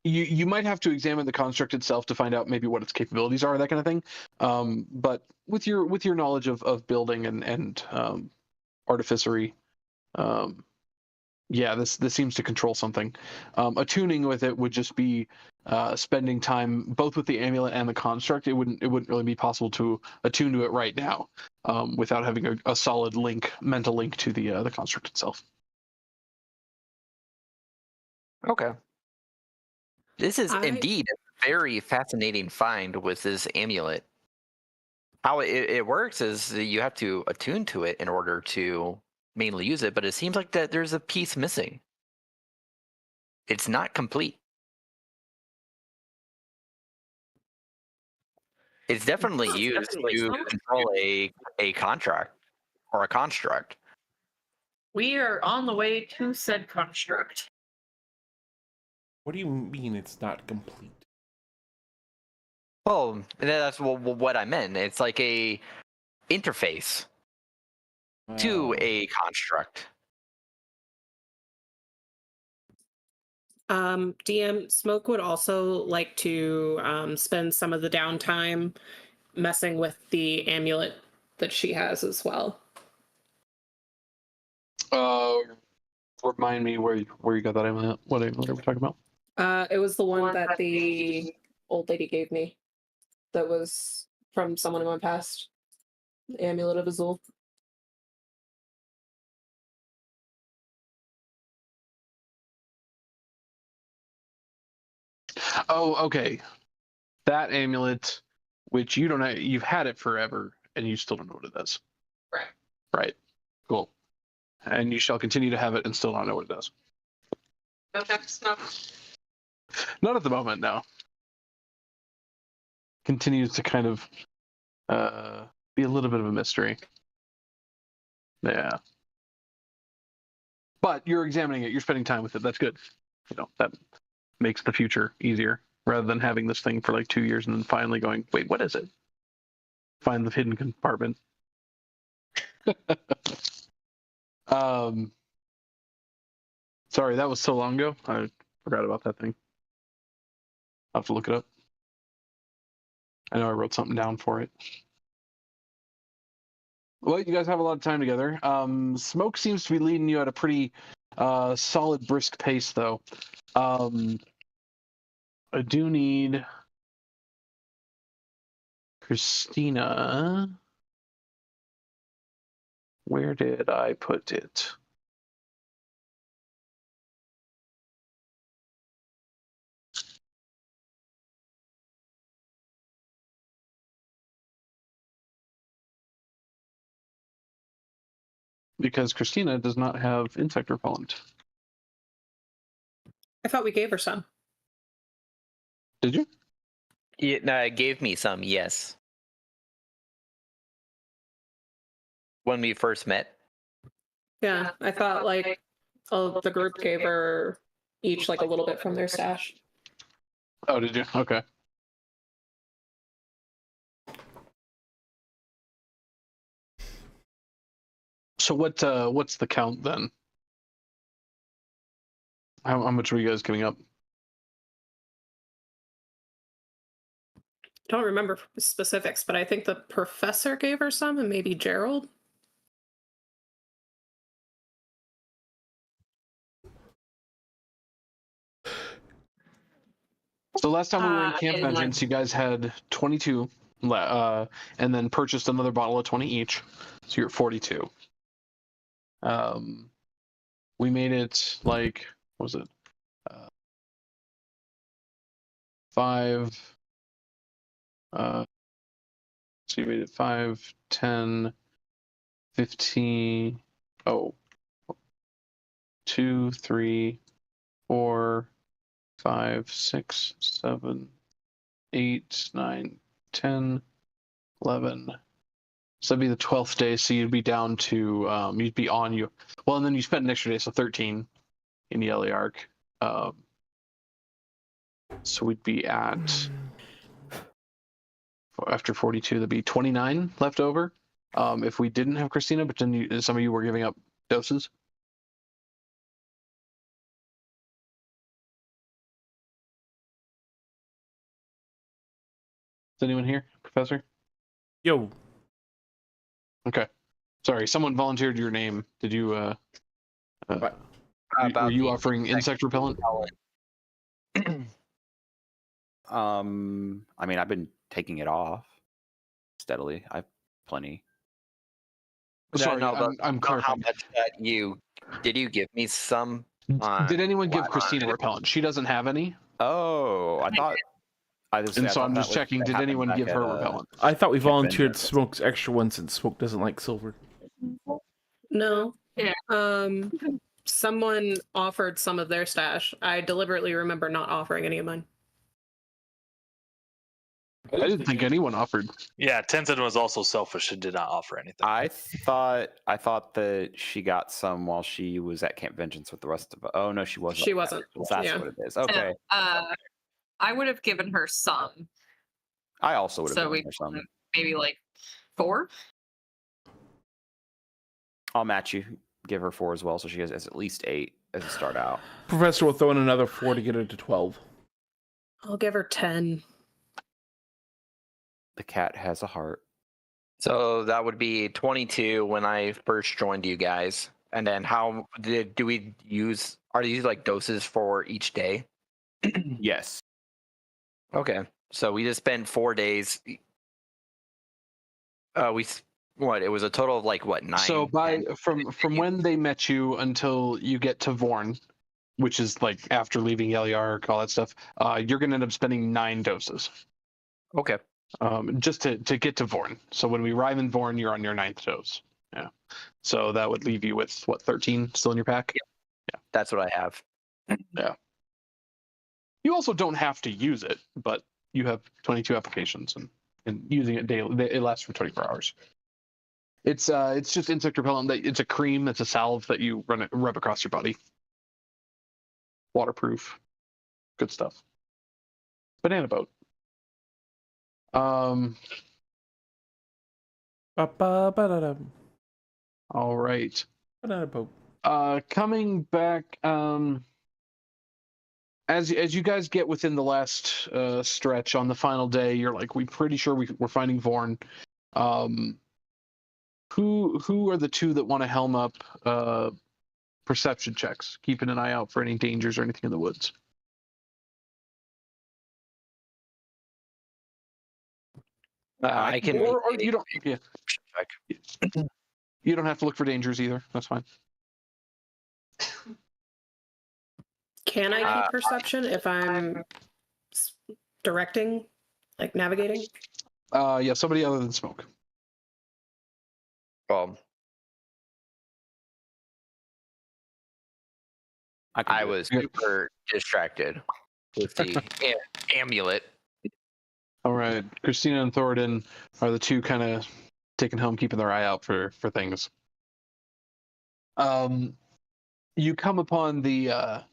You might have to examine the construct itself to find out maybe what its capabilities are, that kind of thing. But with your knowledge of building and artificery, yeah, this seems to control something. Attuning with it would just be spending time both with the amulet and the construct. It wouldn't really be possible to attune to it right now without having a solid mental link to the construct itself. Okay. This is indeed a very fascinating find with this amulet. How it works is that you have to attune to it in order to mainly use it, but it seems like that there's a piece missing. It's not complete. It's definitely used to control a contract or a construct. We are on the way to said construct. What do you mean it's not complete? Well, that's what I meant. It's like a interface to a construct. DM Smoke would also like to spend some of the downtime messing with the amulet that she has as well. Remind me where you got that amulet. What amulet are we talking about? It was the one that the old lady gave me. That was from someone in my past. The Amulet of Azul. Oh, okay. That amulet, which you don't know, you've had it forever, and you still don't know what it does. Right. Right. Cool. And you shall continue to have it and still not know what it does. No text, no. Not at the moment, no. Continues to kind of be a little bit of a mystery. Yeah. But you're examining it, you're spending time with it, that's good. That makes the future easier, rather than having this thing for like 2 years and then finally going, wait, what is it? Find the hidden compartment. Sorry, that was so long ago. I forgot about that thing. I'll have to look it up. I know I wrote something down for it. Well, you guys have a lot of time together. Smoke seems to be leading you at a pretty solid, brisk pace, though. I do need Christina. Where did I put it? Because Christina does not have insect repellent. I thought we gave her some. Did you? Yeah, no, it gave me some, yes. When we first met. Yeah, I thought like the group gave her each like a little bit from their stash. Oh, did you? Okay. So what's the count then? How much were you guys giving up? Don't remember specifics, but I think the professor gave her some, and maybe Gerald. So last time we were in Camp Vengeance, you guys had 22, and then purchased another bottle of 20 each, so you're at 42. We made it like, what was it? 5. So you made it 5, 10, 15. Oh, 2, 3, 4, 5, 6, 7, 8, 9, 10, 11. So that'd be the 12th day. So you'd be down to you'd be on you. Well, and then you spent an extra day, so 13 in the Eliarch. So we'd be at after 42. There'd be 29 left over. If we didn't have Christina, but then some of you were giving up doses. Is anyone here, Professor? Yo. Okay. Sorry, someone volunteered your name. Did you? What? Were you offering insect repellent? I mean, I've been taking it off steadily. I've plenty. Sorry, no, I'm how clarifying. much that did you give me some? Did anyone give flat Christina iron? repellent? She doesn't have any, Oh, I thought. and so I'm just checking. Did anyone give her repellent? I thought we volunteered Vengeance. Smoke's extra one since Smoke doesn't like silver. No. Yeah. Someone offered some of their stash. I deliberately remember not offering any of mine. I didn't think anyone offered. Yeah, Tenzin was also selfish and did not offer anything. I thought that she got some while she was at Camp Vengeance with the rest of. Oh no, she wasn't. She wasn't. That's Yeah. what it is. Okay, I would have given her some. I also would have So given we her some. maybe like 4. I'll match you. Give her 4 as well, so she has at least 8 as a start out. Professor will throw in another 4 to get her to 12. I'll give her 10. The cat has a heart. So that would be 22 when I first joined you guys. And then how do we use? Are these like doses for each day? Yes. Okay, so we just spent 4 days. It was a total of like what 9? So from when they met you until you get to Vorn, which is like after leaving Eliarch, all that stuff, you're gonna end up spending 9 doses. Okay. Just to get to Vorn. So when we arrive in Vorn, you're on your 9th dose. Yeah. So that would leave you with what, 13 still in your pack? Yeah. That's what I have. Yeah. You also don't have to use it, but you have 22 applications, and using it daily, it lasts for 24 hours. It's just insect repellent. It's a cream. It's a salve that you rub across your body. Waterproof. Good stuff. Banana boat. Ba-ba-ba-da-da. All right. Banana boat. Coming back, as you guys get within the last stretch on the final day, you're like, we're pretty sure we're finding Vorn. Who are the 2 that want to helm up perception checks, keeping an eye out for any dangers or anything in the woods? I can. Or you don't. Yeah. Check. You don't have to look for dangers either. That's fine. Can I keep perception if I'm directing, like navigating? Yeah, somebody other than Smoke. Well, I was super distracted with the amulet. All right, Christina and Thoridne are the 2 kind of taking home, keeping their eye out for things. You come upon the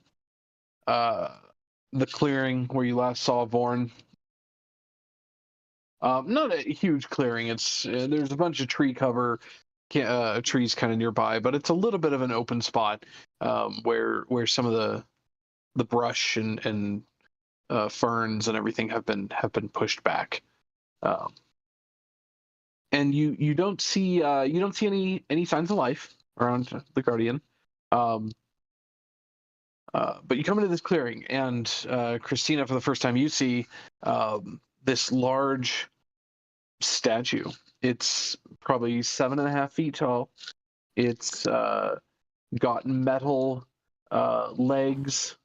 clearing where you last saw Vorn. Not a huge clearing. It's there's a bunch of tree cover, trees kind of nearby, but it's a little bit of an open spot where some of the brush and ferns and everything have been pushed back, and you don't see any signs of life around the Guardian, but you come into this clearing, and Christina, for the first time, you see this large statue. It's probably 7.5 feet tall. It's got metal legs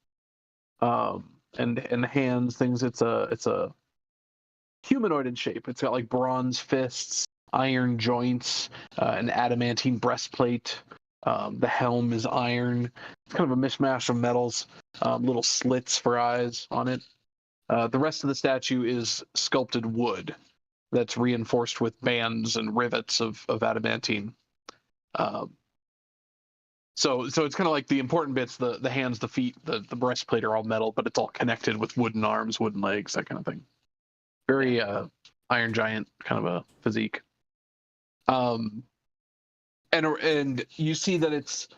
and hands, things. It's a humanoid in shape. It's got like bronze fists, iron joints, an adamantine breastplate, The helm is iron. It's kind of a mishmash of metals, little slits for eyes on it. The rest of the statue is sculpted wood that's reinforced with bands and rivets of adamantine. So it's kind of like the important bits, the hands, the feet, the breastplate are all metal, but it's all connected with wooden arms, wooden legs, that kind of thing. Very Iron Giant kind of a physique. And you see that it's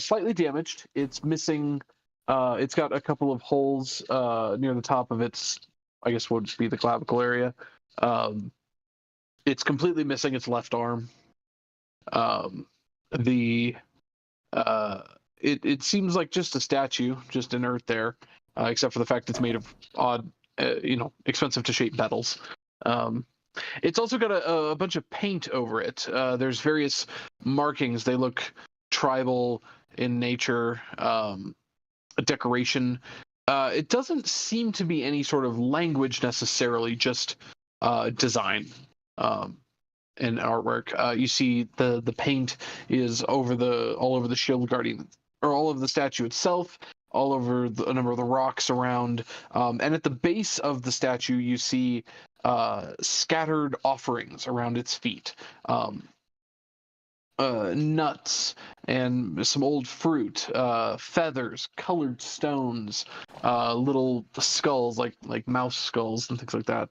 slightly damaged. It's missing. It's got a couple of holes near the top of its, I guess would be the clavicle area. It's completely missing its left arm. It seems like just a statue, just inert there, except for the fact it's made of odd, expensive to shape metals. It's also got a bunch of paint over it. There's various markings. They look tribal in nature, decoration. It doesn't seem to be any sort of language necessarily, just design and artwork. You see the paint is all over the shield guardian, or all over the statue itself, all over a number of the rocks around, and at the base of the statue you see scattered offerings around its feet. Nuts and some old fruit, feathers, colored stones, little skulls like mouse skulls and things like that,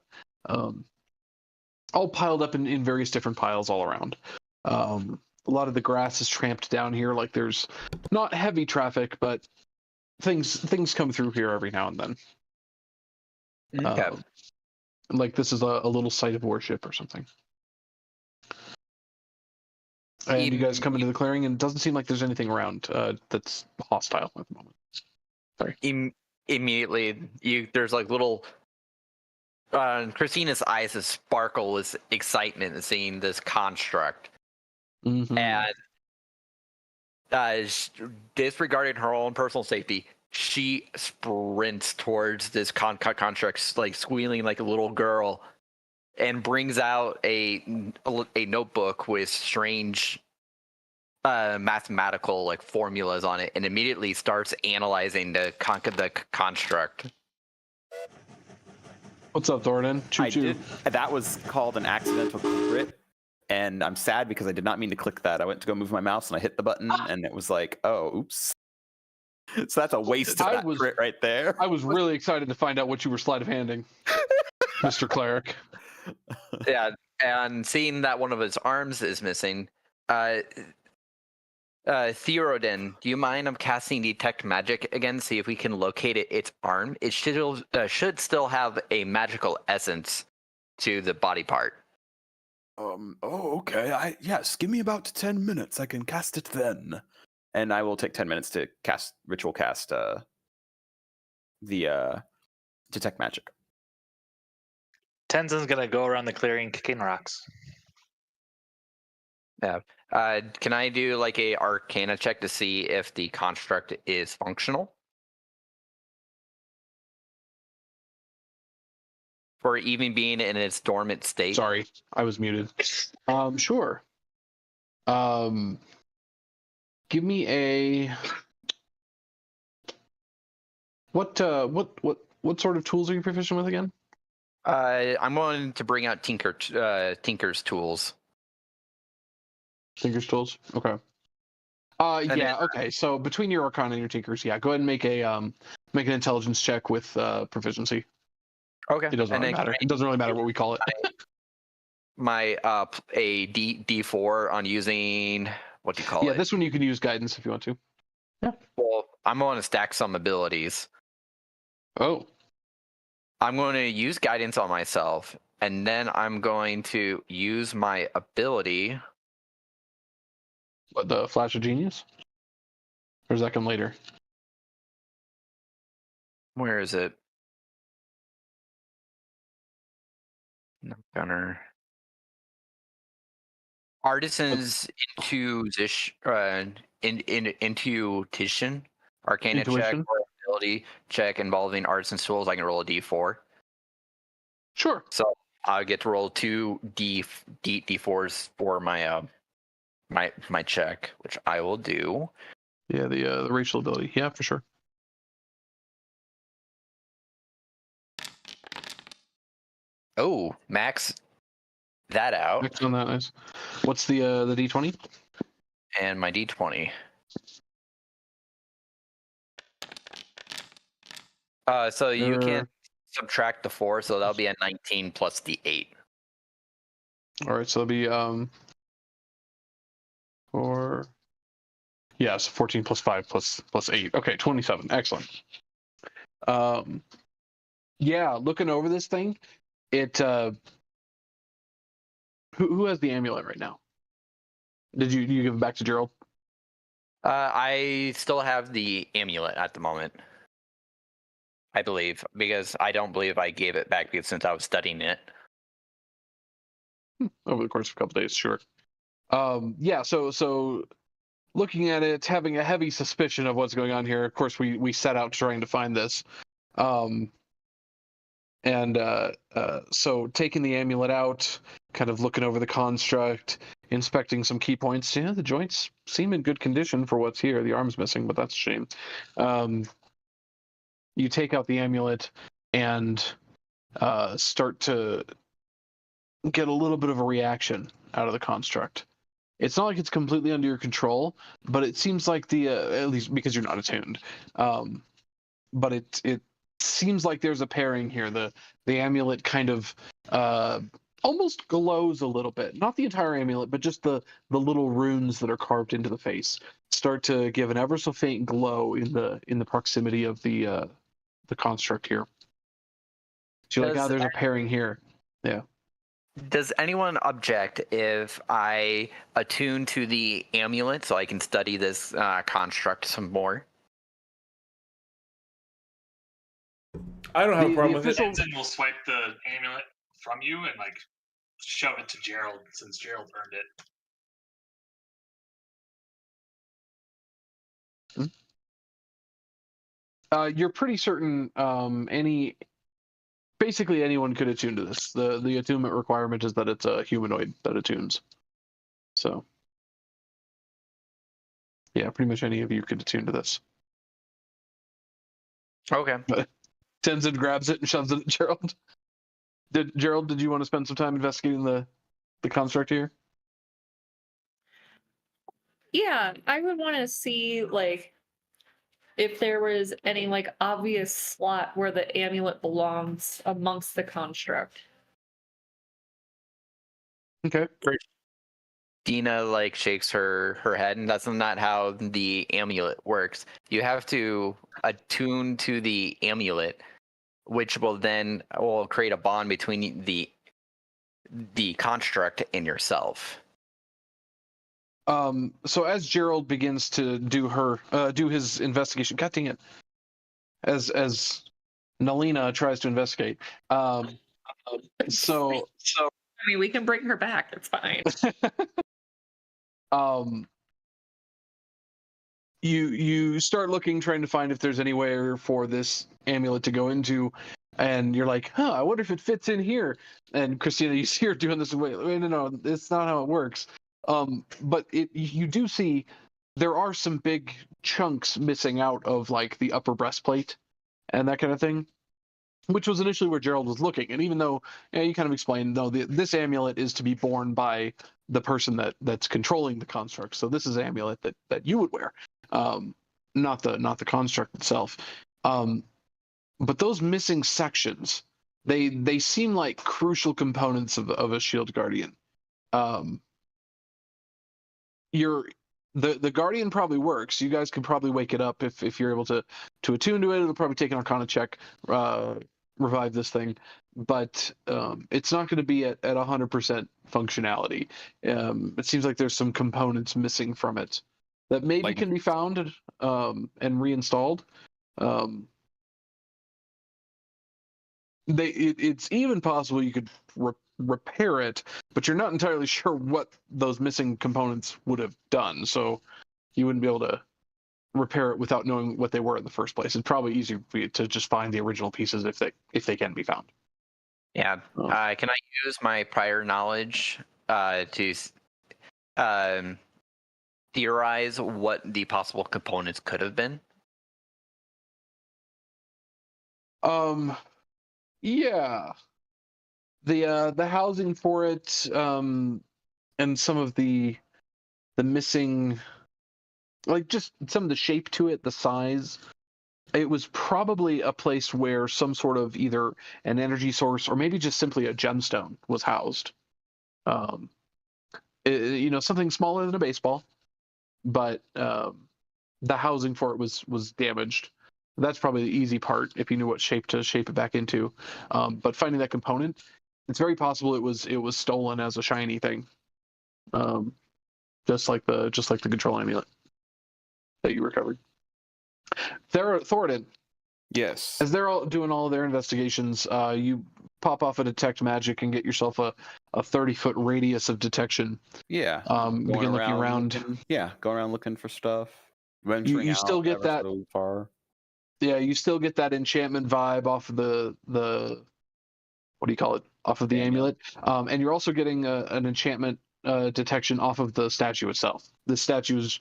all piled up in various different piles all around. A lot of the grass is tramped down here. Like there's not heavy traffic, but things come through here every now and then. Okay. Like this is a little site of worship or something. And you guys come into the clearing, and it doesn't seem like there's anything around that's hostile at the moment. Sorry. Immediately, there's like little. Christina's eyes sparkle with excitement at seeing this construct, and disregarding her own personal safety, she sprints towards this construct, like squealing like a little girl, and brings out a notebook with strange mathematical like formulas on it, and immediately starts analyzing the construct. What's up, Thoridne? Choo-choo. That was called an accidental crit, and I'm sad because I did not mean to click that. I went to go move my mouse and I hit the button, and it was like, oh, oops. So that's a waste of that crit right there. I was really excited to find out what you were sleight of handing, Mr. Cleric. Yeah, and seeing that one of his arms is missing, Thoridne, do you mind? I'm casting Detect Magic again, see if we can locate its arm. It should still have a magical essence to the body part. Oh, okay. Yes, give me about 10 minutes. I can cast it then. And I will take 10 minutes to ritual cast the Detect Magic. Tenzin's gonna go around the clearing kicking rocks. Yeah. Can I do like a Arcana check to see if the construct is functional? For even being in its dormant state? Sorry, I was muted. Sure. Give me a what sort of tools are you proficient with again? I'm going to bring out Tinker's tools. Tinker's tools. Okay. Okay. So between your Arcana and your Tinker's, go ahead and make an intelligence check with proficiency. Okay. It doesn't really matter. It doesn't really matter what we call it. My a D4 on using what do you call it? Yeah, this one you can use guidance if you want to. Yeah. Well, I'm going to stack some abilities. Oh. I'm going to use guidance on myself, and then I'm going to use my ability. What, the Flash of Genius? Or does that come later? Where is it? Gunner. Artisan's intuition, Arcana check, or ability check involving artisan's tools. I can roll a D4. Sure. So I get to roll 2 D4s for my my check, which I will do. Yeah, the racial ability. Yeah, for sure. Oh, max that out. Next on that, nice. What's the D20? And my D20. So you can subtract the 4, so that'll be a 19 plus the 8. All right, so it'll be 4. Yes, 14 plus 5 plus 8. Okay, 27. Excellent. Yeah, looking over this thing, it who has the amulet right now? Did you give it back to Gerald? I still have the amulet at the moment, I believe, because I don't believe I gave it back because since I was studying it. Over the course of a couple days, sure. Yeah, so looking at it, having a heavy suspicion of what's going on here, of course we set out trying to find this. So taking the amulet out, kind of looking over the construct, inspecting some key points. Yeah, the joints seem in good condition for what's here. The arm's missing, but that's a shame. You take out the amulet and start to get a little bit of a reaction out of the construct. It's not like it's completely under your control, but it seems like at least because you're not attuned. But it seems like there's a pairing here. The amulet kind of almost glows a little bit. Not the entire amulet, but just the little runes that are carved into the face start to give an ever so faint glow in the proximity of the construct here. So you're like, there's a pairing here. Yeah. Does anyone object if I attune to the amulet so I can study this construct some more? I don't have a problem with it. Tenzien will swipe the amulet from you and like shove it to Gerald since Gerald earned it. You're pretty certain basically anyone could attune to this. The attunement requirement is that it's a humanoid that attunes. So yeah, pretty much any of you could attune to this. Okay. Tenzin grabs it and shoves it at Gerald. Gerald, did you want to spend some time investigating the construct here? Yeah, I would want to see like if there was any like obvious slot where the amulet belongs amongst the construct. Okay, great. Dina like shakes her head, and that's not how the amulet works. You have to attune to the amulet, which will create a bond between the construct and yourself. So as Gerald begins to do his investigation, God dang it, as Nalina tries to investigate, so I mean, we can bring her back. It's fine. You start looking, trying to find if there's anywhere for this amulet to go into, and you're like, I wonder if it fits in here. And Christina, you see her doing this. Wait, no, it's not how it works. But you do see there are some big chunks missing out of like the upper breastplate and that kind of thing, which was initially where Gerald was looking. And even though you kind of explained, no, this amulet is to be borne by the person that's controlling the construct. So this is an amulet that you would wear, not the construct itself. But those missing sections, they seem like crucial components of a shield guardian. The guardian probably works. You guys could probably wake it up if you're able to attune to it. It'll probably take an Arcana check, revive this thing, but it's not going to be at 100% functionality. It seems like there's some components missing from it that maybe can be found and reinstalled. It's even possible you could repair it, but you're not entirely sure what those missing components would have done, so you wouldn't be able to repair it without knowing what they were in the first place. It's probably easier for you to just find the original pieces if they can be found. Yeah. Can I use my prior knowledge to theorize what the possible components could have been? Yeah. The housing for it, and some of the missing, like just some of the shape to it, the size. It was probably a place where some sort of either an energy source or maybe just simply a gemstone was housed. Something smaller than a baseball, but the housing for it was damaged. That's probably the easy part if you knew what shape to shape it back into. But finding that component, it's very possible it was stolen as a shiny thing, just like the control amulet that you recovered. Thoridne. Yes. As they're all doing all of their investigations, you pop off a detect magic and get yourself a 30-foot radius of detection. Yeah. Begin looking around. Going around looking for stuff. You still get that. So far. Yeah, you still get that enchantment vibe off of the what do you call it? Off of the amulet. And you're also getting an enchantment detection off of the statue itself. The statue is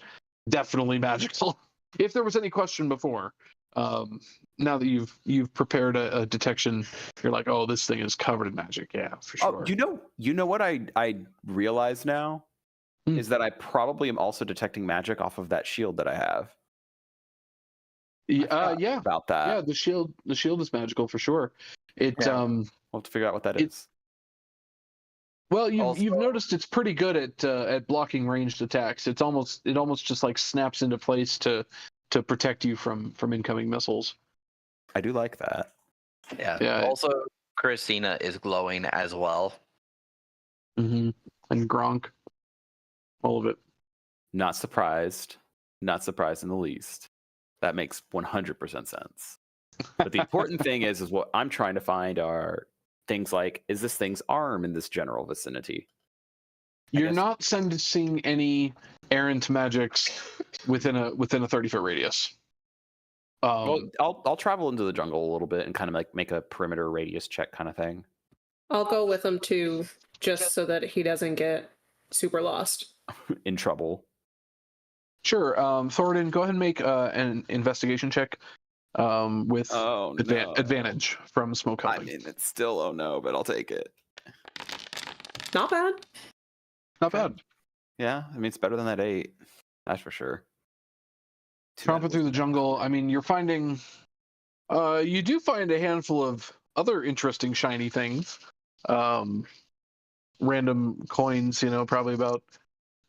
definitely magical. If there was any question before, now that you've prepared a detection, you're like, oh, this thing is covered in magic. Yeah, for sure. Oh, you know what I realize now is that I probably am also detecting magic off of that shield that I have. Yeah. About that. Yeah, the shield is magical for sure. We'll have to figure out what that is. Well, you've noticed it's pretty good at blocking ranged attacks. It almost just like snaps into place to protect you from incoming missiles. I do like that. Yeah. Also, Christina is glowing as well. Mm-hmm. And Gronk. All of it. Not surprised. Not surprised in the least. That makes 100% sense. But the important thing is what I'm trying to find are things like, is this thing's arm in this general vicinity? You're not sensing any errant magics within a 30-foot radius. Well, I'll travel into the jungle a little bit and kind of like make a perimeter radius check kind of thing. I'll go with him too, just so that he doesn't get super lost. In trouble. Sure. Thoridne, go ahead and make an investigation check with advantage from smoke helping. I mean, it's still oh no, but I'll take it. Not bad. Not bad. Yeah, I mean, it's better than that 8. That's for sure. Tromping through the jungle, I mean, you're finding... you do find a handful of other interesting shiny things. Random coins, probably about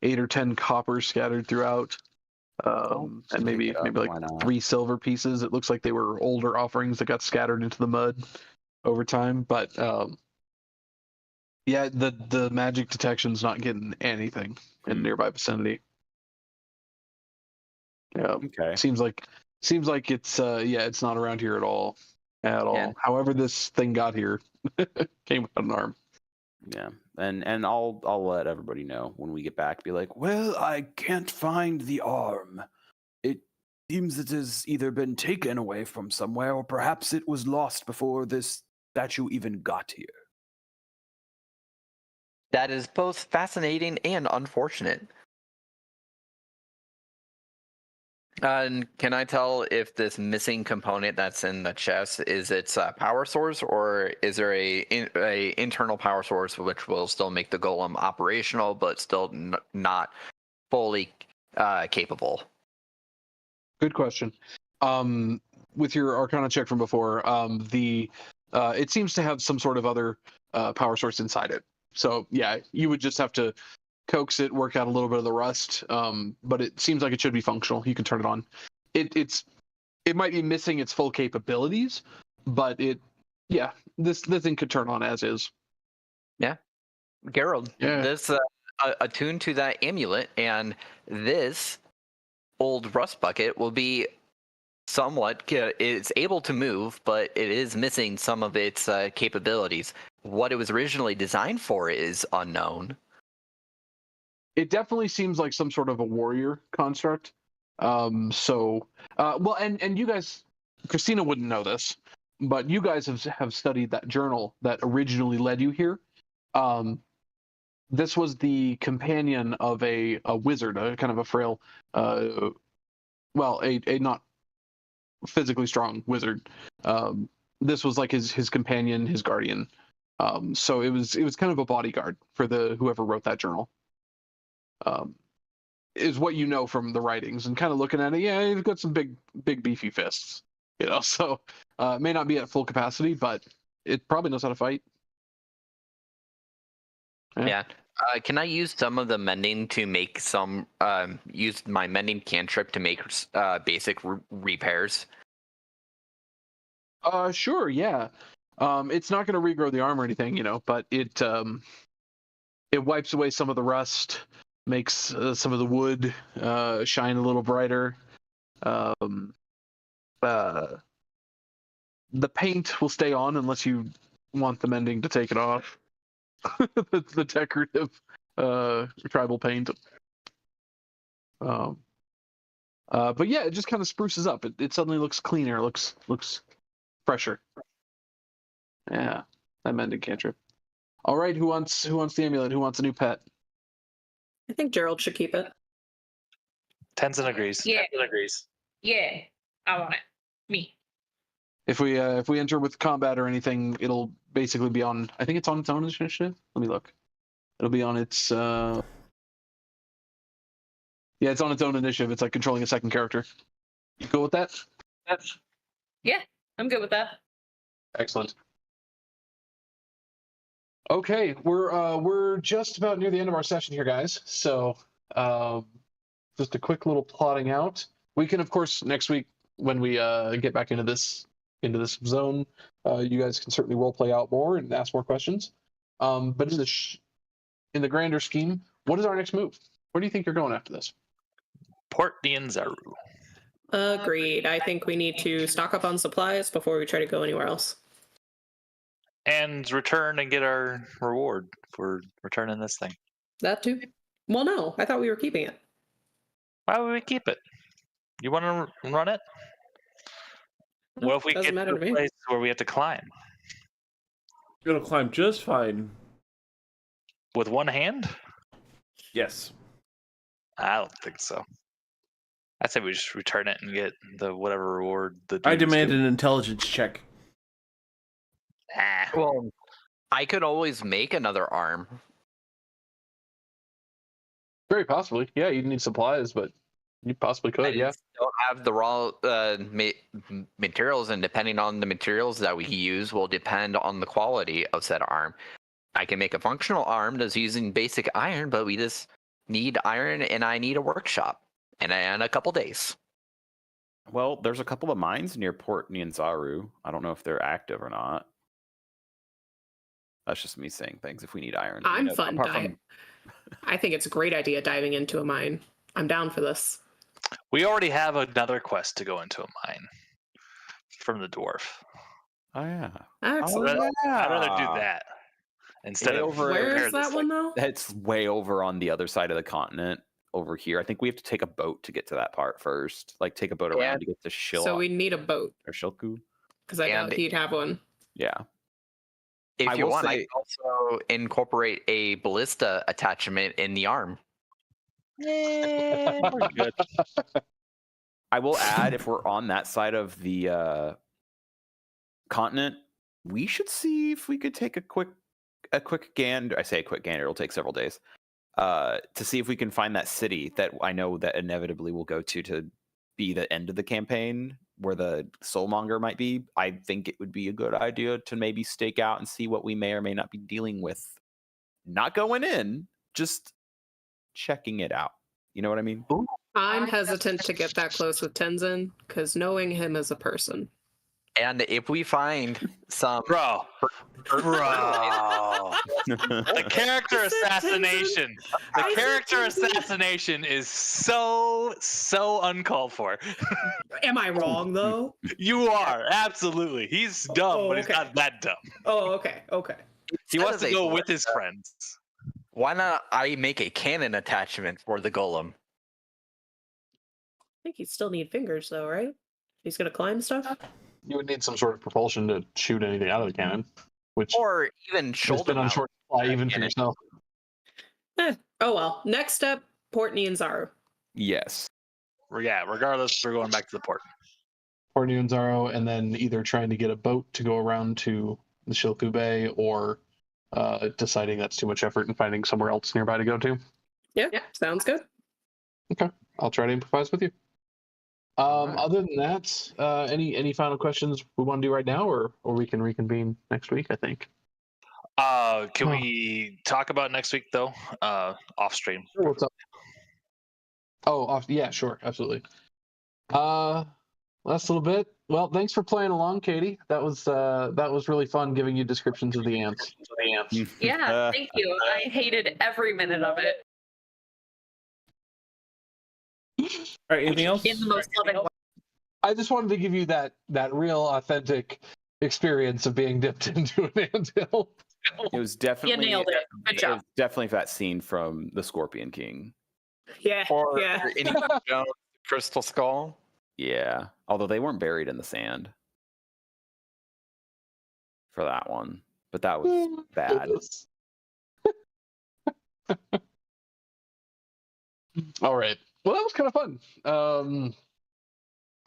8 or 10 copper scattered throughout. And maybe like 3 silver pieces. It looks like they were older offerings that got scattered into the mud over time. But yeah, the magic detection's not getting anything in nearby vicinity. Yeah. Okay. Seems like it's it's not around here at all. Yeah. However this thing got here, came without an arm. Yeah. And I'll let everybody know when we get back. Be like, well, I can't find the arm. It seems it has either been taken away from somewhere, or perhaps it was lost before this statue even got here. That is both fascinating and unfortunate. And can I tell if this missing component that's in the chest is its power source, or is there a internal power source which will still make the golem operational but still not fully capable? Good question. With your Arcana check from before, it seems to have some sort of other power source inside it. So yeah, you would just have to coax it, work out a little bit of the rust, but it seems like it should be functional. You can turn it on. It might be missing its full capabilities, but this thing could turn on as is. Yeah, Gerald. Yeah. This attuned to that amulet, and this old rust bucket will be somewhat. It's able to move, but it is missing some of its capabilities. What it was originally designed for is unknown. It definitely seems like some sort of a warrior construct. And you guys, Christina wouldn't know this, but you guys have studied that journal that originally led you here. this was the companion of a wizard, a kind of a frail, well, a not physically strong wizard. This was like his companion, his guardian. So it was kind of a bodyguard for the whoever wrote that journal. Is what you know from the writings, and kind of looking at it, yeah, he's got some big beefy fists, you know. So it may not be at full capacity, but it probably knows how to fight. Yeah. Can I use some of the mending to make some? Use my mending cantrip to make basic repairs. Sure, yeah. It's not going to regrow the arm or anything, you know, but it wipes away some of the rust, makes some of the wood shine a little brighter. The paint will stay on unless you want the mending to take it off. the decorative tribal paint. But yeah, it just kind of spruces up. It suddenly looks cleaner. Looks fresher. Yeah, that mending cantrip. All right, who wants the amulet? Who wants a new pet? I think Gerald should keep it. Tenzin agrees. Yeah. Tenzin agrees. Yeah, I want it. Me. If we enter with combat or anything, it'll basically be on. I think it's on its own initiative. Let me look. It'll be on its. Yeah, it's on its own initiative. It's like controlling a second character. You go with that? Yeah, I'm good with that. Excellent. Okay, we're just about near the end of our session here, guys. So just a quick little plotting out. We can, of course, next week when we get back into this zone, you guys can certainly roleplay out more and ask more questions. But in the grander scheme, what is our next move? Where do you think you're going after this? Port Nianzaru. Agreed. I think we need to stock up on supplies before we try to go anywhere else. And return and get our reward for returning this thing. That too? Well, no. I thought we were keeping it. Why would we keep it? You want to run it? What if we Doesn't get matter to to a me. place where we have to climb? You're gonna climb just fine. With one hand? Yes. I don't think so. I say we just return it and get the whatever reward. I demand an intelligence check. Well, I could always make another arm. Very possibly. Yeah, you'd need supplies, but you possibly could. Yeah. Don't have the raw materials, and depending on the materials that we use will depend on the quality of said arm. I can make a functional arm that's using basic iron, but we just need iron, and I need a workshop and a couple days. Well, there's a couple of mines near Port Nianzaru. I don't know if they're active or not. That's just me saying things. If we need iron, I'm you know, fun. I think it's a great idea diving into a mine. I'm down for this. We already have another quest to go into a mine from the dwarf. Oh yeah. Excellent. I'd rather do that instead of Where is that one though? It's way over on the other side of the continent. Over here, I think we have to take a boat to get to that part first. Like take a boat around to get to Shil. So we need a boat. Or Shilku. Because I doubt he'd have one. Yeah. If you want, I can also incorporate a ballista attachment in the arm. Yeah, we're good. I will add, if we're on that side of the continent, we should see if we could take a quick gander. I say a quick gander; it'll take several days to see if we can find that city that I know that inevitably we'll go to be the end of the campaign, where the soulmonger might be. I think it would be a good idea to maybe stake out and see what we may or may not be dealing with. Not going in, just checking it out. You know what I mean? I'm hesitant to get that close with Tenzin, because knowing him as a person. And if we find some... Bro. The character assassination. The character assassination is so uncalled for. Am I wrong, though? You are, absolutely. He's dumb, but he's not that dumb. Oh, okay. He wants to go with his friends. Why not I make a cannon attachment for the golem? I think he'd still need fingers, though, right? He's gonna climb stuff? You would need some sort of propulsion to shoot anything out of the cannon, which or even has shoulder been on mount. short supply even for yourself. Oh well. Next up, Portney and Zaru. Yes. Regardless, we're going back to the port. Portney and Zaro, and then either trying to get a boat to go around to the Shilku Bay, or deciding that's too much effort and finding somewhere else nearby to go to. Yeah, sounds good. I'll try to improvise with you. Alright. Other than that, any final questions we want to do right now, or we can reconvene next week, I think. Can we talk about next week though? Off stream. Sure, what's up? Oh, yeah, sure, absolutely. Last little bit. Well, thanks for playing along, Katie. That was really fun giving you descriptions of the ants. Yeah, thank you. I hated every minute of it. All right, anything else? In the most loving way. I just wanted to give you that real authentic experience of being dipped into an anthill. It was definitely nailed it. Good job. was definitely that scene from The Scorpion King. Yeah. Or yeah. Indiana Jones Crystal Skull. Yeah. Although they weren't buried in the sand for that one. But that was bad. All right. Well, that was kind of fun.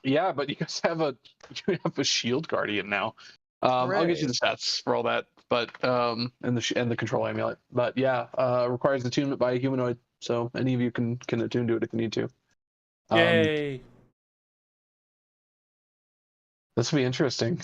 Yeah, but you guys have a shield guardian now. I'll get you the stats for all that, but and the control amulet. But yeah, requires attunement by a humanoid, so any of you can attune to it if you need to. Yay! This will be interesting.